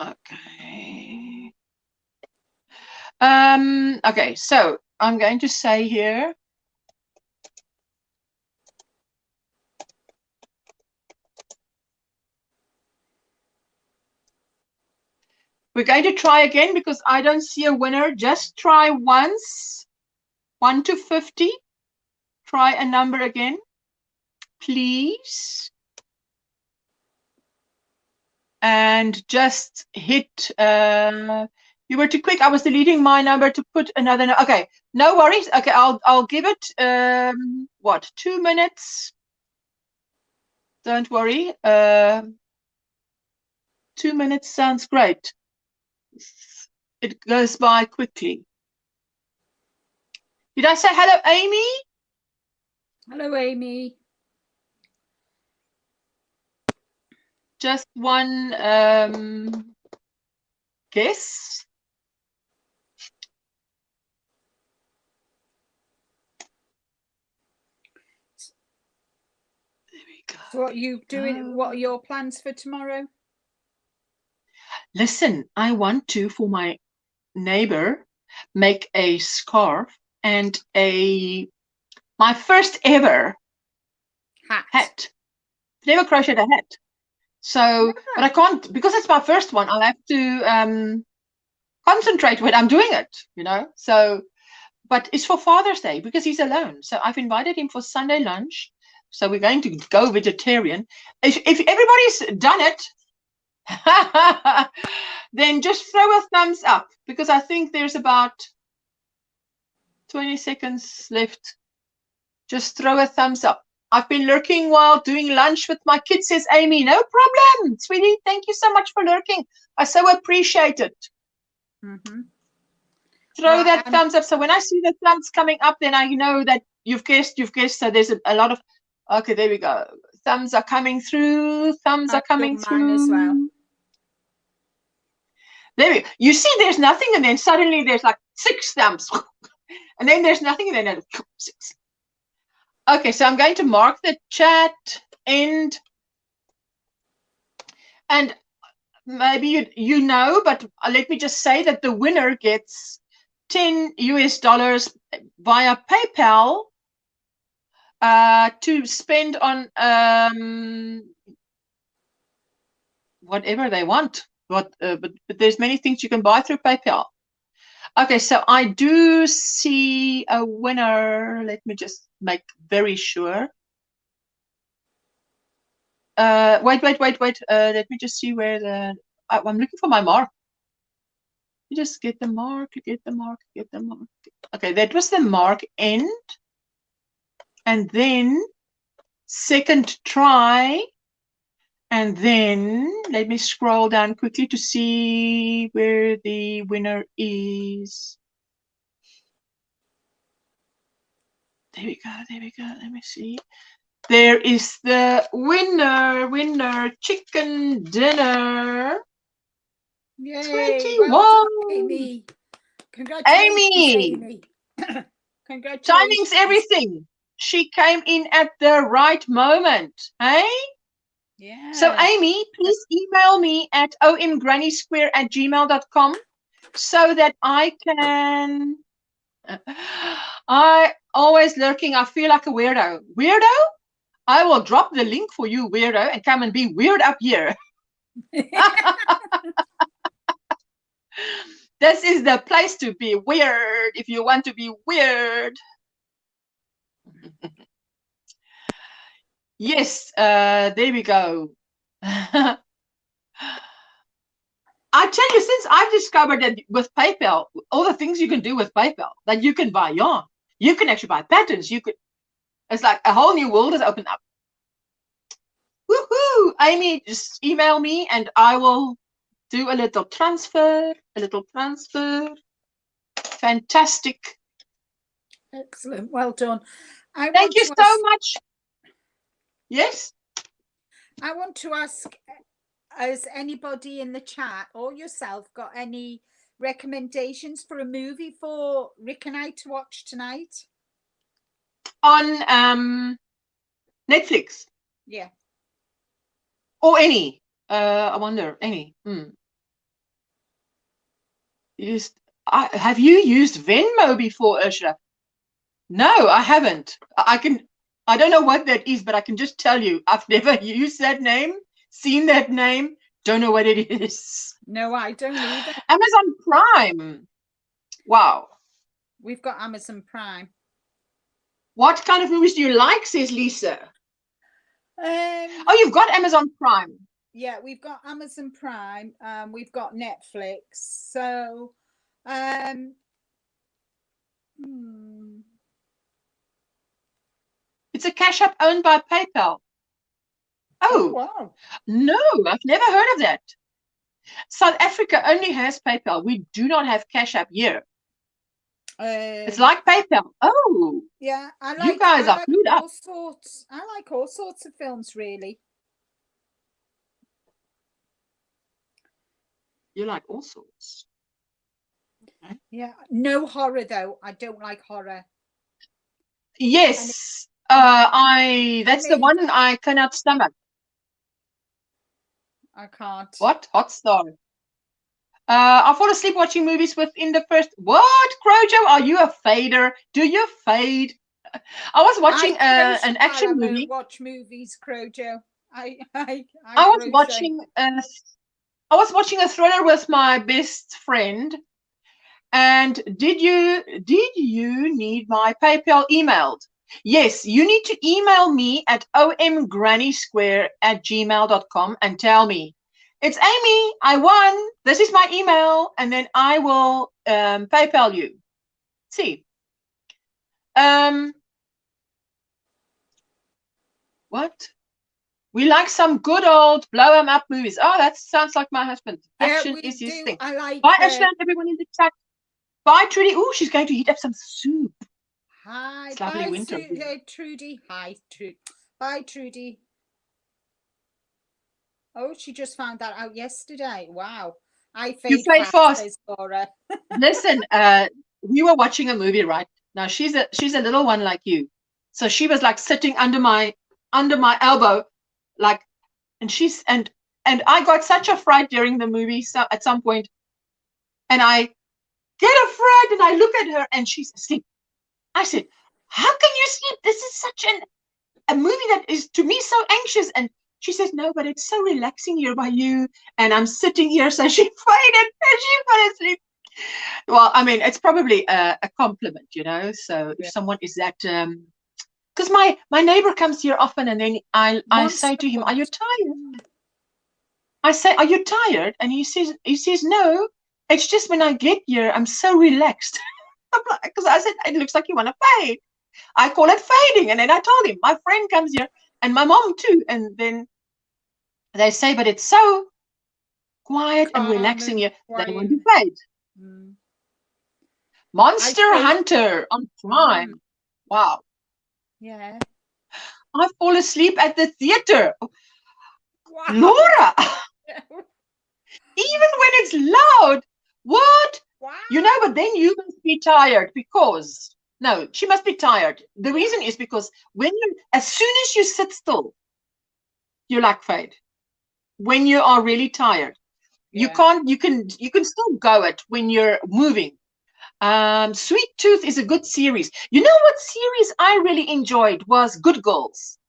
Okay. Okay, so I'm going to say here We're going to try again because I don't see a winner. Just try once. 1 to 50. Try a number again, please. And just hit, you were too quick. I was deleting my number to put another. Okay, no worries. Okay, I'll give it, what, 2 minutes? Don't worry. 2 minutes sounds great. It goes by quickly. Did I say hello, Amy? Hello, Amy. Just one guess. There we go. So what are you doing? What are your plans for tomorrow? Listen, I want to, for my neighbor, make a scarf and my first ever hat. Never crocheted a hat. So, but I can't, because it's my first one, I'll have to concentrate when I'm doing it, you know. So, but it's for Father's Day because he's alone. So I've invited him for Sunday lunch. So we're going to go vegetarian. If everybody's done it, then just throw a thumbs up because I think there's about 20 seconds left. Just throw a thumbs up. I've been lurking while doing lunch with my kids, says Amy. No problem, sweetie. Thank you so much for lurking. I so appreciate it. Throw that thumbs up. So when I see the thumbs coming up, then I know that you've guessed. So there's a lot of, okay, there we go. Thumbs are coming through. Thumbs are coming through. As well. There we go. You see there's nothing and then suddenly there's like 6 thumbs. And then there's nothing and then 6. Okay, so I'm going to mark the chat end. And maybe you know, but let me just say that the winner gets $10 US via PayPal to spend on whatever they want. But there's many things you can buy through PayPal. Okay, so I do see a winner. Let me just make very sure. Wait. Let me just see where the. I'm looking for my mark. You just get the mark. Okay, that was the mark end. And then second try. And then let me scroll down quickly to see where the winner is. There we go. Let me see. There is the winner, chicken dinner. Yay, 21. well done, Amy. Congratulations, Amy. Congratulations. Timing's everything. She came in at the right moment. Hey? Yeah. So Amy, please email me at omgrannySquare@gmail.com so that I can. I always lurking. I feel like a weirdo. Weirdo? I will drop the link for you, weirdo, and come and be weird up here. This is the place to be weird if you want to be weird. Yes, there we go. I tell you, since I've discovered that with PayPal, all the things you can do with PayPal, that you can buy yarn, you can actually buy patterns, it's like a whole new world has opened up. Woohoo! Amy, just email me and I will do a little transfer, Fantastic. Excellent. Well done. Thank you so much. Yes? I want to ask, has anybody in the chat or yourself got any recommendations for a movie for Rick and I to watch tonight? On Netflix? Yeah. Or any? I wonder, any. Have you used Venmo before, Ursula? No, I haven't. I don't know what that is, but I can just tell you, I've never used that name, seen that name, Don't know what it is. No, I don't either. Amazon Prime. Wow. We've got Amazon Prime. What kind of movies do you like, says Lisa? Oh, Oh, you've got Amazon Prime. Yeah, we've got Amazon Prime. We've got Netflix. So, It's a Cash App owned by PayPal. Oh, wow. no, I've never heard of that. South Africa only has PayPal. We do not have Cash App here. It's like PayPal. Oh, yeah, I like. You guys are clued up. I like all sorts of films, really. You like all sorts. Okay. Yeah, no horror though. I don't like horror. Yes, that's the one I cannot stomach. I can't. What? Hot Star. I fall asleep watching movies within the first. What, Crojo? Are you a fader? Do you fade? I was watching an action movie. Watch movies, Crojo. I was watching a thriller with my best friend. And did you need my PayPal emailed? Yes, you need to email me at OMGrannySquare@gmail.com and tell me, it's Amy, I won, this is my email, and then I will PayPal you. See. What? We like some good old blow 'em up movies. Oh, that sounds like my husband. Action is his thing. I like. Bye, Ashland, everyone in the chat. Bye, Trudy. Oh, she's going to heat up some soup. Hi, it's lovely winter. Trudy. Hi, Trudy. Bye, Trudy. Oh, she just found that out yesterday. Wow. I fade fast. Listen, we were watching a movie, right? Now she's a little one like you. So she was like sitting under my elbow, like, and I got such a fright during the movie. So at some point, and I get a fright and I look at her and she's asleep. I said, how can you sleep? This is such a movie that is to me so anxious. And she says, no, but it's so relaxing here by you. And I'm sitting here. So she faded and she fell asleep. Well, I mean, it's probably a compliment, you know. So if someone is that, because my neighbor comes here often, and then I say to him, are you tired? I say, are you tired? And he says, no, it's just when I get here, I'm so relaxed. Because I said, it looks like you want to fade. I call it fading. And then I told him, my friend comes here and my mom too. And then they say, but it's so quiet and relaxing here. They want to fade. Monster Hunter on Prime. Wow. Yeah. I fall asleep at the theater. Wow. Laura. Even when it's loud. What? Wow. You know, but then you must be tired because, no, she must be tired. The reason is because as soon as you sit still, you like fade. When you are really tired, you can still go it when you're moving. Sweet Tooth is a good series. You know what series I really enjoyed was Good Girls.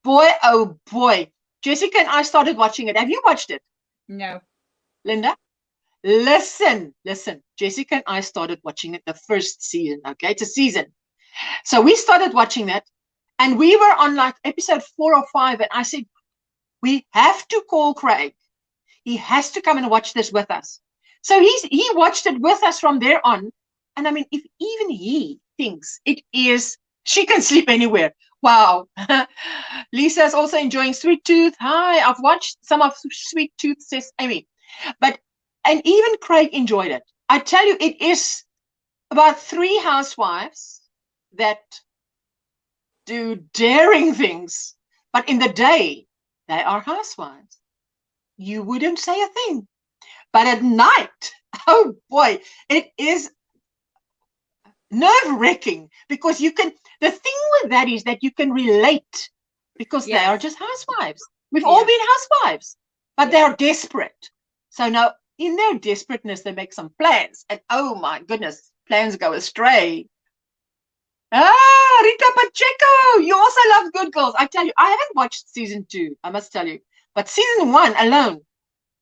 Boy, oh boy. Jessica and I started watching it. Have you watched it? No. Linda? Listen. Jessica and I started watching it the first season, okay? It's a season. So we started watching that, and we were on like episode 4 or 5, and I said, we have to call Craig. He has to come and watch this with us. So he watched it with us from there on. And I mean, if even he thinks it is, she can sleep anywhere. Wow. Lisa's also enjoying Sweet Tooth. Hi, I've watched some of Sweet Tooth, says Amy. And even Craig enjoyed it. I tell you, it is about 3 housewives that do daring things. But in the day, they are housewives. You wouldn't say a thing. But at night, oh boy, it is nerve-wracking because the thing with that is that you can relate because they are just housewives. We've all been housewives, but they are desperate. So now in their desperateness, they make some plans, and oh my goodness, plans go astray. Rita Pacheco, you also love Good Girls. I tell you, I haven't watched season 2, I must tell you, but season 1 alone,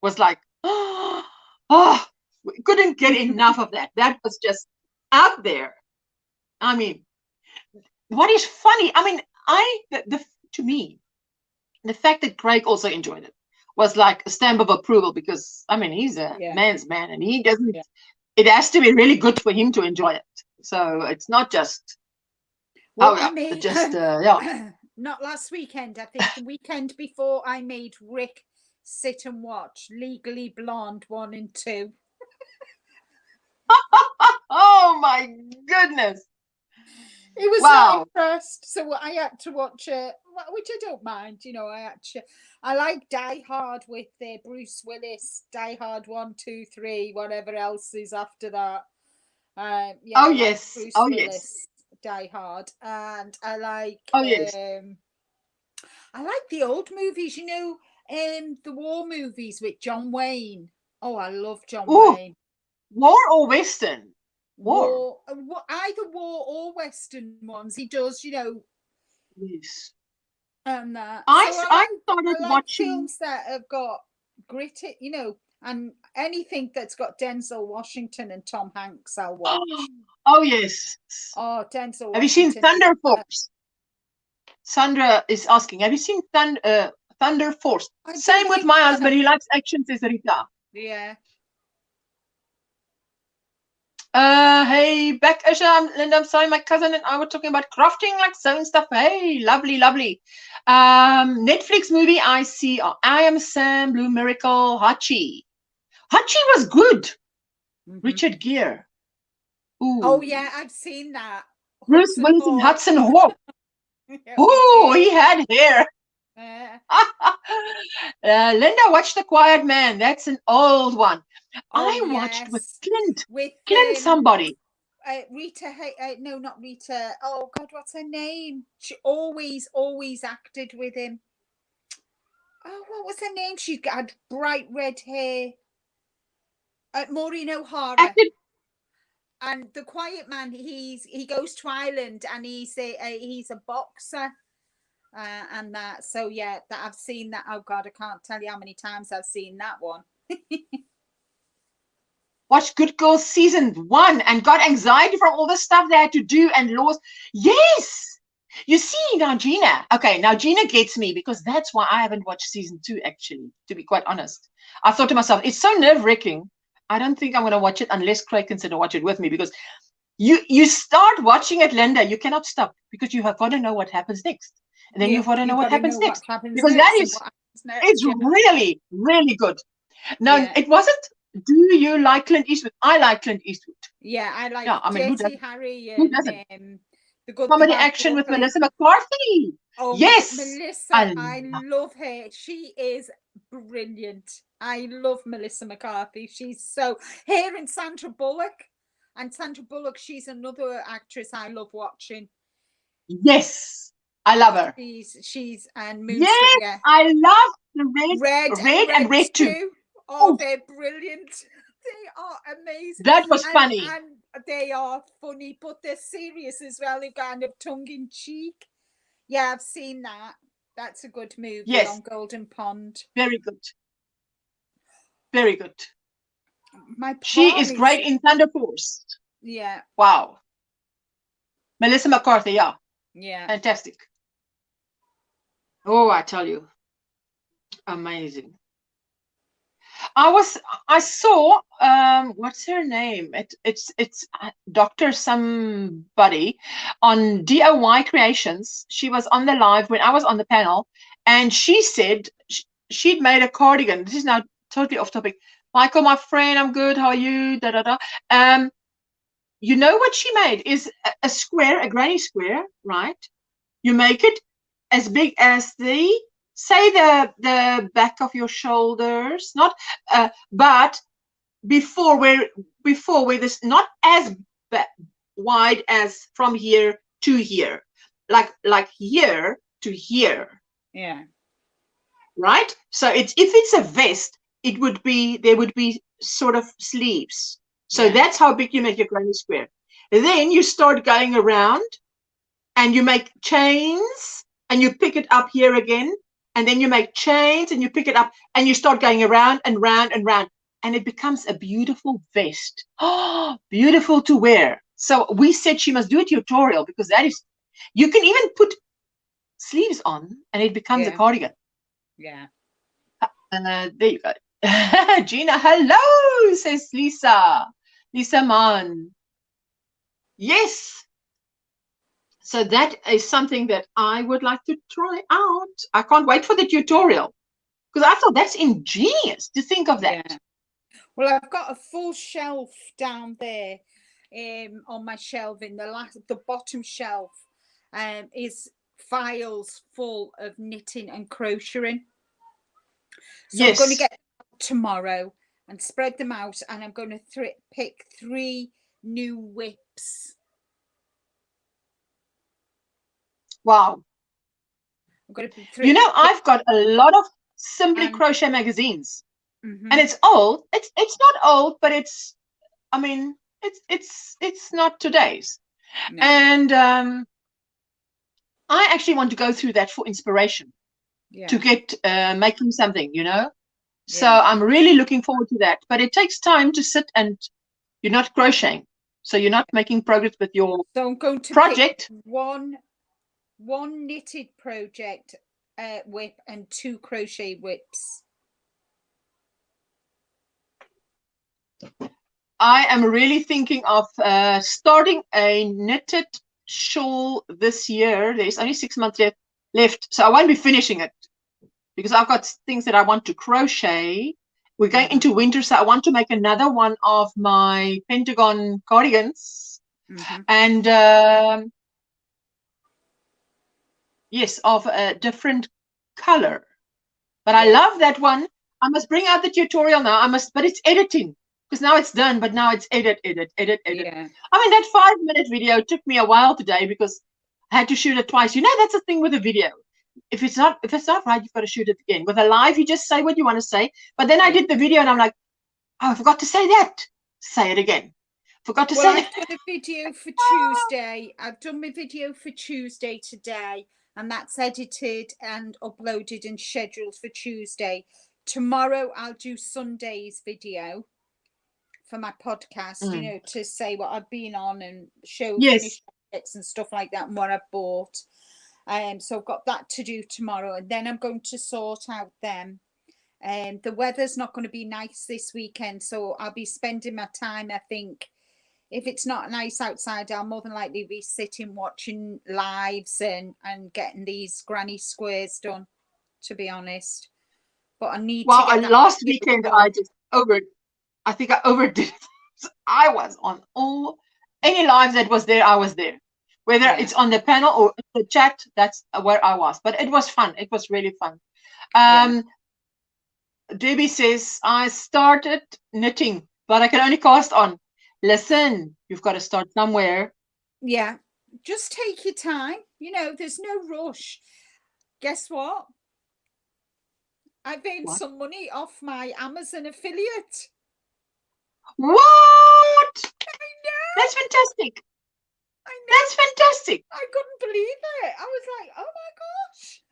was like, oh, we couldn't get enough of that. That was just out there. I mean, what is funny? I mean, to me, the fact that Craig also enjoyed it was like a stamp of approval, because I mean, he's a man's man, and he doesn't. Yeah. It has to be really good for him to enjoy it. So it's not just. Well, I mean, just yeah. Not last weekend. I think the weekend before, I made Rick sit and watch Legally Blonde 1 and 2. Oh my goodness! He was not impressed, so I had to watch it, which I don't mind. You know, I like Die Hard with Bruce Willis. Die Hard 1, 2, 3, whatever else is after that. Yeah, oh yes, Bruce oh Willis, yes. Die Hard, and I like. Oh yes. I like the old movies. You know, the war movies with John Wayne. Oh, I love John Wayne. War or Western? War. Either war or Western ones. He does, you know. Yes. And I started watching films that have got gritty, you know, and anything that's got Denzel Washington and Tom Hanks, I'll watch. Oh yes. Oh, Denzel Washington. Have you seen Thunder Force? Sandra is asking, have you seen Thunder Force? Same with my husband. He likes action, says Rita. Yeah. Hey, back, Asha, Linda, I'm sorry, my cousin and I were talking about crafting, like sewing stuff. Hey, lovely, lovely. Netflix movie I see, I Am Sam, Blue Miracle, Hachi. Hachi was good. Richard Gere. Ooh. Oh, yeah, I've seen that. Bruce Willis and Hudson Hawk. Oh, he had hair. Linda, watch The Quiet Man. That's an old one. I watched with Clint. Clint somebody. Rita, no, not Rita. Oh God, what's her name? She always acted with him. Oh, what was her name? She had bright red hair. Maureen O'Hara. And The Quiet Man, he goes to Ireland and he's a boxer. And that, so yeah, that I've seen that. Oh God, I can't tell you how many times I've seen that one. Watched Good Girls season 1 and got anxiety from all the stuff they had to do and laws. Yes, you see now, Gina. Okay, now Gina gets me, because that's why I haven't watched season 2. Actually, to be quite honest, I thought to myself, it's so nerve-wracking. I don't think I'm going to watch it unless Craig can sit and watch it with me, because you start watching it, Linda, you cannot stop, because you have got to know what happens next. And then you've got to know what happens next. Because that is, it's really, really good. Now, it wasn't, do you like Clint Eastwood? I like Clint Eastwood. Yeah, I like Dirty Harry and the good comedy action with Melissa McCarthy. Oh, yes. Melissa, I love her. She is brilliant. I love Melissa McCarthy. She's so, her and Sandra Bullock. And Sandra Bullock, she's another actress I love watching. Yes. I love her. She's and Moonstruck, yes, I love the red and red too. Oh, they're brilliant. They are amazing. That was funny. And they are funny, but they're serious as well. They're kind of tongue in cheek. Yeah, I've seen that. That's a good movie on Golden Pond. Very good. Very good. She is great in Thunder Force. Yeah. Wow. Melissa McCarthy, yeah. Yeah. Fantastic. Oh, I tell you. Amazing. I saw what's her name? It's Dr. somebody on DIY Creations. She was on the live when I was on the panel, and she said she'd made a cardigan. This is now totally off topic. Michael, my friend, I'm good. How are you? Da da da. You know what she made is a square, a granny square, right? You make it as big as the back of your shoulders, not but before where this, not as wide as from here to here, like here to here. Yeah. Right. So if it's a vest, there would be sort of sleeves. So that's how big you make your granny square. Then you start going around and you make chains and you pick it up here again and then you make chains and you pick it up and you start going around and round and round, and it becomes a beautiful vest. Oh, beautiful to wear. So we said she must do a tutorial, because that is, you can even put sleeves on and it becomes a cardigan. Yeah. There you go. Gina, hello, says Lisa. Lisa Man. Yes. So that is something that I would like to try out. I can't wait for the tutorial, because I thought that's ingenious to think of that. Yeah. Well, I've got a full shelf down there on my shelving. The bottom shelf is files full of knitting and crocheting. So I'm going to get them tomorrow and spread them out, and I'm going to pick 3 new whips. Wow. I'm going to pick 3. You know, I've got a lot of Simply Crochet magazines, and it's old. It's not old, but it's, I mean, it's not today's. No. And I actually want to go through that for inspiration, to get making something, you know. So I'm really looking forward to that. But it takes time to sit, and you're not crocheting, so you're not making progress with your I'm going to project. Pick one knitted project whip and 2 crochet whips. I am really thinking of starting a knitted shawl this year. There's only 6 months left, so I won't be finishing it, because I've got things that I want to crochet. We're going into winter, so I want to make another one of my pentagon cardigans. And yes, of a different color. But I love that one. I must bring out the tutorial now. But it's editing, because now it's done, but now it's edit. Yeah. I mean, that 5-minute video took me a while today, because I had to shoot it twice. You know, that's the thing with a video. If it's not right, you've got to shoot it again. With a live, you just say what you want to say. But then I did the video, and I'm like, oh, I forgot to say that. Say it again. Forgot to say I've done a video for Tuesday. I've done my video for Tuesday today, and that's edited and uploaded and scheduled for Tuesday. Tomorrow I'll do Sunday's video for my podcast, you know, to say what I've been on and show finished bits and stuff like that, and what I've bought. So I've got that to do tomorrow, and then I'm going to sort out them. The weather's not going to be nice this weekend, so I'll be spending my time, I think, if it's not nice outside, I'll more than likely be sitting watching lives and getting these granny squares done, to be honest. But I need to get that. Last weekend I think I overdid it. I was on any live that was there, I was there. Whether it's on the panel or the chat, that's where I was. But it was fun. It was really fun. Debbie says, I started knitting, but I can only cast on. Listen, you've got to start somewhere. Yeah, just take your time. You know, there's no rush. Guess what? I've earned some money off my Amazon affiliate. What? I know. That's fantastic. I know. That's fantastic. I couldn't believe it. I was like, oh my gosh.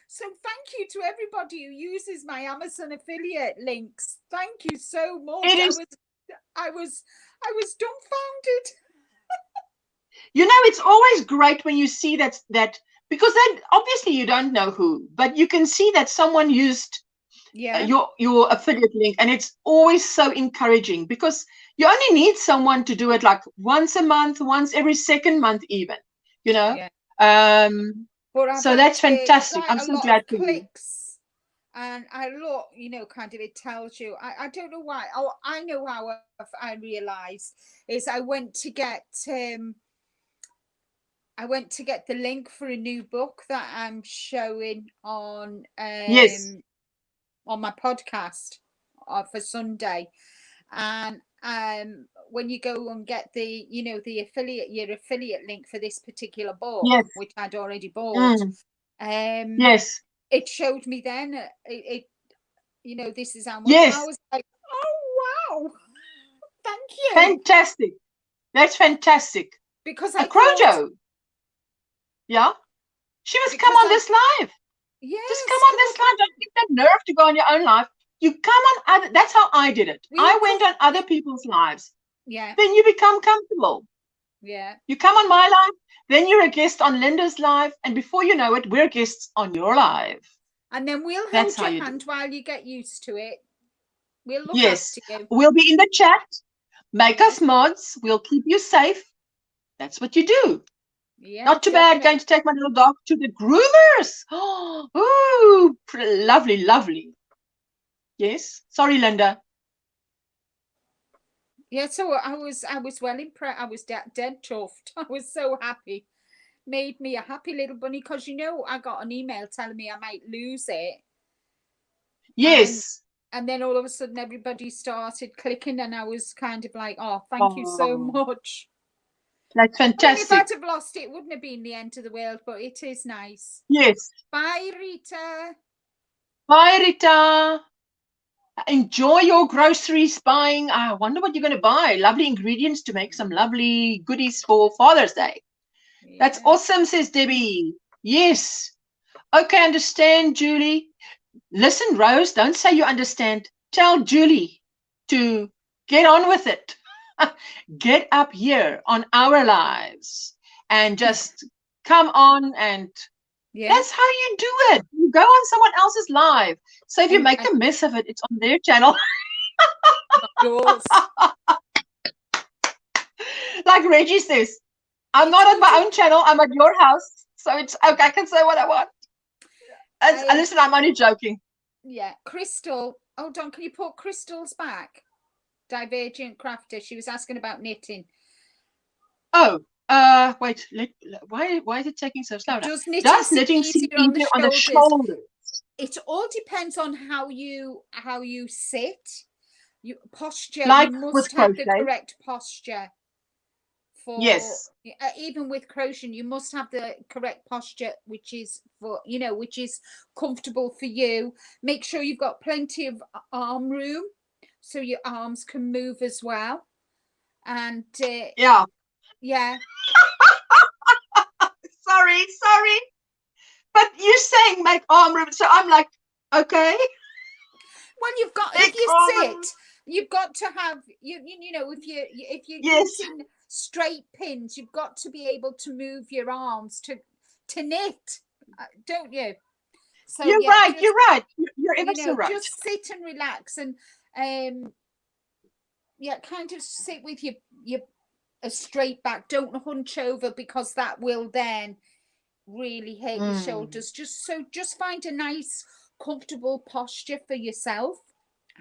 So thank you to everybody who uses my Amazon affiliate links. Thank you so much. I was dumbfounded. You know, it's always great when you see that because then obviously you don't know who, but you can see that someone used your affiliate link, and it's always so encouraging, because you only need someone to do it like once a month, once every second month even, you know. So that's fantastic. I'm so glad to hear. And I look, you know, kind of, it tells you, I don't know why. Oh, I know how I realized is I went to get the link for a new book that I'm showing on my podcast for Sunday. And when you go and get your affiliate link for this particular book, which I'd already bought, it showed me then this is how much. I was like, oh wow, thank you, fantastic. That's fantastic. Because Crojo, she must come on this live. Yes. Just come on this live. Don't get the nerve to go on your own live. You come on other. That's how I did it. I went on other people's lives. Yeah. Then you become comfortable. Yeah. You come on my live, then you're a guest on Linda's live, and before you know it, we're guests on your live. And then we'll That's hold how your you hand do. while you get used to it. We'll look Yes, after you. we'll be in the chat. Make Yes. us mods. We'll keep you safe. That's what you do. Yeah. Not too bad. Going to take my little dog to the groomers. Oh, lovely, lovely. Yes. Sorry, Linda. Yeah, so I was well impressed. I was dead chuffed. I was so happy. Made me a happy little bunny, because you know I got an email telling me I might lose it. Yes. And then all of a sudden everybody started clicking, and I was kind of like, oh, thank you so much. That's fantastic. I mean, if I'd have lost it, it wouldn't have been the end of the world, but it is nice. Yes. Bye, Rita. Bye, Rita. Enjoy your groceries buying. I wonder what you're going to buy. Lovely ingredients to make some lovely goodies for Father's Day. Yeah. That's awesome, says Debbie. Yes. Okay, understand, Julie. Listen, Rose, don't say you understand. Tell Julie to get on with it. Get up here on our lives and just come on, and that's how you do it. You go on someone else's live. So if you make a mess of it, it's on their channel. Yours. Like Reggie says, I'm not on my own channel. I'm at your house. So it's okay. I can say what I want. Listen, I'm only joking. Yeah. Crystal. Hold on. Can you put Crystal's back? Divergent Crafter. She was asking about knitting. Oh, wait. Why is it taking so slow? Does knitting seem easier on the shoulders? It all depends on how you sit. Posture. Like you must with have crochet. the correct posture. Yes. Even with crochet, you must have the correct posture, which is which is comfortable for you. Make sure you've got plenty of arm room, so your arms can move as well. And yeah. sorry, but you're saying make arm room, so I'm like, okay. Well, you've got if you sit, you've got to have you know if you're using straight pins, you've got to be able to move your arms to knit, don't you? So you're right. You're right. You're ever so right. Just sit and relax, and kind of sit with your a straight back. Don't hunch over, because that will then really hurt your shoulders. Just find a nice, comfortable posture for yourself,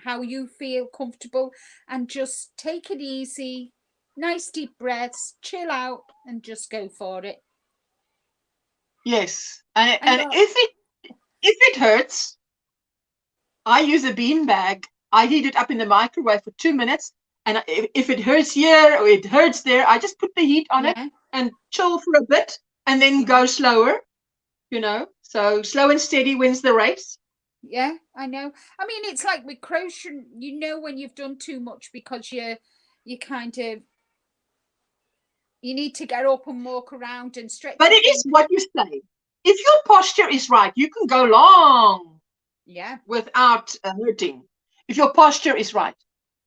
how you feel comfortable, and just take it easy. Nice deep breaths, chill out, and just go for it. Yes, and if it hurts, I use a bean bag. I heat it up in the microwave for 2 minutes, and if it hurts here or it hurts there, I just put the heat on it and chill for a bit, and then go slower. So slow and steady wins the race. Yeah, I know. I mean, it's like with crochet, when you've done too much, because you kind of you need to get up and walk around and stretch. But it is what you say. If your posture is right, you can go long. Yeah. Without hurting. If your posture is right.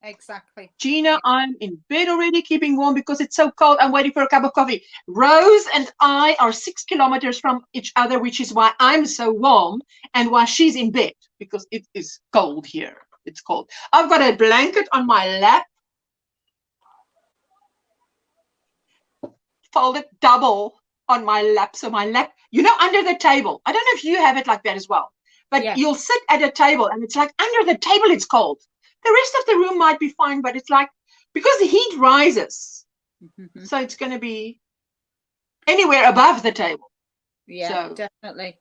Exactly. Gina, I'm in bed already, keeping warm because it's so cold. I'm waiting for a cup of coffee. Rose and I are 6 kilometers from each other, which is why I'm so warm and why she's in bed, because it is cold here. It's cold. I've got a blanket on my lap, folded double on my lap. So my lap, under the table. I don't know if you have it like that as well, but you'll sit at a table and it's like under the table, it's cold. The rest of the room might be fine, but it's like, because the heat rises. So it's going to be anywhere above the table. Yeah, definitely.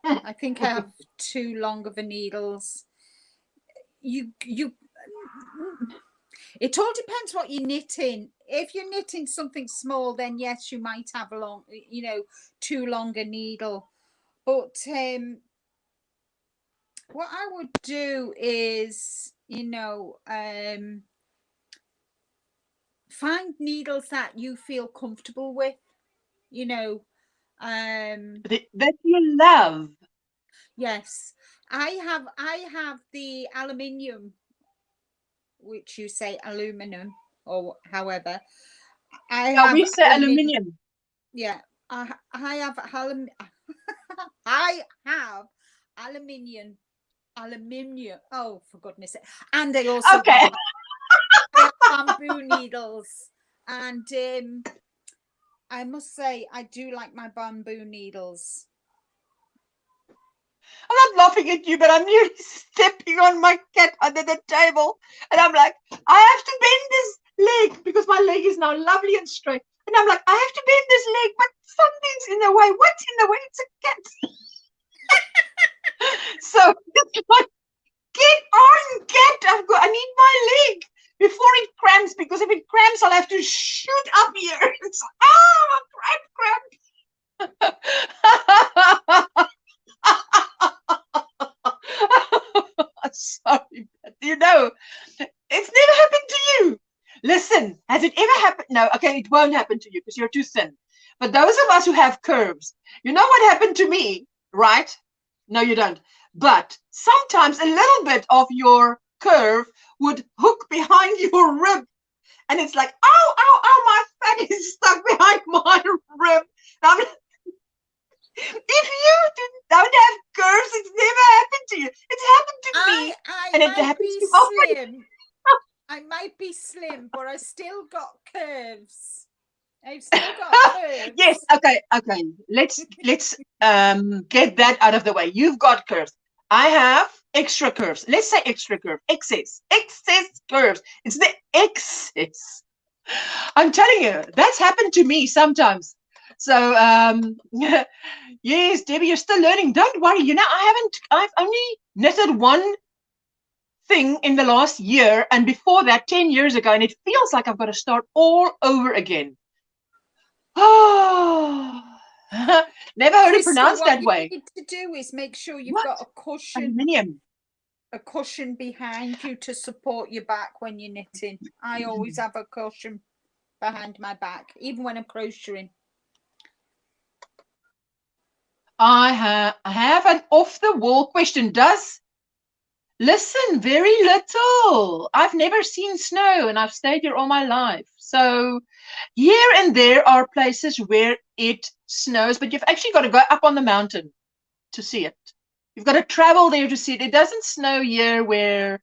I think I have too long of a needles. It all depends what you're knitting. If you're knitting something small, then yes, you might have too long a needle. But what I would do is, find needles that you feel comfortable with, That you love. Yes, I have the aluminium, which you say aluminum or however. Yeah, we say aluminium. Yeah, I have I have aluminium. Oh, for goodness sake! And I also Okay. have bamboo needles, and I must say I do like my bamboo needles. I'm not laughing at you, but I'm nearly stepping on my cat under the table. And I'm like, I have to bend this leg because my leg is now lovely and straight. And I'm like, I have to bend this leg, but something's in the way. What's in the way? It's a cat. So it's like, get on, cat. I need my leg before it cramps, because if it cramps, I'll have to shoot up here. It's cramp. Sorry, but you know, it's never happened to you. Listen, has it ever happened? No, okay, it won't happen to you because you're too thin. But those of us who have curves, you know what happened to me, right? No, you don't. But sometimes a little bit of your curve would hook behind your rib. And it's like, ow, ow, ow, my fat is stuck behind my rib. If you don't have curves, it's never happened to you. It's happened to me, and it happens to slim. I might be slim, but I still got curves. I've still got curves. Yes. Okay. Let's get that out of the way. You've got curves. I have extra curves. Let's say extra curve. Excess curves. It's the excess. I'm telling you, that's happened to me sometimes. So yes, Debbie, you're still learning. Don't worry. You know, I've only knitted one thing in the last year, and before that 10 years ago, and it feels like I've got to start all over again. Oh, never heard it pronounced that way. What you need to do is make sure you've got a cushion. Aluminium. A cushion behind you to support your back when you're knitting. I always have a cushion behind my back, even when I'm crocheting. I have an off-the-wall question. Listen, very little. I've never seen snow, and I've stayed here all my life. So here and there are places where it snows, but you've actually got to go up on the mountain to see it. You've got to travel there to see it. It doesn't snow here where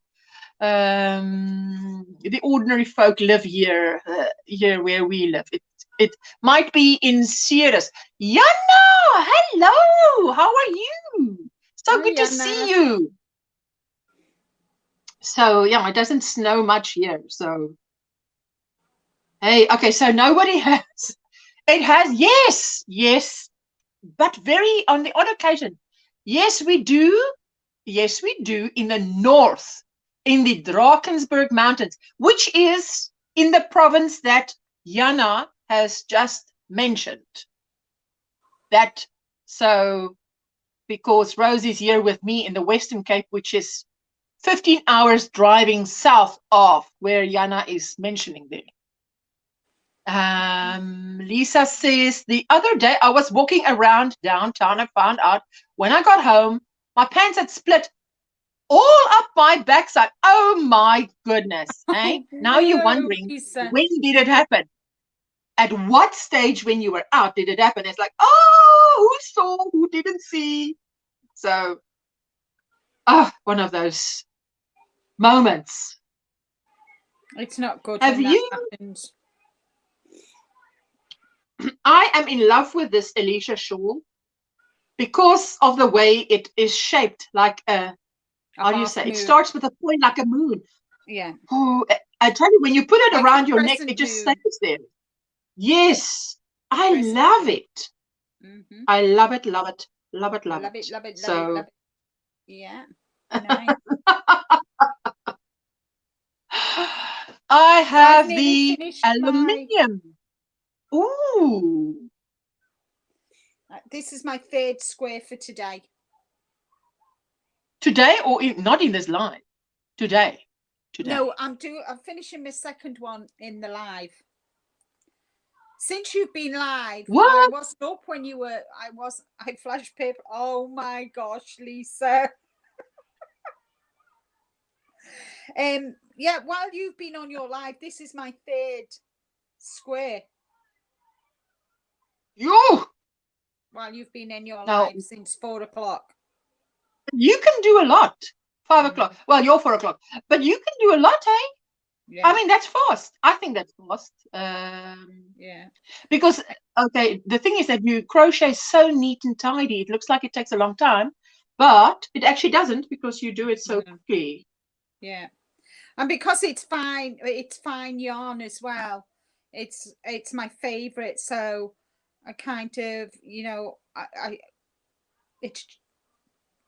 the ordinary folk live here where we live. It might be in Ceres. Jana, hello. How are you? So good to see you. So yeah, it doesn't snow much here. So hey, okay. So nobody has. It has, yes, but very on the odd occasion. Yes, we do. Yes, we do in the north, in the Drakensberg Mountains, which is in the province that Jana has just mentioned. That so because Rose is here with me in the Western Cape, which is 15 hours driving south of where Jana is mentioning there. Lisa says, the other day I was walking around downtown and found out when I got home, my pants had split all up my backside. Oh my goodness. Hey? Now you're wondering, when did it happen? At what stage when you were out did it happen? It's like, oh, who saw, who didn't see? So, one of those moments. It's not good. Have you? Happens. I am in love with this Alicia shawl because of the way it is shaped like how do you say? Moon. It starts with a point like a moon. Yeah. Oh, I tell you, when you put it like around your neck, it just stays there. Yes, I love it. Mm-hmm. I love it, love it, love it, love it. Love it, so, love it, love it. Yeah. Nice. I have the aluminium. Ooh. This is my third square for today. Today or not in this live? Today. No, I'm finishing my second one in the live. Since you've been live, What? I wasn't up when you were. I flashed paper. Oh my gosh, Lisa. Yeah, while you've been on your live, this is my 3rd square. You. While you've been in your Now, live since 4 o'clock. you can do a lot. 5 o'clock. Well, you're 4 o'clock, but you can do a lot, eh? Yeah. I mean, that's fast. I think that's fast. Yeah. Because, okay, the thing is that you crochet so neat and tidy. It looks like it takes a long time, but it actually doesn't because you do it so quickly. Yeah. And because it's fine yarn as well. It's my favorite. So I kind of, you know, it's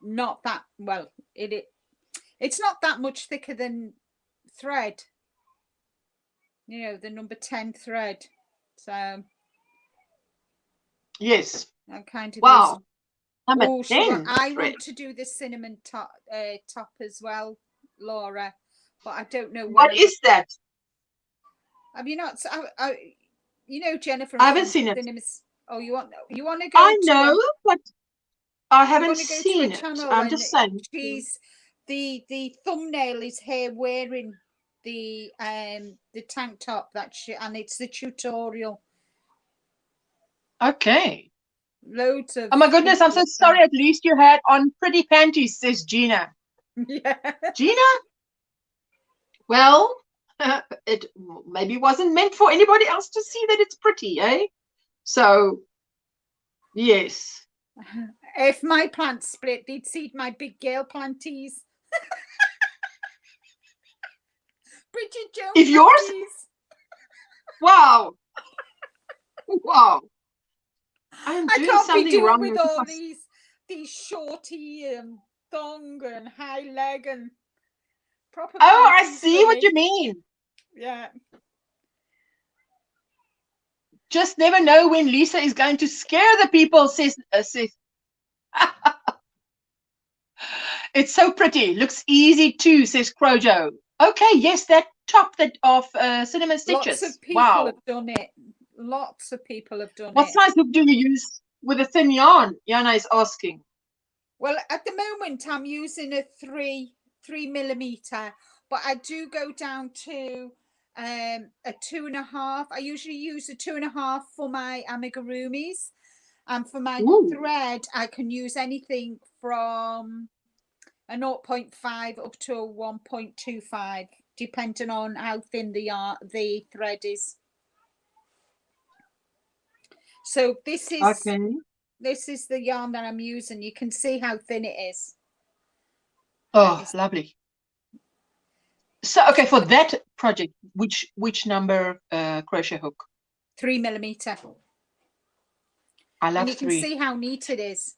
not that, well, it's not that much thicker than thread. You know, the number 10 thread. So yes, I kind of wow. Number 10 I want to do the cinnamon top as well, Laura, but I don't know what is that. Have you not? You know, Jennifer. I haven't seen it. Oh, you want to go? I know, but I haven't seen it. I'm just saying. She's the thumbnail is her wearing the tank top and it's the tutorial. Okay. Loads of. Oh my goodness! I'm so sorry. At least you had on pretty panties, says Gina. Yeah. Gina. Well, it maybe wasn't meant for anybody else to see that it's pretty, eh? So, yes. If my plants split, they'd see my big girl planties. Bridget Jones. If yours? Wow. Wow. I'm doing something wrong with all these shorty thong and high leg and proper. Oh, I see what you mean. Yeah. Just never know when Lisa is going to scare the people, says it's so pretty. Looks easy too, says Crojo. Okay, yes, that top of cinnamon stitches. Lots of people have done it. Lots of people have done it. What size hook do you use with a thin yarn? Jana is asking. Well, at the moment, I'm using a 3mm, but I do go down to a 2.5. I usually use a 2.5 for my amigurumis, and for my thread, I can use anything from a 0.5 up to a 1.25, depending on how thin the thread is. So this is the yarn that I'm using. You can see how thin it is. Oh, lovely. So, okay, for that project, which number crochet hook? 3mm. I love 3. And you can see how neat it is.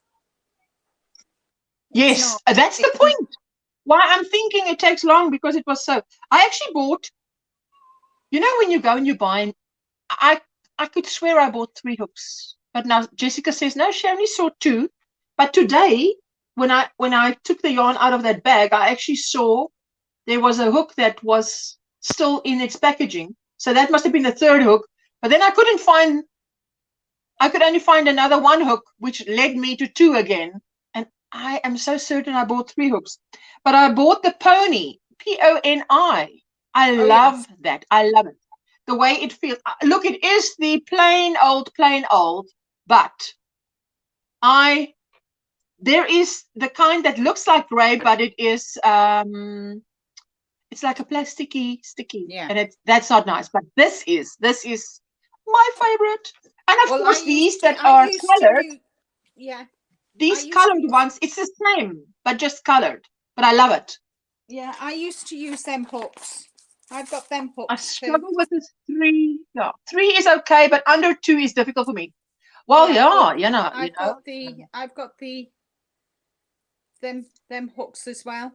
Yes, that's the point. Why I'm thinking it takes long, because it was so. I actually bought, you know, when you go and you buy, I could swear I bought 3 hooks, but now Jessica says no, she only saw 2. But today, when I took the yarn out of that bag, I actually saw there was a hook that was still in its packaging, so that must have been the 3rd hook. But then I could only find another 1 hook, which led me to 2 again. And I am so certain I bought 3 hooks, but I bought the pony, Poni. I love that. I love it. The way it feels. Look, it is the plain old, but there is the kind that looks like gray, but it is it's like a plasticky sticky, and that's not nice. But this is my favorite. And of course, these that are colored, these colored ones, it's the same, but just colored. But I love it. Yeah, I used to use them hooks. I've got them hooks. I struggle with this 3. Yeah, 3 is okay, but under 2 is difficult for me. Well, I've got them hooks as well.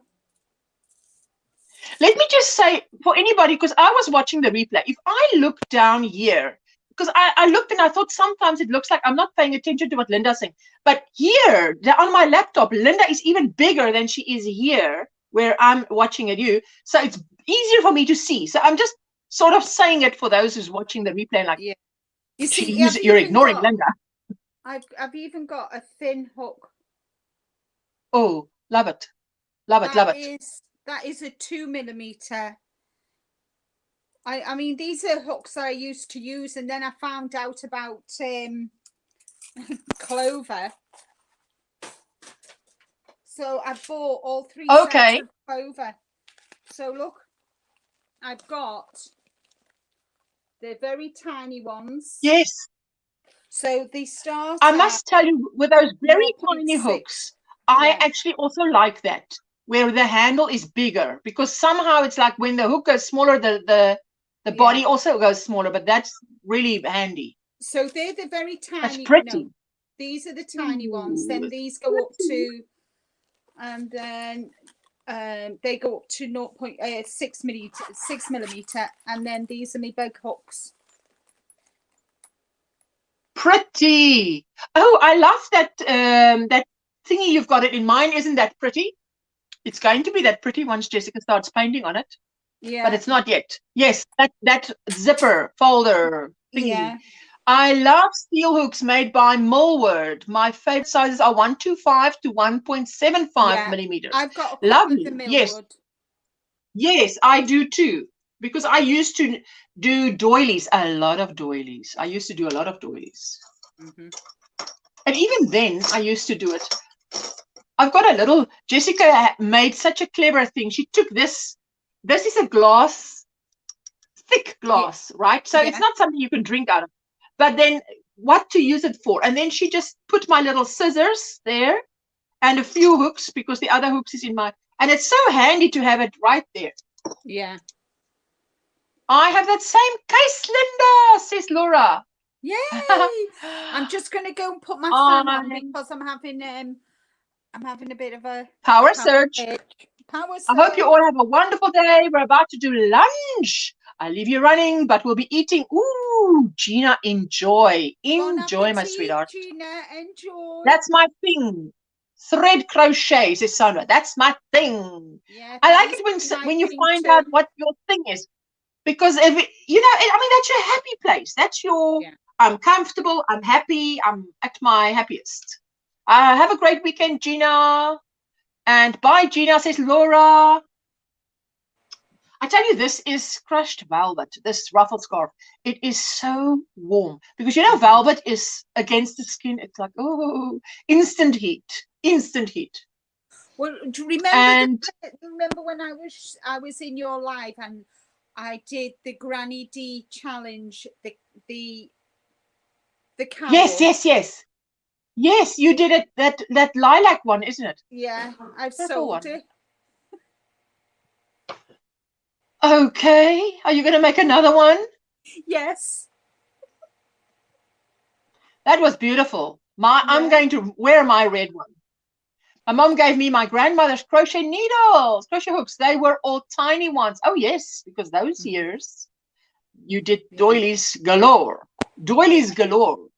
Let me just say, for anybody, because I was watching the replay, if I look down here, because I looked and I thought sometimes it looks like I'm not paying attention to what Linda's saying, but here on my laptop, Linda is even bigger than she is here where I'm watching at you, so it's easier for me to see. So I'm just sort of saying it for those who's watching the replay, like, You see, You're ignoring Linda. I've even got a thin hook. Oh, love it. Love it, love it. That is a 2mm. I mean, these are hooks I used to use, and then I found out about clover. So I bought all 3 sets of clover. So look, I've got the very tiny ones. Yes. So they start. I must tell you, with those very tiny hooks, I actually also like that, where the handle is bigger, because somehow it's like when the hook goes smaller, the body also goes smaller, but that's really handy. So they're the very tiny. That's pretty. No, these are the tiny ones. Then these go up to, and then they go up to 6 millimeter, and then these are my big hooks. Pretty. Oh, I love that that thingy you've got it in. Mine isn't that pretty. It's going to be that pretty once Jessica starts painting on it. Yeah. But it's not yet. Yes, that zipper folder thingy. Yeah. I love steel hooks made by Millward. My favorite sizes are 125 to 1.75 millimeters. I've got a couple of the Millward. Yes. Yes, I do too. Because I used to do doilies, a lot of doilies. I used to do a lot of doilies. And even then, I used to do it. I've got a little, Jessica made such a clever thing. She took this is a glass, thick glass, right? So it's not something you can drink out of. But then what to use it for? And then she just put my little scissors there and a few hooks, because the other hooks is in my, and it's so handy to have it right there. Yeah. I have that same case, Linda, says Laura. Yay! I'm just going to go and put my phone on because I'm having a bit of a power surge. Power surge. I hope you all have a wonderful day. We're about to do lunch. I'll leave you running, but we'll be eating. Ooh, Gina, enjoy. Enjoy, my sweetheart. Gina, enjoy. That's my thing. Thread crochet, says Sandra. That's my thing. Yeah, I like it when you find out what your thing is. Because if it, you know, I mean, that's your happy place. That's your, I'm comfortable, I'm happy, I'm at my happiest. Have a great weekend, Gina. And bye, Gina, says Laura. I tell you, this is crushed velvet, this ruffled scarf. It is so warm. Because, you know, velvet is against the skin. It's like, oh, instant heat. Instant heat. Well, do you remember when I was in your live and I did the Granny D challenge, the cowl. Yes. Yes, you did it. That lilac one, isn't it? Yeah, I've sold it. Okay. Are you going to make another one? Yes. That was beautiful. I'm going to wear my red one. My mom gave me my grandmother's crochet needles, crochet hooks. They were all tiny ones. Oh, yes, because those years you did doilies galore. Doilies galore.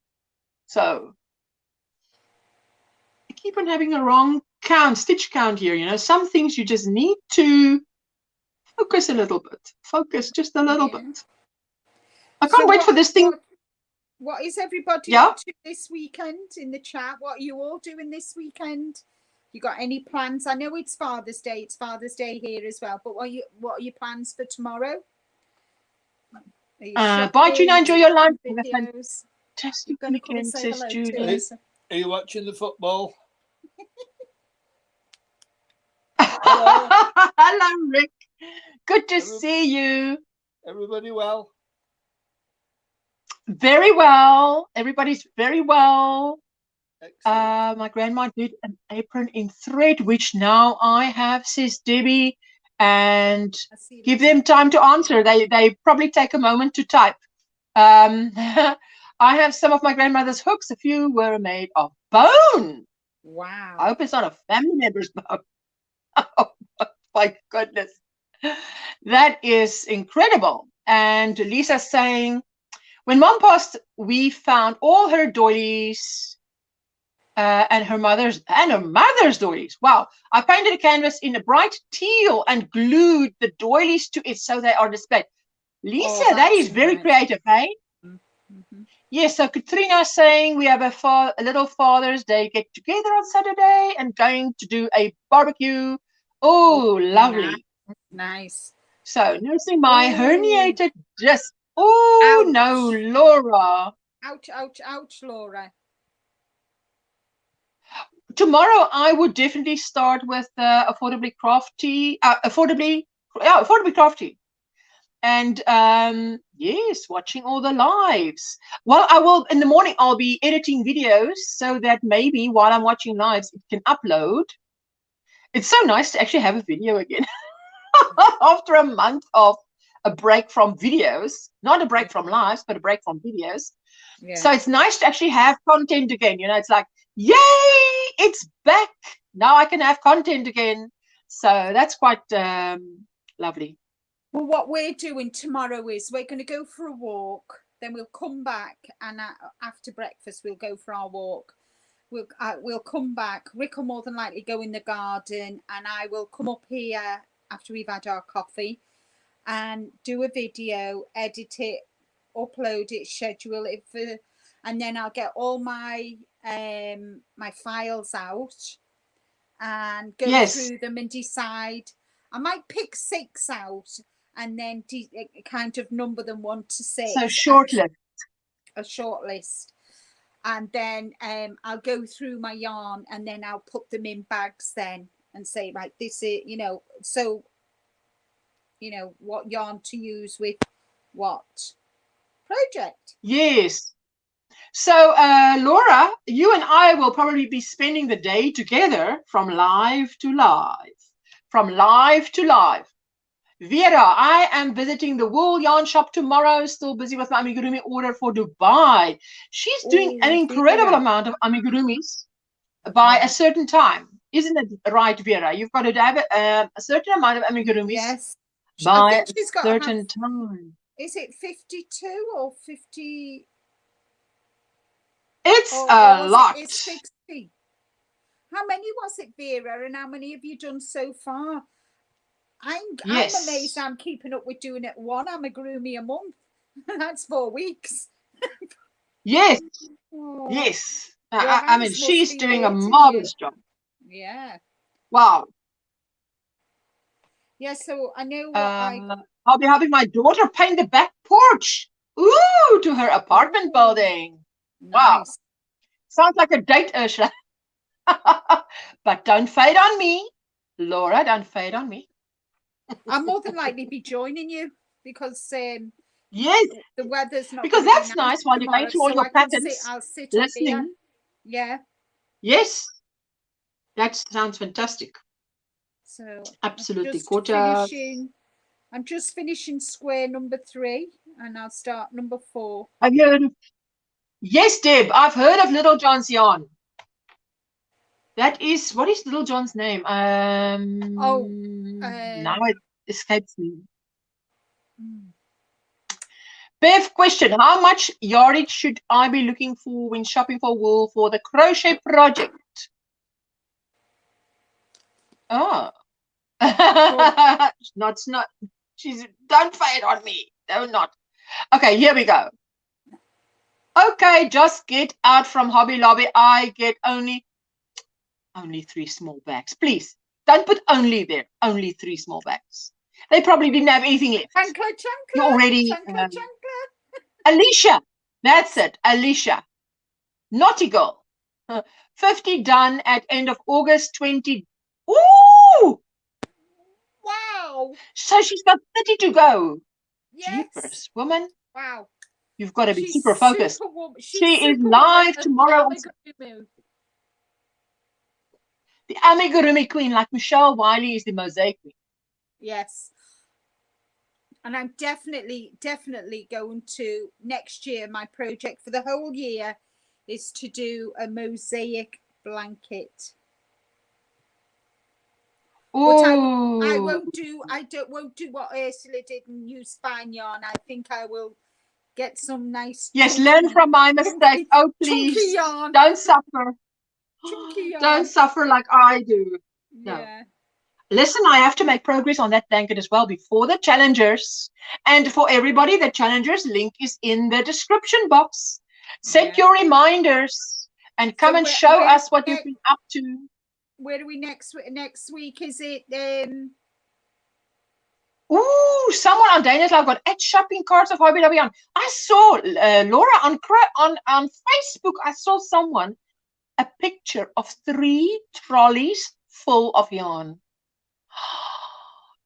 So I keep on having a wrong stitch count here. You know, some things you just need to focus a little bit. Focus just a little bit. I can't wait for this thing. What is everybody up to this weekend in the chat? What are you all doing this weekend? You got any plans? I know it's Father's Day. It's Father's Day here as well. But what are your plans for tomorrow? Bye, Gina. Enjoy your lunch. Fantastic weekend, says Judy. Are you watching the football? Hello. Hello, Rick. Good to see you. Everybody well? Very well. Everybody's very well. My grandma did an apron in thread, which now I have, says Debbie, and give them time to answer. They probably take a moment to type. I have some of my grandmother's hooks. A few were made of bone. Wow. I hope it's not a family member's bone. Oh, my goodness. That is incredible. And Lisa's saying, when Mom passed, we found all her doilies and her mother's doilies. Wow. I painted a canvas in a bright teal and glued the doilies to it so they are displayed. Lisa, that is very creative, eh? Yes, so Katrina is saying we have a little Father's Day get together on Saturday and going to do a barbecue. Oh, lovely. Nice. So, nursing my Ooh. herniated disc. Oh, no, Ouch. Laura. Ouch, ouch, ouch, Laura. Tomorrow, I would definitely start with Affordably Crafty. Affordably Crafty. And yes, watching all the lives. Well, I will, in the morning, I'll be editing videos so that maybe while I'm watching lives, it can upload. It's so nice to actually have a video again. After a month of a break from videos, not a break from lives, but a break from videos. Yeah. So it's nice to actually have content again. You know, it's like, yay, it's back. Now I can have content again. So that's quite lovely. Well, what we're doing tomorrow is we're going to go for a walk. Then we'll come back, and after breakfast, we'll go for our walk. We'll come back. Rick will more than likely go in the garden, and I will come up here after we've had our coffee and do a video, edit it, upload it, schedule it for, and then I'll get all my my files out and go through them and decide. I might pick 6 out and then kind of number them 1 to 6. So shortlist. A short list. And then I'll go through my yarn and then I'll put them in bags then and say, right, this is, you know, so, you know, what yarn to use with what project. Yes. So, Laura, you and I will probably be spending the day together from live to live. From live to live. Vera, I am visiting the wool yarn shop tomorrow. Still busy with my amigurumi order for Dubai. She's doing an incredible amount of amigurumis by a certain time. Isn't it right, Vera? You've got to have a certain amount of amigurumis by a certain time. Is it 52 or 50? It's a lot. It's 60. How many was it, Vera? And how many have you done so far? I'm amazed I'm keeping up with doing it 1 amigurumi a month. That's 4 weeks. Yes. Oh. Yes. I mean, she's doing a marvelous job. Yeah. Wow. Yeah, so I know what I'll be having my daughter paint the back porch. Ooh, to her apartment building. Nice. Wow. Sounds like a date, Ursula. But don't fade on me. Laura, don't fade on me. I'll more than likely be joining you because yes, the weather's not because that's nice while you're going through all your patterns. I'll sit listening. Yeah. Yes, that sounds fantastic. So absolutely I'm just finishing square number 3 and I'll start number 4. Have you heard of? Yes, Deb, I've heard of Little John's yarn. That is, what is Little John's name? Now it escapes me. Bev, question, how much yardage should I be looking for when shopping for wool for the crochet project? Oh. not, she's, don't fade on me. No, not. Okay, here we go. Okay, just get out from Hobby Lobby. I get only 3 small bags. Please, don't put only there. Only 3 small bags. They probably didn't have anything left. Chancla. You already. Alicia, that's it. Alicia. Naughty girl. 50 done at end of August 20. Ooh! Wow. So she's got 30 to go. Yes. Jeepers, woman. Wow. You've got to be super focused. She is live tomorrow. The amigurumi queen, like Michelle Wiley is the mosaic queen. Yes. And I'm definitely going to next year. My project for the whole year is to do a mosaic blanket. But I won't do what Ursula did and use fine yarn. I think I will get some nice. Yes, learn from my mistake. Oh, please yarn. Don't suffer. Don't suffer like I do. No. Yeah. Listen, I have to make progress on that blanket as well before the challengers. And for everybody, the challengers link is in the description box. Set your reminders and come and show us what you've been up to. Where are we next week? Is it Ooh, someone on Dana's Live got at shopping carts of Hobby Lobby on. I saw Laura on Facebook. I saw someone a picture of 3 trolleys full of yarn.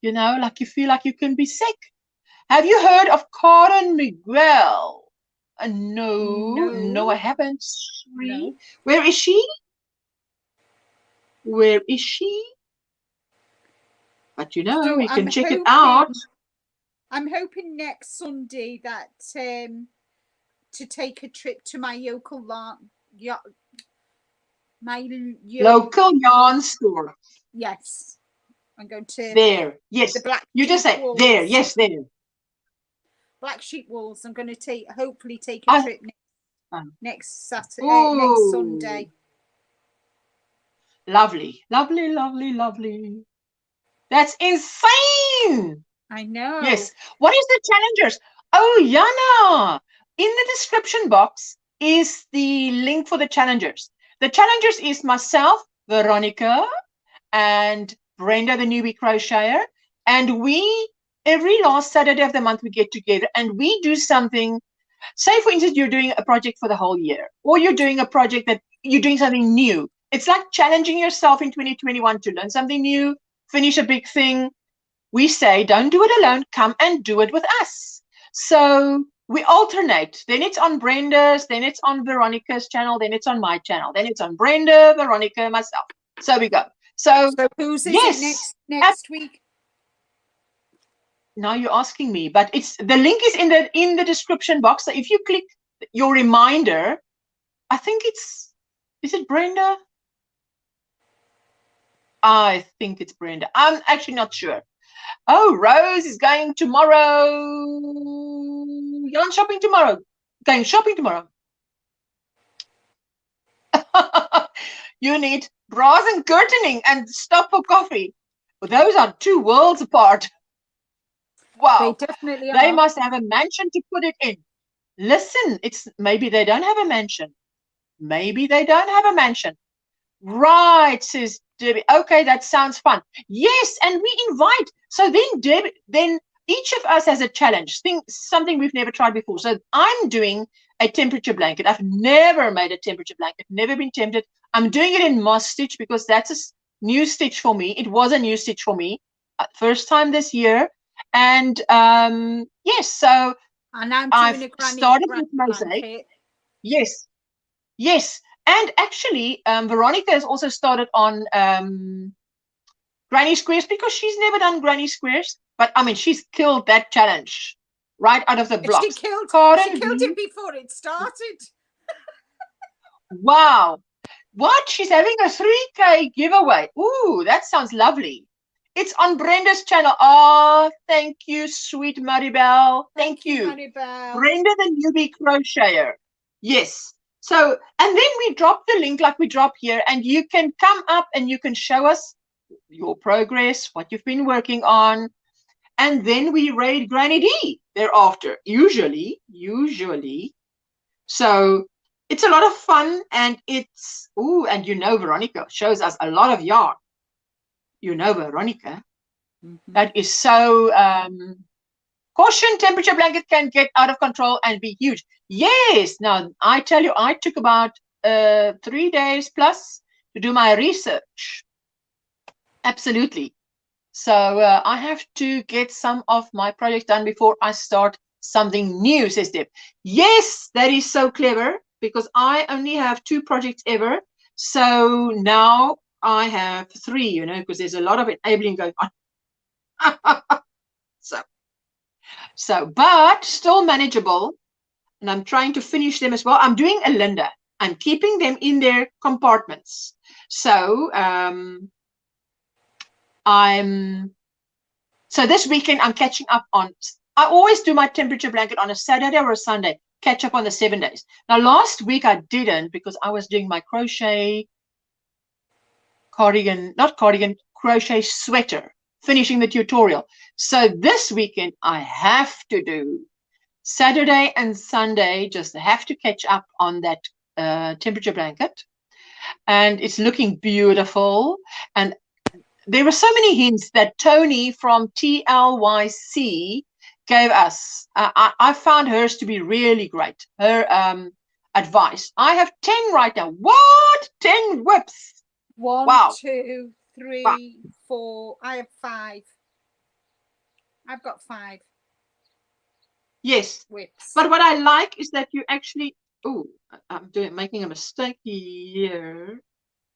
You know, like you feel like you can be sick. Have you heard of Karen Miguel? No, I haven't. No. Where is she? Where is she? But you know, so you can check it out. I'm hoping next Sunday that to take a trip to my local local yarn store. Yes, I'm going to there. Yes, the Black you just say walls. There. Yes, there. Black Sheep Walls. I'm going to hopefully take a trip next Saturday, next Sunday. Lovely, lovely, lovely, lovely. That's insane. I know. Yes. What is the challengers? Oh, Yana. In the description box is the link for the challengers. The challengers is myself, Veronica, and Brenda, the newbie crocheter. And we, every last Saturday of the month, we get together and we do something. Say, for instance, you're doing a project for the whole year, or you're doing a project that you're doing something new. It's like challenging yourself in 2021 to learn something new, finish a big thing. We say, don't do it alone, come and do it with us. So we alternate. Then it's on Brenda's, then it's on Veronica's channel, then it's on my channel, then it's on Brenda, Veronica, myself. So we go. So who's it next week? Now you're asking me, but it's the link is in the description box. So if you click your reminder, I think is it Brenda? I think it's Brenda. I'm actually not sure. Oh, Rose is going tomorrow. Yarn shopping tomorrow. Going shopping tomorrow. You need bras and curtaining and stop for coffee. Well, those are 2 worlds apart. Wow. They definitely They are. must have a mansion to put it in. Listen, maybe they don't have a mansion. Maybe they don't have a mansion. Right, says Debbie. Okay, that sounds fun. Yes, and we invite. So then, Debbie, then each of us has a challenge. Something we've never tried before. So I'm doing a temperature blanket. I've never made a temperature blanket. Never been tempted. I'm doing it in moss stitch because that's a new stitch for me. It was a new stitch for me. First time this year. And yes, so and I'm doing I've started with mosaic. Yes, yes. And actually, Veronica has also started on granny squares because she's never done granny squares. But I mean, she's killed that challenge right out of the blocks. She killed it before it started. Wow. What? She's having a 3K giveaway. Ooh, that sounds lovely. It's on Brenda's channel. Oh, thank you, sweet Maribel. Thank you. Maribel. Brenda, the newbie crocheter. Yes. So, and then we drop the link like we drop here, and you can come up and you can show us your progress, what you've been working on, and then we raid Granny D thereafter, usually. So it's a lot of fun, and it's, and you know, Veronica shows us a lot of yarn. You know, Veronica, that is so, caution, temperature blanket can get out of control and be huge. Yes. Now, I tell you, I took about 3 days plus to do my research. Absolutely. So I have to get some of my projects done before I start something new, says Deb. Yes, that is so clever because I only have 2 projects ever. So now I have 3, you know, because there's a lot of enabling going on. So, but still manageable. And I'm trying to finish them as well. I'm doing a Linda. I'm keeping them in their compartments. So, so this weekend I'm catching up on, I always do my temperature blanket on a Saturday or a Sunday, catch up on the 7 days. Now, last week I didn't because I was doing my crochet crochet sweater, finishing the tutorial. So this weekend I have to do Saturday and Sunday just have to catch up on that temperature blanket, and it's looking beautiful. And there were so many hints that Tony from TLYC gave us. I found hers to be really great. Her advice. I have 10 right now. What? 10 whips. One, Wow. 2, 3, Wow. 4. I have 5. I've got 5 Yes. whips. But what I like is that you actually, oh, I'm making a mistake here.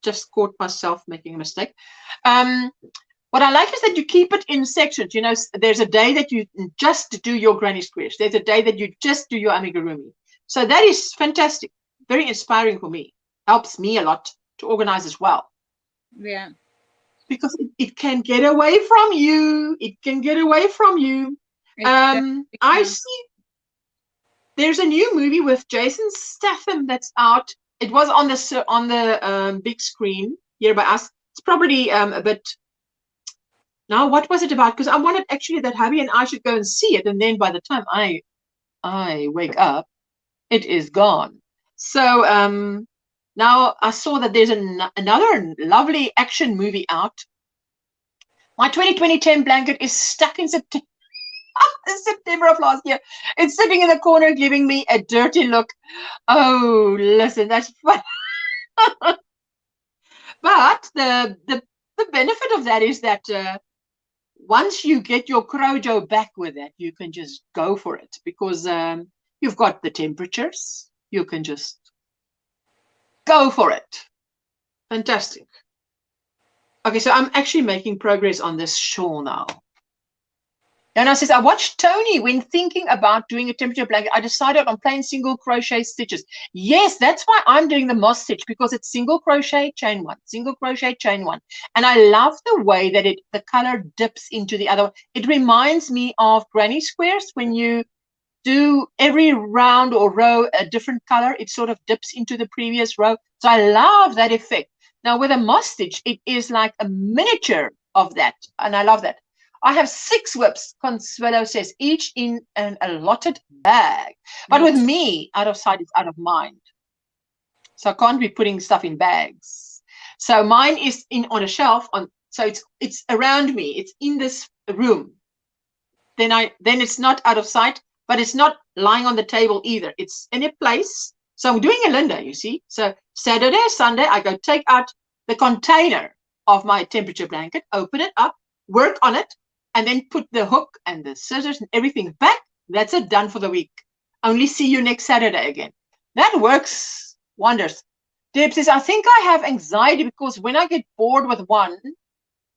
Just caught myself making a mistake. What I like is that you keep it in sections. You know, there's a day that you just do your granny squares. There's a day that you just do your amigurumi. So that is fantastic. Very inspiring for me. Helps me a lot to organize as well. Yeah. Because it can get away from you. It can get away from you. I see there's a new movie with Jason Statham that's out. It was on the big screen here by us. It's probably a bit. Now, what was it about? Because I wanted actually that hubby and I should go and see it, and then by the time I wake up, it is gone. So now I saw that there's another lovely action movie out. My 2020 blanket is stuck in September. September of last year. It's sitting in the corner giving me a dirty look. Oh, listen, that's fun. But the benefit of that is that once you get your Crojo back with it, you can just go for it, because you've got the temperatures. You can just go for it. Fantastic. Okay, so I'm actually making progress on this shawl now. Dana says, I watched Tony when thinking about doing a temperature blanket. I decided on plain single crochet stitches. Yes, that's why I'm doing the moss stitch, because it's single crochet, chain one, single crochet, chain one. And I love the way that the color dips into the other one. It reminds me of granny squares. When you do every round or row a different color, it sort of dips into the previous row. So I love that effect. Now with a moss stitch, it is like a miniature of that. And I love that. I have 6 whips, Consuelo says, each in an allotted bag. But with me, out of sight is out of mind. So I can't be putting stuff in bags. So mine is on a shelf. So it's around me. It's in this room. Then it's not out of sight, but it's not lying on the table either. It's in a place. So I'm doing a Linda, you see. So Saturday, Sunday, I go take out the container of my temperature blanket, open it up, work on it, and then put the hook and the scissors and everything back. That's it, done for the week. Only see you next Saturday again. That works wonders. Deb says, I think I have anxiety because when I get bored with one,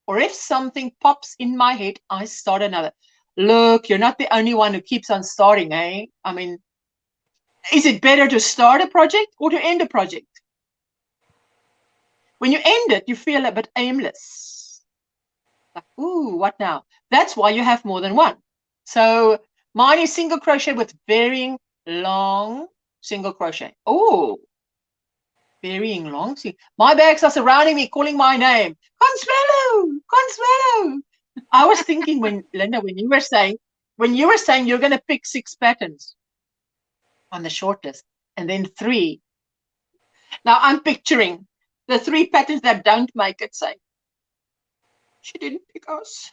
or if something pops in my head, I start another. Look, you're not the only one who keeps on starting, eh? I mean, is it better to start a project or to end a project? When you end it, you feel a bit aimless. Like, ooh, what now? That's why you have more than one. So mine is single crochet with varying long single crochet. Oh, varying long. My bags are surrounding me, calling my name. Consuelo, Consuelo. I was thinking Linda, when you were saying you're going to pick 6 patterns on the short list and then 3. Now I'm picturing the 3 patterns that don't make it, saying, she didn't pick us.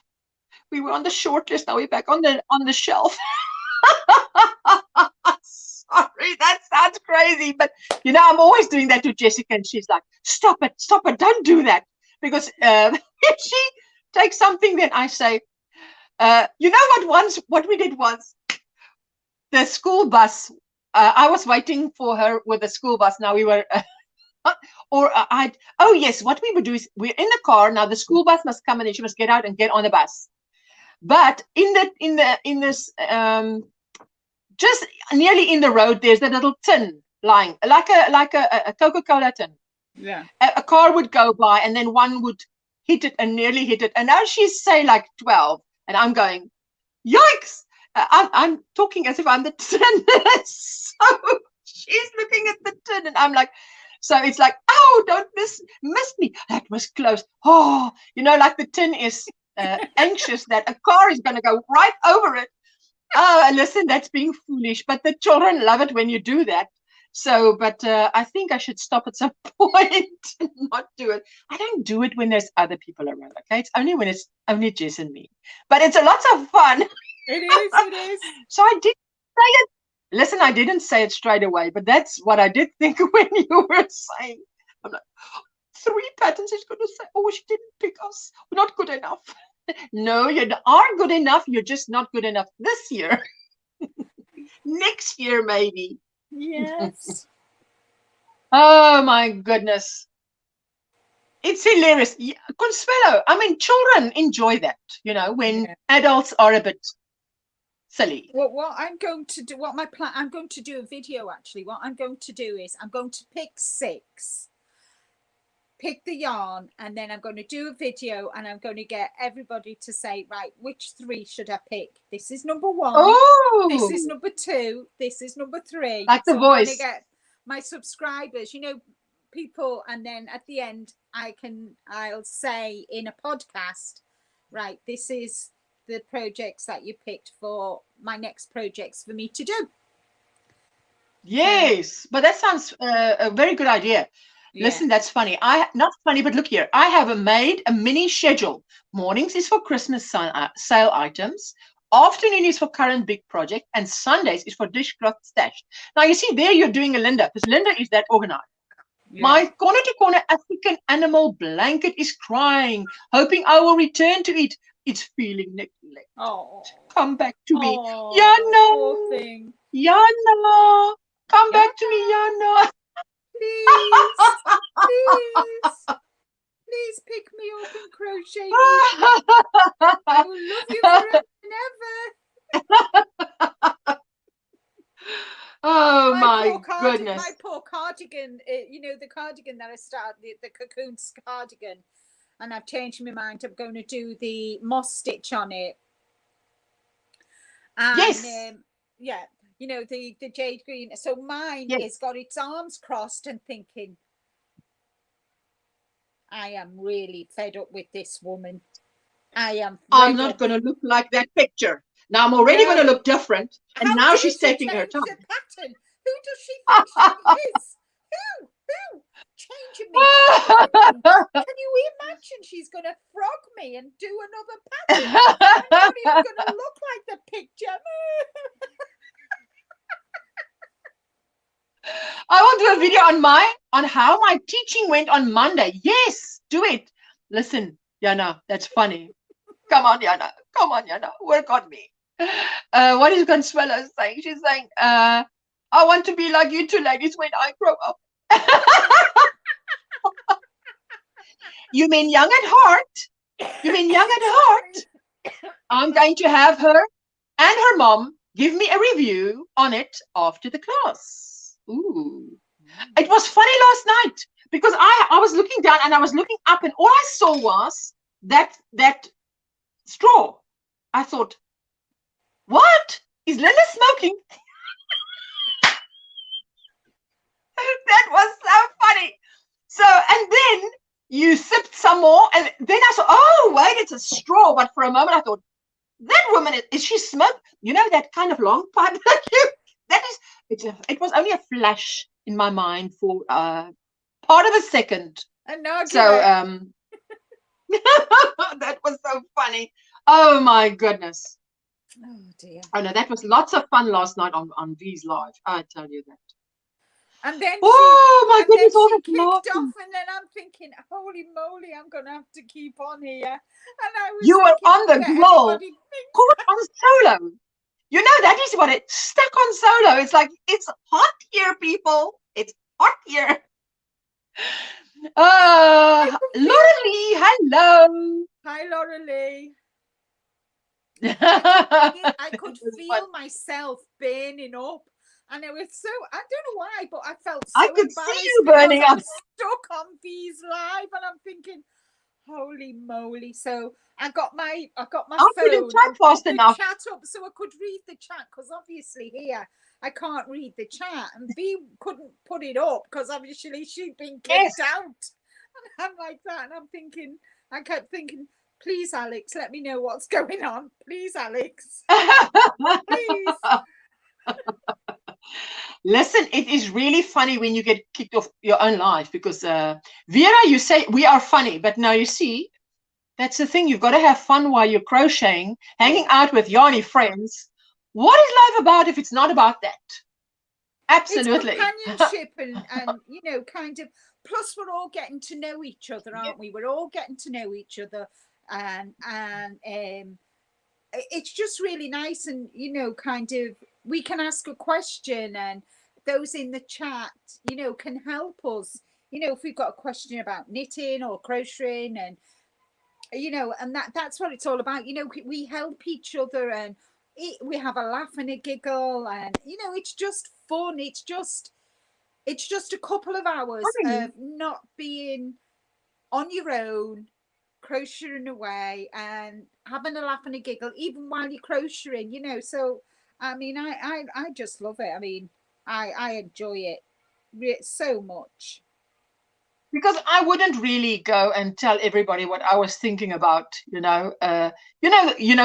We were on the short list. Now we're back on the shelf. Sorry, that sounds crazy, but you know, I'm always doing that to Jessica, and she's like, stop it, don't do that. Because if she takes something, then I say, you know what we did once? The school bus. I was waiting for her with the school bus. Now we were oh yes, what we would do is we're in the car. Now the school bus must come and then she must get out and get on the bus. But in this just nearly in the road, there's a little tin lying, like a Coca-Cola tin. Yeah. A car would go by and then one would hit it and nearly hit it. And now she's say like 12, and I'm going, yikes! I'm talking as if I'm the tin. So she's looking at the tin, and I'm like. So it's like, oh, don't miss me. That was close. Oh, you know, like the tin is anxious that a car is going to go right over it. Oh, listen, that's being foolish, but the children love it when you do that. So, but I think I should stop at some point and not do it. I don't do it when there's other people around, okay? It's only when it's only Jess and me. But it's a lot of fun. It is. So I did say it. Listen, I didn't say it straight away, but that's what I did think when you were saying. I'm like, 3 patterns is going to say, oh, she didn't pick us. We're not good enough. No, you are good enough. You're just not good enough this year. Next year, maybe. Yes. Oh, my goodness. It's hilarious. Consuelo, I mean, children enjoy that, you know, when adults are a bit silly. Well, what I'm going to do, what my plan, I'm going to do a video actually. What I'm going to do is I'm going to pick 6. Pick the yarn, and then I'm going to do a video, and I'm going to get everybody to say, right, which 3 should I pick? This is number 1. Oh, this is number 2. This is number 3. Like the so voice. I'm going to get my subscribers, you know, people, and then at the end I'll say in a podcast, right, this is the projects that you picked for my next projects for me to do. Yes, but that sounds a very good idea. Listen, that's funny. Not funny, but look here. I have made a mini schedule. Mornings is for Christmas sale items. Afternoon is for current big project. And Sundays is for dishcloth stash. Now, you see, there you're doing a Linda, because Linda is that organized. My corner to corner African animal blanket is crying, hoping I will return to it. It's feeling neglected. Oh, come back to me. Oh, Yana. poor thing. Yana. Come back to me, Yana. Please, please pick me up and crochet me. I will love you forever and ever. Oh my goodness. My poor cardigan, you know, the cardigan that I started, the cocoon cardigan, and I've changed my mind. I'm going to do the moss stitch on it. And, yes. Yeah. You know, the jade green. So mine has got its arms crossed and thinking, I am really fed up with this woman. I'm not going to look like that picture. Now I'm already going to look different. And How now she's taking her time. The pattern? Who does she think she is? Who? Changing me. Can you imagine she's going to frog me and do another pattern? I'm not even going to look like the picture. I will do a video on how my teaching went on Monday. Yes, do it. Listen, Yana, that's funny. Come on, Yana. Come on, Yana. Work on me. What is Consuelo saying? She's saying, I want to be like you two ladies when I grow up. You mean young at heart? You mean young at heart? I'm going to have her and her mom give me a review on it after the class. Ooh. It was funny last night because I was looking down and I was looking up and all I saw was that straw. I thought, what? Is Linda smoking? That was so funny. So, and then you sipped some more and then I saw, oh, wait, it's a straw. But for a moment I thought, that woman, is she smoke? You know, that kind of long pipe that is, it was only a flash in my mind for part of a second. And now so that was so funny. Oh my goodness. Oh dear. Oh no, that was lots of fun last night on V's Live. I tell you that. And then my goodness, all she that kicked laughing. off, and then I'm thinking, holy moly, I'm gonna have to keep on here. And I was you were on the roll, caught on solo. You know, that is what it stuck on solo. It's like, it's hot here, people. It's hot here. Laura Lee, hello. Hi, Laura Lee. I could feel myself burning up. And it was so, I don't know why, but I felt so I could embarrassed see you burning because I up. was stuck on V's Live, and I'm thinking, holy moly. So I got my phone, type fast enough. Chat up so I could read the chat, because obviously here I can't read the chat, and V couldn't put it up because obviously she'd been kicked out. And I'm like that, and I kept thinking, Please, Alex, let me know what's going on. Please, Alex. Please. Listen, it is really funny when you get kicked off your own life because Vera, you say we are funny, but now you see, that's the thing. You've got to have fun while you're crocheting, hanging out with yarny friends. What is life about if it's not about that? Absolutely. It's companionship and you know, kind of, plus we're all getting to know each other, aren't we? We're all getting to know each other, and it's just really nice, and you know, kind of, we can ask a question and those in the chat, you know, can help us, you know, if we've got a question about knitting or crocheting, and you know, and that's what it's all about. You know, we help each other, and we have a laugh and a giggle, and you know, it's just fun. It's just a couple of hours of not being on your own, crocheting away and having a laugh and a giggle, even while you're crocheting, you know. So I mean, I just love it. I mean, I enjoy it so much. Because I wouldn't really go and tell everybody what I was thinking about,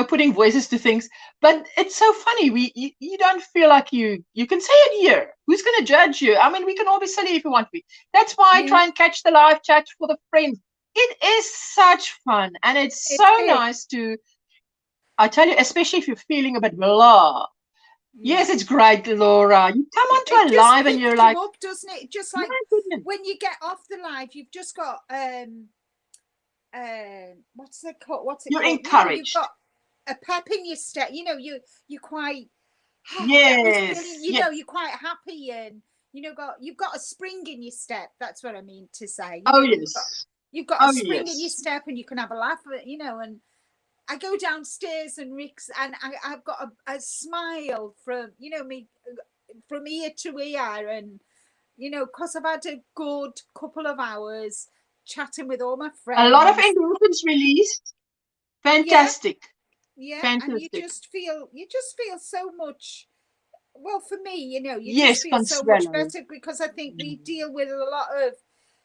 putting voices to things. But it's so funny. You don't feel like you can say it here. Who's going to judge you? I mean, we can all be silly if we want to be. That's why I try and catch the live chat for the friends. It is such fun, and it's so nice to. I tell you, especially if you're feeling a bit blah. Yes, it's great, Laura. You come onto a live and you're like, up, doesn't it? Just like when you get off the live, you've just got what's it called? You're encouraged. You've got a pep in your step. You know, you're quite yes. You know, you're quite happy, and you know, you've got a spring in your step. That's what I mean to say. You've got a spring in your step, and you can have a laugh at it, you know. And I go downstairs and Rick's, and I've got a smile from, you know, me from ear to ear, and you know, because I've had a good couple of hours chatting with all my friends. A lot of endorphins released. Fantastic. Yeah. Fantastic. And you just feel so much. Well, for me, you know, you just feel so much better, because I think we deal with a lot of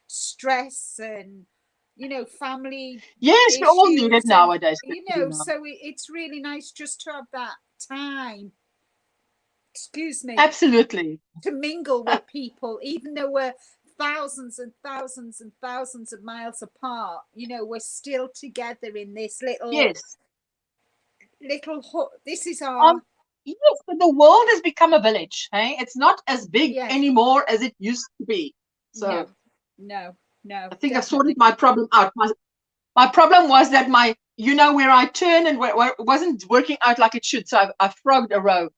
stress and, you know, family. Yes, we all need it nowadays. You know, so it's really nice just to have that time. Excuse me. Absolutely. To mingle with people, even though we're thousands and thousands and thousands of miles apart. You know, we're still together in this little. Yes. Little hut. This is our. Yes, but the world has become a village. Hey, it's not as big anymore as it used to be. So. No. I think I've sorted my problem out. My problem was that where I turn and where it wasn't working out like it should. So I frogged a row,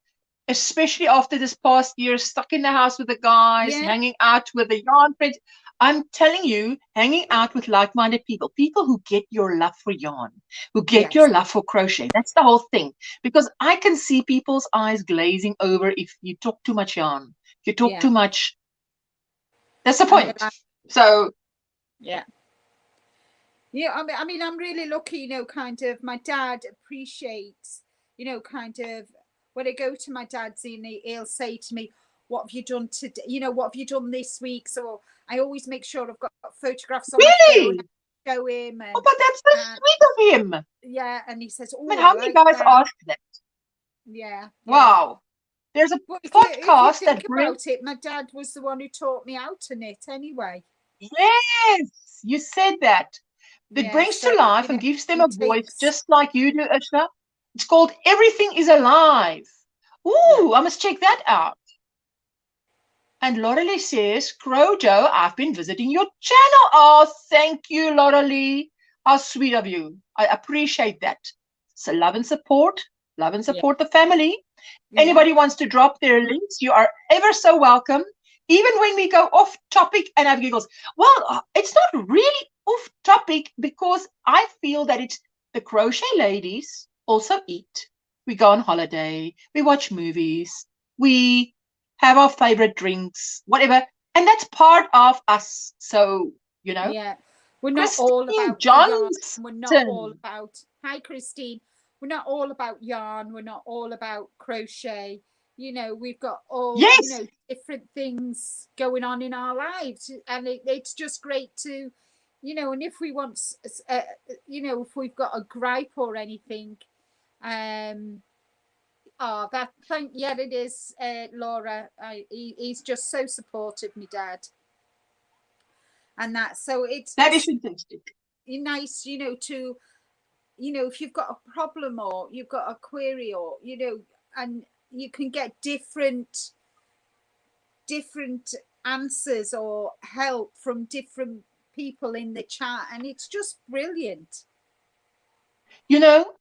especially after this past year, stuck in the house with the guys, hanging out with the yarn friends. I'm telling you, hanging out with like-minded people who get your love for yarn, who get your love for crochet. That's the whole thing. Because I can see people's eyes glazing over if you talk too much yarn. If you talk too much. That's the point. So. Yeah. I mean, I'm really lucky, you know, kind of, my dad appreciates, you know, kind of, when I go to my dad's, he'll say to me, what have you done today? You know, what have you done this week? So I always make sure I've got photographs on my phone. Show him. And, but that's so sweet of him. Yeah, and he says, I mean, how many guys ask that? Yeah. Wow. There's a podcast that brings it. My dad was the one who taught me how to knit anyway. Yes, you said that. That brings to life and gives them a voice, just like you do, Ishna. It's called Everything is Alive. Ooh, I must check that out. And Loralee says, Crojo, I've been visiting your channel. Oh, thank you, Loralee. How sweet of you. I appreciate that. So love and support the family. Anybody wants to drop their links, you are ever so welcome. Even when we go off topic and have giggles. Well, it's not really off topic, because I feel that it's the crochet ladies also eat. We go on holiday, we watch movies, we have our favorite drinks, whatever. And that's part of us. So, you know. Yeah. We're not all about yarn. We're not all about, hi Christine. We're not all about yarn. We're not all about crochet. You know, we've got all, you know, different things going on in our lives. And it's just great to, you know, and if we want, you know, if we've got a gripe or anything, oh, that thank, yeah, it is, Laura. He's just so supportive, my dad, and that. So it's That is fantastic. Nice, you know, to, you know, if you've got a problem or you've got a query, or, you know, and you can get different answers or help from different people in the chat, and it's just brilliant. You know,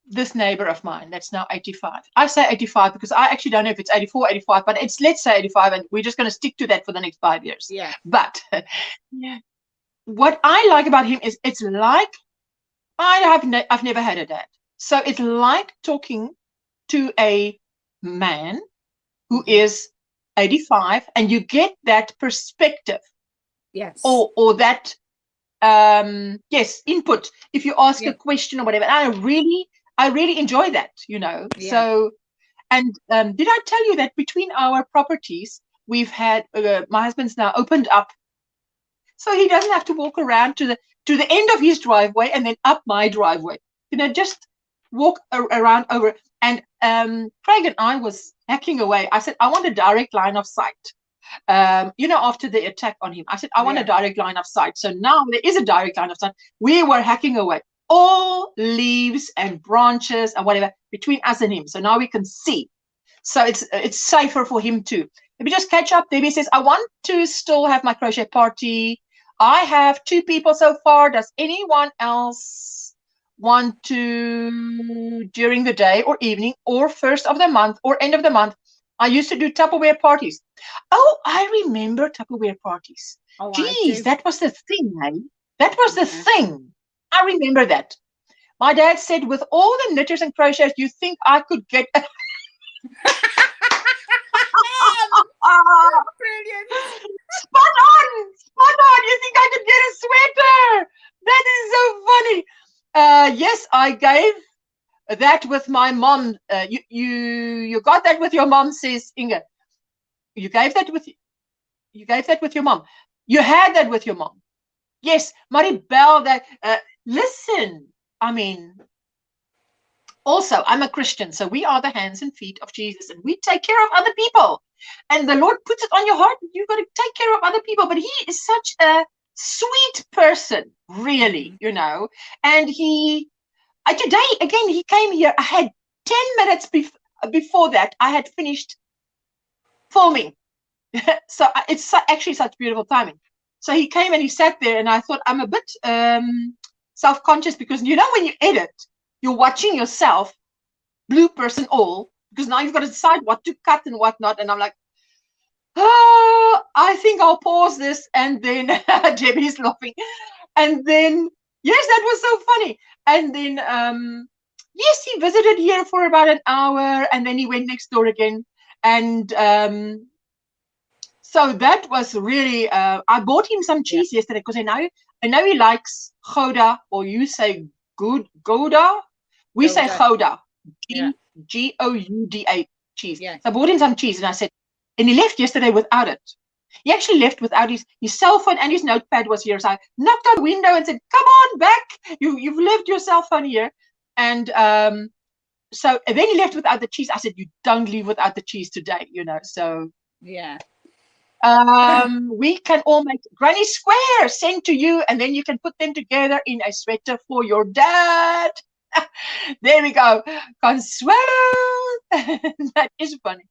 this neighbor of mine that's now 85. I say 85 because I actually don't know if it's 84, 85, but it's, let's say 85, and we're just going to stick to that for the next 5 years. Yeah. But what I like about him is it's like I've never had a dad. So it's like talking to a man who is 85, and you get that perspective. Yes. Or that yes, input if you ask a question or whatever. And I really enjoy that, you know. Yeah. So, and did I tell you that between our properties we've had my husband's now opened up, so he doesn't have to walk around to the end of his driveway and then up my driveway, you know, just walk around over. And Craig and I was hacking away. I said, I want a direct line of sight. You know, after the attack on him, I said, I want a direct line of sight. So now there is a direct line of sight. We were hacking away all leaves and branches and whatever between us and him. So now we can see. So it's safer for him too. Let me just catch up. Debbie says, I want to still have my crochet party. I have 2 people so far. Does anyone else want to, during the day or evening or first of the month or end of the month? I used to do Tupperware parties. Oh, I remember Tupperware parties. Oh, geez, that was the thing, eh? That was the thing. I remember that. My dad said, with all the knitters and crocheters, you think I could get... Brilliant. Spot on. You think I could get a sweater? That is so funny. Yes, I gave that with my mom. You got that with your mom, says Inge. You gave that with your mom. You had that with your mom. Yes, Maribel, that listen, I mean, also I'm a Christian, so we are the hands and feet of Jesus, and we take care of other people. And the Lord puts it on your heart, you've got to take care of other people. But he is such a sweet person, really, you know. And today, again, he came here. I had 10 minutes before that, I had finished filming. So it's actually such beautiful timing. So he came and he sat there, and I thought, I'm a bit self-conscious, because, you know, when you edit, you're watching yourself, bloopers and all, because now you've got to decide what to cut and what not. And I'm like, oh, I think I'll pause this. And then Debbie's laughing. And then, yes, that was so funny. And then, yes, he visited here for about an hour, and then he went next door again. And so that was really, I bought him some cheese yesterday, because I know he likes Gouda, or you say Gouda. We say Gouda. Gouda cheese. Yeah. So I bought him some cheese, and I said, and he left yesterday without it. He actually left without his cell phone, and his notepad was here. So I knocked on the window and said, come on back. You've left your cell phone here. And so and then he left without the cheese. I said, you don't leave without the cheese today, you know. So yeah. We can all make Granny Square sent to you, and then you can put them together in a sweater for your dad. There we go. Consuelo. That is funny.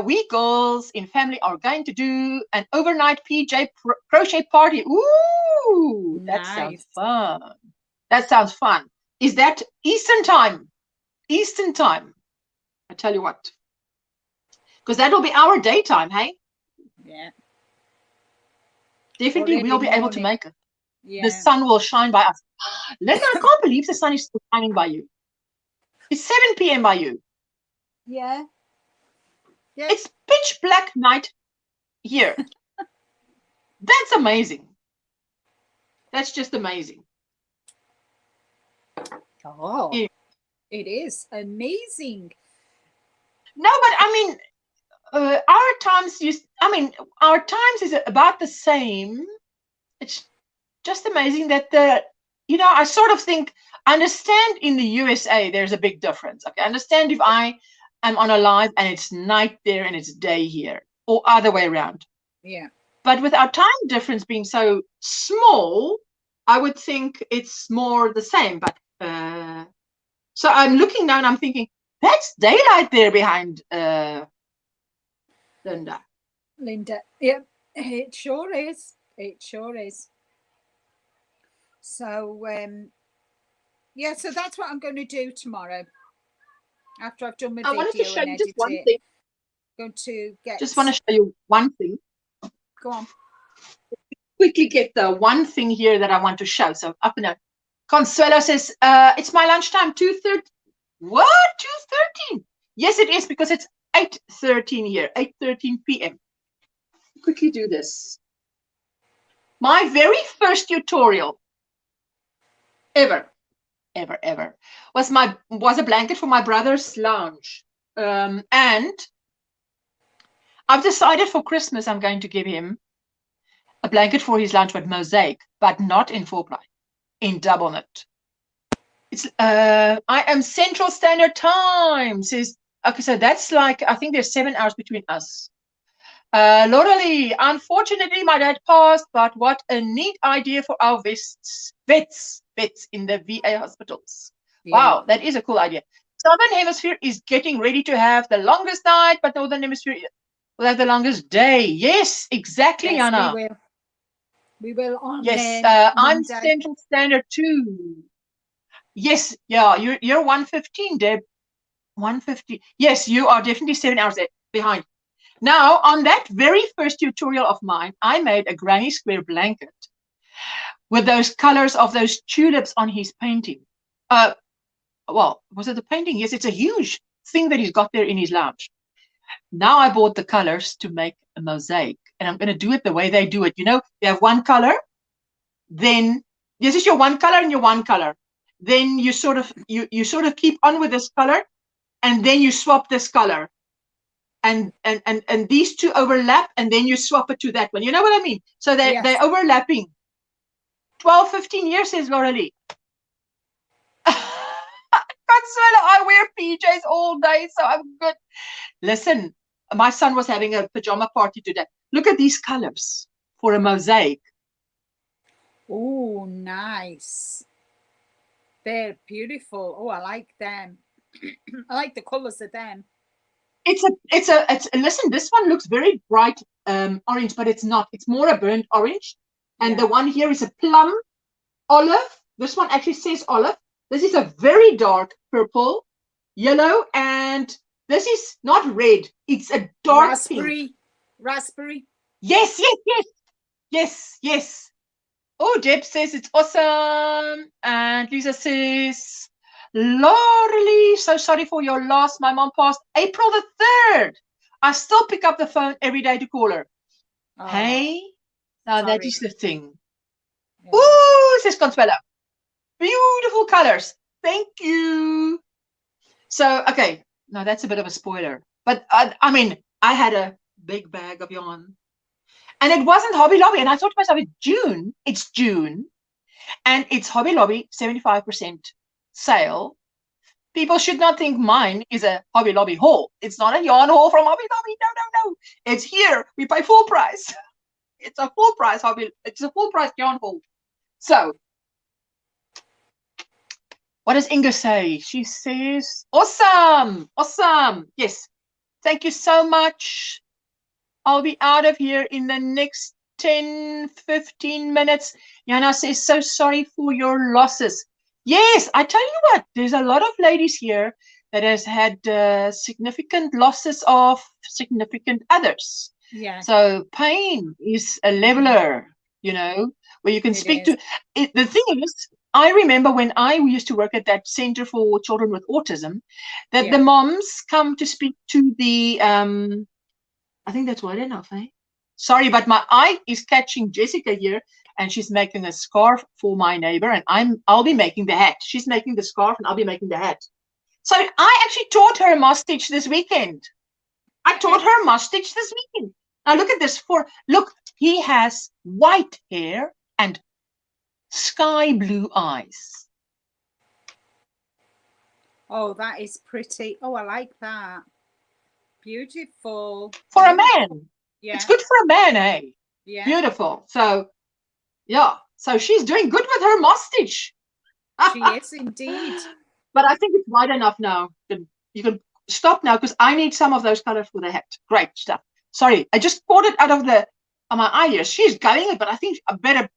We girls in family are going to do an overnight PJ crochet party. Ooh, that sounds fun. That sounds fun. Is that Eastern time? Eastern time. I tell you what. Because that'll be our daytime, hey? Yeah. Definitely we'll be able to make it. Yeah. The sun will shine by us. Linda, I can't believe the sun is still shining by you. It's 7 p.m. by you. Yeah. Yeah. It's pitch black night here. That's amazing. That's just amazing. Oh, yeah. It is amazing. No, but I mean, our times is about the same. It's just amazing that I sort of think, I understand in the USA there's a big difference. Okay, I understand if I am on a live and it's night there and it's day here, or other way around. Yeah. But with our time difference being so small, I would think it's more the same. But so I'm looking now and I'm thinking, that's daylight there behind Linda. Yeah, it sure is. It sure is. So yeah, so that's what I'm going to do tomorrow. After I've done my video, I wanted to show and you just one it, thing. going to get. Just want to show you one thing. Go on. Quickly get the one thing here that I want to show. So up and up. Consuelo says, it's my lunchtime, 2:30. What? 2:13? Yes, it is, because it's 8:13 here, 8:13 p.m. Quickly do this. My very first tutorial ever was a blanket for my brother's lounge. And I've decided for Christmas I'm going to give him a blanket for his lounge with mosaic, but not in 4-ply, in double knit. It's I am Central Standard Time, says, okay, so that's like, I think there's 7 hours between us. Laura Lee, unfortunately my dad passed, but what a neat idea for our vets in the VA hospitals. Yeah. Wow, that is a cool idea. Southern Hemisphere is getting ready to have the longest night, but Northern Hemisphere will have the longest day. Yes, exactly, yes, Anna. We will on yes, I'm Central Standard too. Yes, yeah, you're 1:15, Deb. 1:50. Yes, you are definitely 7 hours behind. Now, on that very first tutorial of mine, I made a granny square blanket with those colors of those tulips on his painting. Well, was it a painting? Yes, it's a huge thing that he's got there in his lounge. Now I bought the colors to make a mosaic, and I'm going to do it the way they do it. You know, you have one color, then this is your one color and your one color. Then you sort of keep on with this color, and then you swap this color. And these two overlap, and then you swap it to that one. You know what I mean? So they're overlapping. 12, 15 years, says Laura Lee. Consuelo, I wear PJs all day, so I'm good. Listen, my son was having a pajama party today. Look at these colors for a mosaic. Oh, nice. They're beautiful. Oh, I like them. I like the colors of them. It's listen, this one looks very bright orange, but it's not. It's more a burnt orange. And the one here is a plum olive. This one actually says olive. This is a very dark purple, yellow, and this is not red. It's a dark raspberry. pink. Raspberry. Yes. Oh, Deb says it's awesome. And Lisa says, Laurelie, so sorry for your loss. My mom passed April the 3rd. I still pick up the phone every day to call her. Oh, hey, now sorry. That is the thing. Yeah. Ooh, says Consuelo. Beautiful colors. Thank you. So, okay. Now that's a bit of a spoiler. But I mean, I had a big bag of yarn. And it wasn't Hobby Lobby. And I thought to myself, it's June. And it's Hobby Lobby 75% sale. People should not think mine is a Hobby Lobby haul. It's not a yarn haul from Hobby Lobby. No. It's here. We pay full price. It's a full price yarn haul. So, what does Inga say? She says, awesome. Yes. Thank you so much. I'll be out of here in the next 10, 15 minutes. Jana says, so sorry for your losses. Yes, I tell you what, there's a lot of ladies here that has had significant losses of significant others. Yeah. So pain is a leveler, you know, where you can speak to. The thing is, I remember when I used to work at that Center for Children with Autism, that the moms come to speak to the, I think that's well enough, eh? Sorry, but my eye is catching Jessica here, and she's making a scarf for my neighbor, and I'll be making the hat. She's making the scarf, and I'll be making the hat. So I actually taught her moss stitch this weekend. Now look at this. Look, he has white hair and sky blue eyes. Oh, that is pretty. Oh, I like that. Beautiful. For a man. Yeah. It's good for a man, eh? Yeah. Beautiful. So, yeah. So she's doing good with her moss stitch. She is indeed. But I think it's wide enough now. You can stop now because I need some of those colors for the hat. Great stuff. Sorry, I just caught it out of my eye here. She's going it, but I think I better,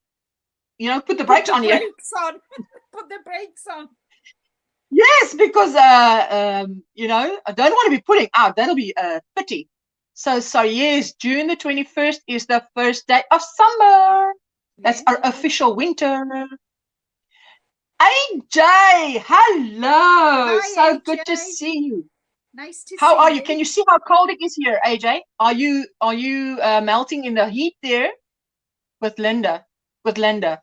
put the brakes on here. Put the brakes on. Yes, because I don't want to be putting out. That'll be a pity. So yes, June the 21st is the first day of summer. That's our official winter. AJ, hello. Hi, so AJ. good to see you. Nice to see you. How are you? Can you see how cold it is here, AJ? Are you melting in the heat there with Linda? Linda.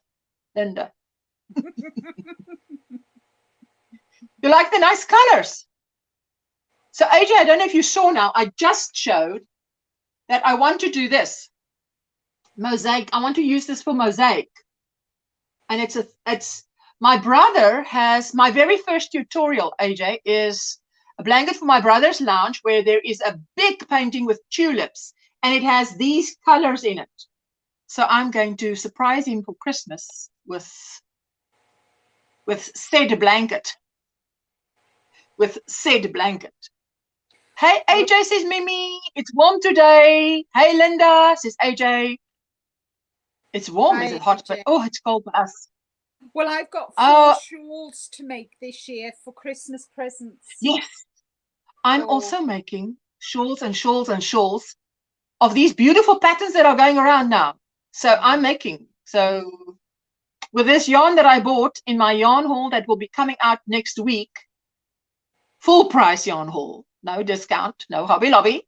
You like the nice colors? So AJ, I don't know if you saw now, I just showed that I want to do this. Mosaic. I want to use this for mosaic. And it's my brother has my very first tutorial, AJ, is a blanket for my brother's lounge where there is a big painting with tulips and it has these colors in it. So I'm going to surprise him for Christmas with said blanket. With said blanket. Hey, AJ, says Mimi, it's warm today. Hey, Linda, says AJ. It's warm, Hi, is it hot? AJ. But oh, it's cold for us. Well, I've got 4 shawls to make this year for Christmas presents. Yes. I'm also making shawls and shawls and shawls of these beautiful patterns that are going around now. So I'm making. So with this yarn that I bought in my yarn haul that will be coming out next week, full price yarn haul, no discount, no Hobby Lobby.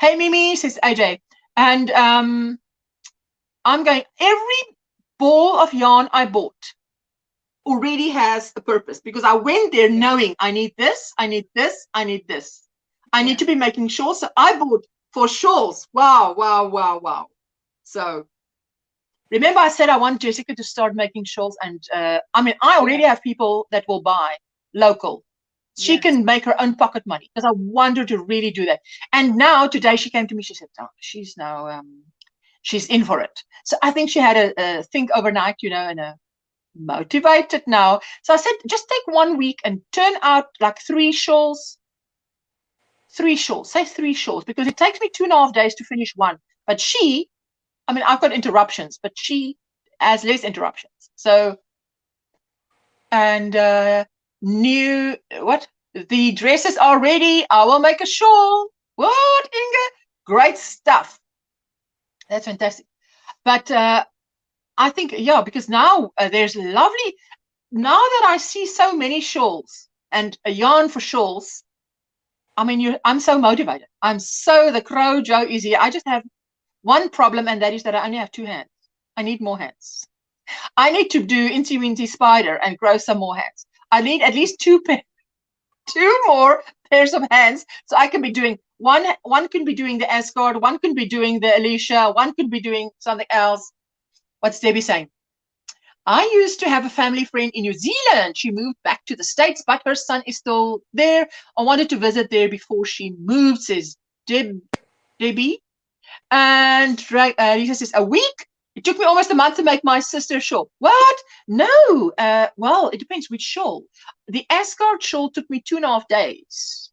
Hey, Mimi, says AJ. And I'm going, every ball of yarn I bought already has a purpose because I went there knowing I need this, I need this, I need this. I need to be making shawls. So I bought 4 shawls. Wow, wow, wow, wow. So remember I said I want Jessica to start making shawls and I already have people that will buy local. She can make her own pocket money because I want her to really do that. And now today she came to me, she said, oh, she's now, she's in for it. So I think she had a think overnight, and motivated now. So I said, just take 1 week and turn out like 3 shawls. 3 shawls, say 3 shawls, because it takes me 2.5 days to finish one. But I've got interruptions, but she has less interruptions. So, and the dresses are ready. I will make a shawl. What, Inge? Great stuff. That's fantastic. But I think, because now there's lovely, now that I see so many shawls and a yarn for shawls, I'm so motivated. The Crow Joe is here. I just have one problem, and that is that I only have 2 hands. I need more hands. I need to do Incy Wincy Spider and grow some more hands. I need at least 2 more pairs of hands, so I can be doing one can be doing the Asgard, one can be doing the Alicia, one can be doing something else. What's Debbie saying? I used to have a family friend in New Zealand. She moved back to the States, but her son is still there. I wanted to visit there before she moved, says Debbie. And Lisa says, a week? It took me almost a month to make my sister's shawl. What? No. Well, it depends which shawl. The Asgard shawl took me 2.5 days.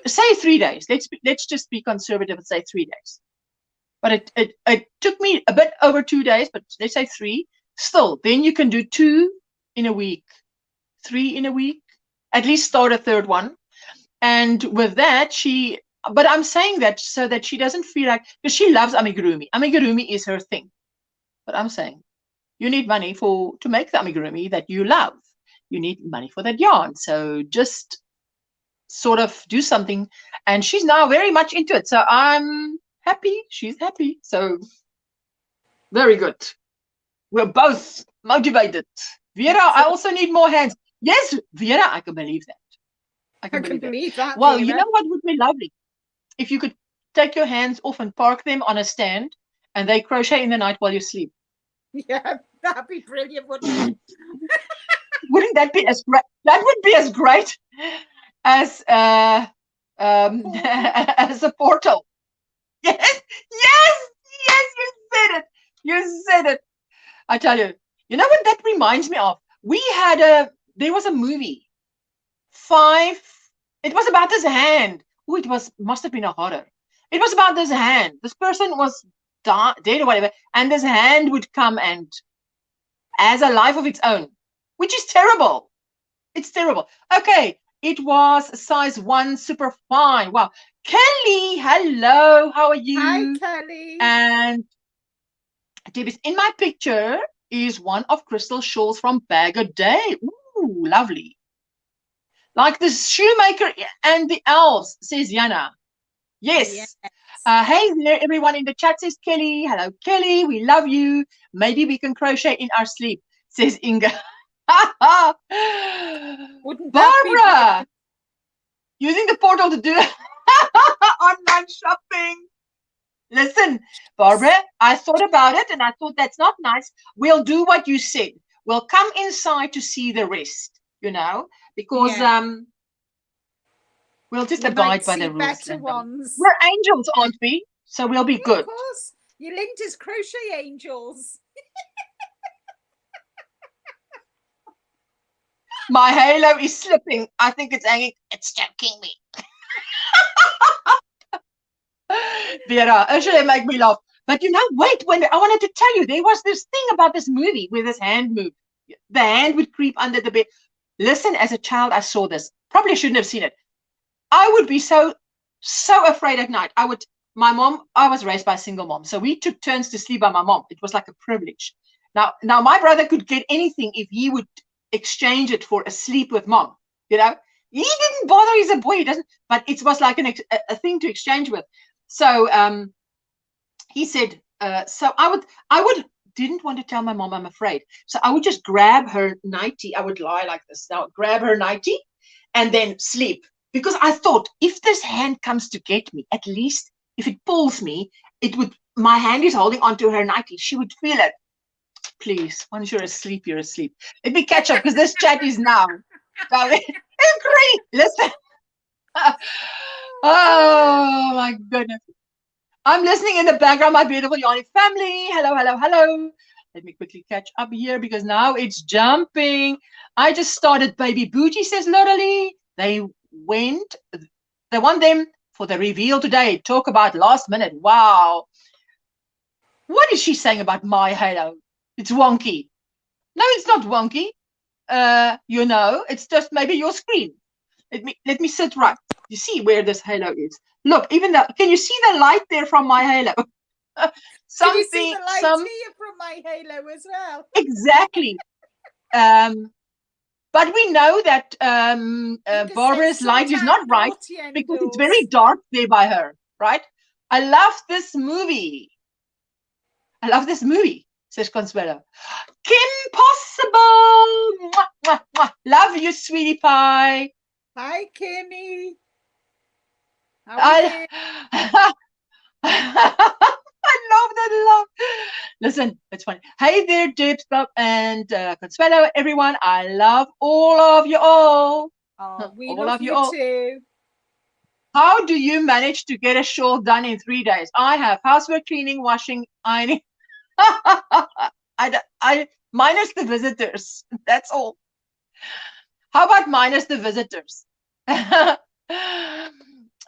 Say 3 days. Let's just be conservative and say 3 days. But it took me a bit over 2 days, but let's say 3. Still, then you can do 2 in a week, 3 in a week, at least start a 3rd one. And with that, but I'm saying that so that she doesn't feel like, because she loves amigurumi. Amigurumi is her thing. But I'm saying, you need money to make the amigurumi that you love. You need money for that yarn. So just sort of do something. And she's now very much into it. So I'm happy. She's happy. So very good. We're both motivated. Vera, I also need more hands. Yes, Vera, I can believe that. I can believe that. Well, Vera, you know what would be lovely? If you could take your hands off and park them on a stand and they crochet in the night while you sleep. Yeah, that'd be brilliant, wouldn't it? Wouldn't that be as great? That would be as great as as a portal. Yes, yes, yes, you said it. You said it. I tell you, you know what that reminds me of? There was a movie, it was about this hand. Oh, must have been a horror. It was about this hand. This person was dead or whatever, and this hand would come and has a life of its own, which is terrible. It's terrible. Okay, it was size 1, super fine. Wow. Kelly, hello. How are you? Hi, Kelly. And Davis, in my picture is one of Crystal's shawls from Bag a Day. Ooh, lovely. Like the shoemaker and the elves, says Yana. Yes. Hey there, everyone in the chat, says Kelly. Hello, Kelly. We love you. Maybe we can crochet in our sleep, says Inga. Wouldn't Barbara, using the portal to do online shopping. Listen, Barbara, I thought about it and I thought that's not nice. We'll do what you said. We'll come inside to see the rest, you know, because we'll just abide by the rules. We're angels, aren't we? So we'll be good. Of course. You're linked as crochet angels. My halo is slipping. I think it's hanging. It's choking me. Vera, Ursula make me laugh. But you know, wait, I wanted to tell you, there was this thing about this movie where this hand moved. The hand would creep under the bed. Listen, as a child, I saw this. Probably shouldn't have seen it. I would be so afraid at night. I was raised by a single mom. So we took turns to sleep by my mom. It was like a privilege. Now my brother could get anything if he would exchange it for a sleep with mom. You know, he didn't bother. He's a boy. He doesn't. But it was like a thing to exchange with. So he said. So I would didn't want to tell my mom I'm afraid. So I would just grab her nightie. I would lie like this. Now grab her nightie, and then sleep. Because I thought if this hand comes to get me, at least if it pulls me, my hand is holding onto her nightie. She would feel it. Please, once you're asleep, you're asleep. Let me catch up because this chat is now. Great. Listen. Oh my goodness. I'm listening in the background, my beautiful Yanni family. Hello, hello, hello. Let me quickly catch up here because now it's jumping. I just started Baby Booty, says Lorelei. They want them for the reveal today. Talk about last minute. Wow. What is she saying about my halo? It's wonky. No, it's not wonky. You know, it's just maybe your screen. Let me sit right. You see where this halo is. Look, can you see the light there from my halo? Can you see the light here from my halo as well? Exactly. But we know that Barbara's light is not right because it's very dark there by her, right? I love this movie. Says Consuelo. Kim Possible. Mwah, mwah, mwah. Love you, sweetie pie. Hi, Kimmy. I love that love. Listen, it's funny. Hey there, Dibs and Consuelo, everyone. I love all of you all. Oh, we love you too. How do you manage to get a shawl done in 3 days? I have housework, cleaning, washing, ironing. I minus the visitors. That's all. How about minus the visitors?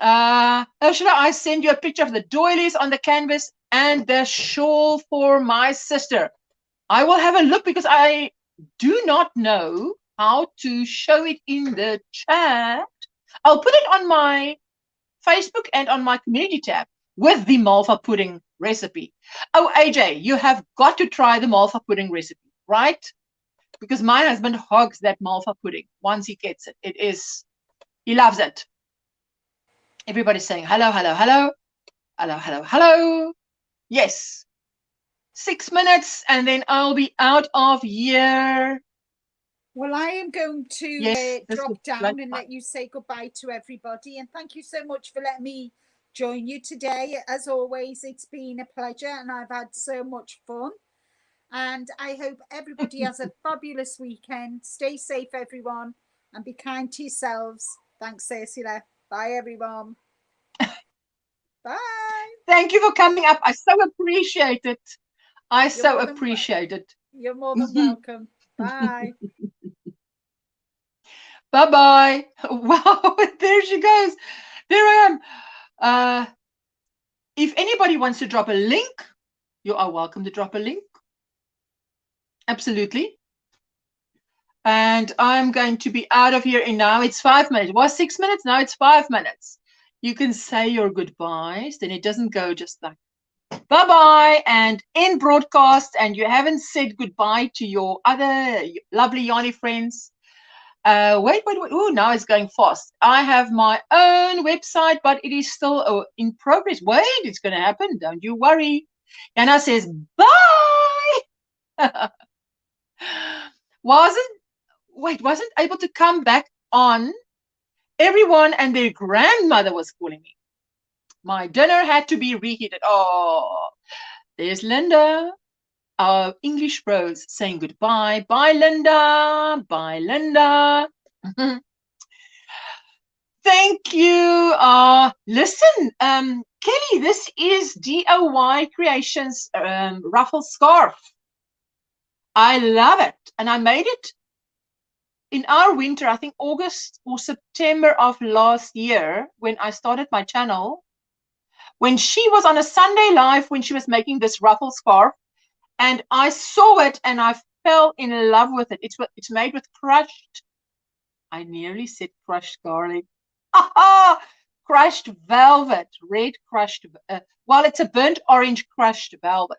Ursula, I send you a picture of the doilies on the canvas and the shawl for my sister. I will have a look because I do not know how to show it in the chat. I'll put it on my Facebook and on my community tab with the malva pudding recipe. Oh, AJ, you have got to try the malva pudding recipe, right? Because my husband hogs that malva pudding once he gets it. He loves it. Everybody's saying hello, hello, hello, hello, hello, hello. Yes. 6 minutes and then I'll be out of here. Well, I am going to drop down and let you say goodbye to everybody. And thank you so much for letting me join you today. As always, it's been a pleasure and I've had so much fun. And I hope everybody has a fabulous weekend. Stay safe, everyone, and be kind to yourselves. Thanks, Ursula. Bye, everyone. Bye. Thank you for coming up. I so appreciate it. I so appreciate it. You're more than welcome. Bye. Bye-bye. Wow, there she goes. There I am. If anybody wants to drop a link, you are welcome to drop a link. Absolutely. And I'm going to be out of here in now. It's 5 minutes. It was 6 minutes. Now it's 5 minutes. You can say your goodbyes. Then it doesn't go just like bye-bye and end broadcast. And you haven't said goodbye to your other lovely Yanni friends. Wait. Oh, now it's going fast. I have my own website, but it is still in progress. Wait, it's going to happen. Don't you worry. Yana says, bye. Wasn't able to come back on. Everyone and their grandmother was calling me. My dinner had to be reheated. Oh, there's Linda, our English bros, saying goodbye. Bye, Linda. Bye, Linda. Thank you. Listen, Kelly, this is DIY Creations ruffle scarf. I love it. And I made it in our winter, I think August or September of last year, when I started my channel, when she was on a Sunday live, when she was making this ruffle scarf, and I saw it and I fell in love with it. It's made with crushed, I nearly said crushed garlic. Crushed velvet, red crushed, well, it's a burnt orange crushed velvet.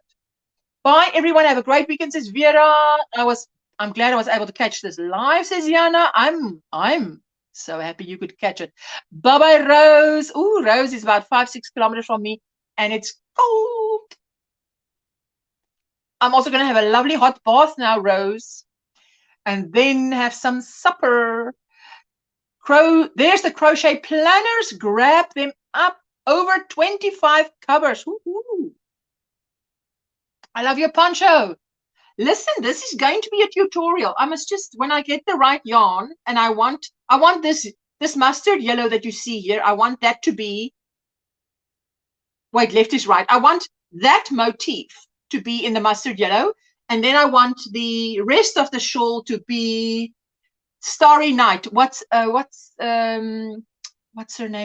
Bye, everyone. Have a great weekend, says Vera. I'm glad I was able to catch this live, says Yana. I'm so happy you could catch it. Bye-bye, Rose. Ooh, Rose is about 5-6 kilometers from me, and it's cold. I'm also going to have a lovely hot bath now, Rose, and then have some supper. There's the crochet planners. Grab them up. Over 25 covers. Ooh. I love your poncho. Listen, this is going to be a tutorial. I must just, when I get the right yarn, and I want this mustard yellow that you see here, I want that to be, wait, left is right. I want that motif to be in the mustard yellow, and then I want the rest of the shawl to be Starry Night. What's her name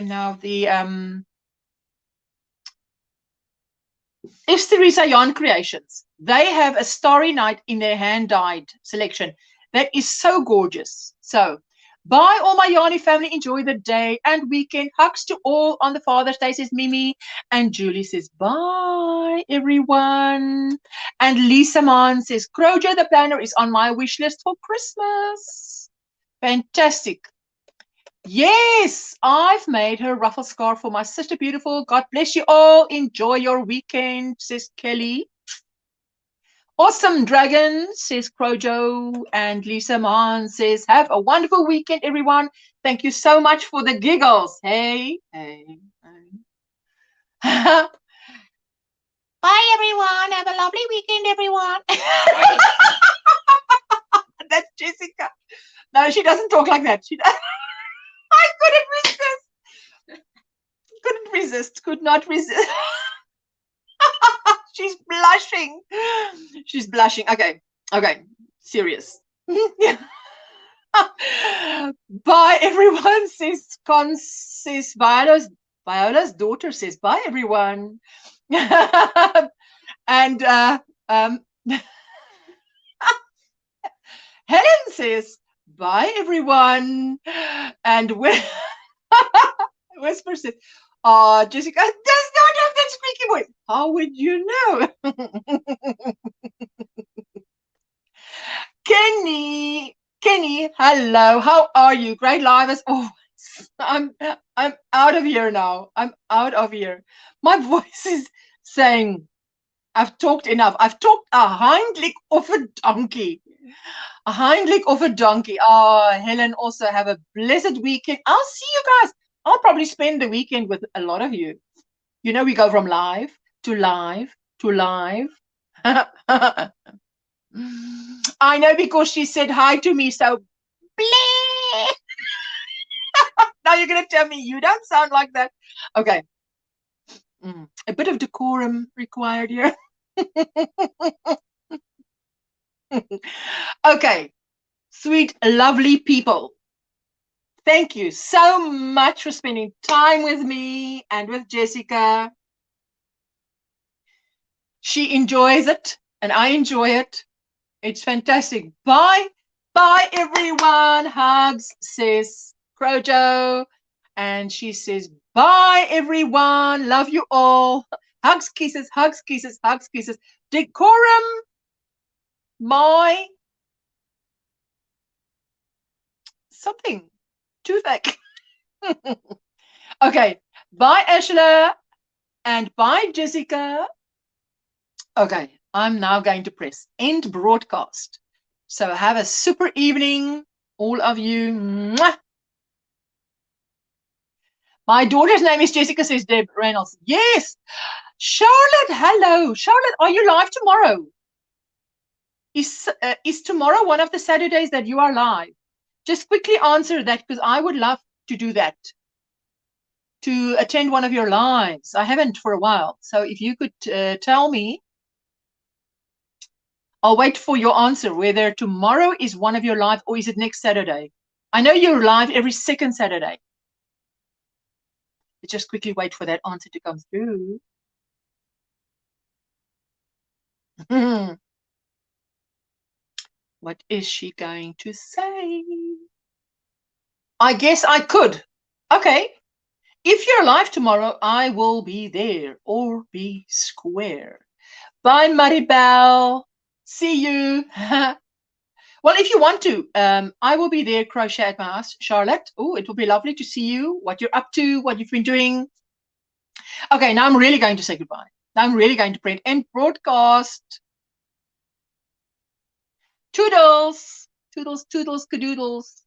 now? The If Teresa Yarn Creations, they have a Starry Night in their hand-dyed selection that is so gorgeous. So, bye all my Yarny family. Enjoy the day and weekend. Hugs to all on the Father's Day, says Mimi. And Julie says, bye, everyone. And Lisa Mann says, Crochet the planner is on my wish list for Christmas. Fantastic. Yes, I've made her ruffle scarf for my sister beautiful. God bless you all. Enjoy your weekend, says Kelly. Awesome Dragon, says Crojo. And Lisa Mann says, have a wonderful weekend, everyone. Thank you so much for the giggles. Hey. Bye, everyone. Have a lovely weekend, everyone. That's Jessica. No, she doesn't talk like that. She does. I couldn't resist. Could not resist. She's blushing. She's blushing. Okay. Serious. Bye, everyone, says Viola's daughter says, bye, everyone. And Helen says, bye, everyone. And Whisper says, oh, Jessica does not have that squeaky voice. How would you know? Kenny, hello. How are you? Great live as always. I'm out of here now. I'm out of here. My voice is saying, I've talked enough. I've talked a hind leg off a donkey. A hind leg off a donkey. Oh, Helen, also have a blessed weekend. I'll see you guys. I'll probably spend the weekend with a lot of you. You know, we go from live to live to live. I know, because she said hi to me, so bleh. Now you're going to tell me you don't sound like that. Okay. A bit of decorum required here. Okay. Sweet, lovely people. Thank you so much for spending time with me and with Jessica. She enjoys it and I enjoy it. It's fantastic. Bye. Bye, everyone. Hugs, says Crojo. And she says, bye, everyone. Love you all. Hugs, kisses, hugs, kisses, hugs, kisses. Decorum. My something. Toothache. Okay. Bye, Ashla. And bye, Jessica. Okay. I'm now going to press end broadcast. So have a super evening, all of you. Mwah. My daughter's name is Jessica, says Deb Reynolds. Yes. Charlotte, hello. Charlotte, are you live tomorrow? Is tomorrow one of the Saturdays that you are live? Just quickly answer that, because I would love to do that, to attend one of your lives. I haven't for a while. So if you could tell me, I'll wait for your answer, whether tomorrow is one of your live or is it next Saturday? I know you're live every second Saturday. Just quickly wait for that answer to come through. What is she going to say? I guess I could. Okay. If you're live tomorrow, I will be there or be square. Bye, Maribel. See you. Well, if you want to, I will be there, Crochet at my house. Charlotte, oh, it will be lovely to see you, what you're up to, what you've been doing. Okay, now I'm really going to say goodbye. Now I'm really going to print and broadcast. Toodles, toodles, toodles, cadoodles.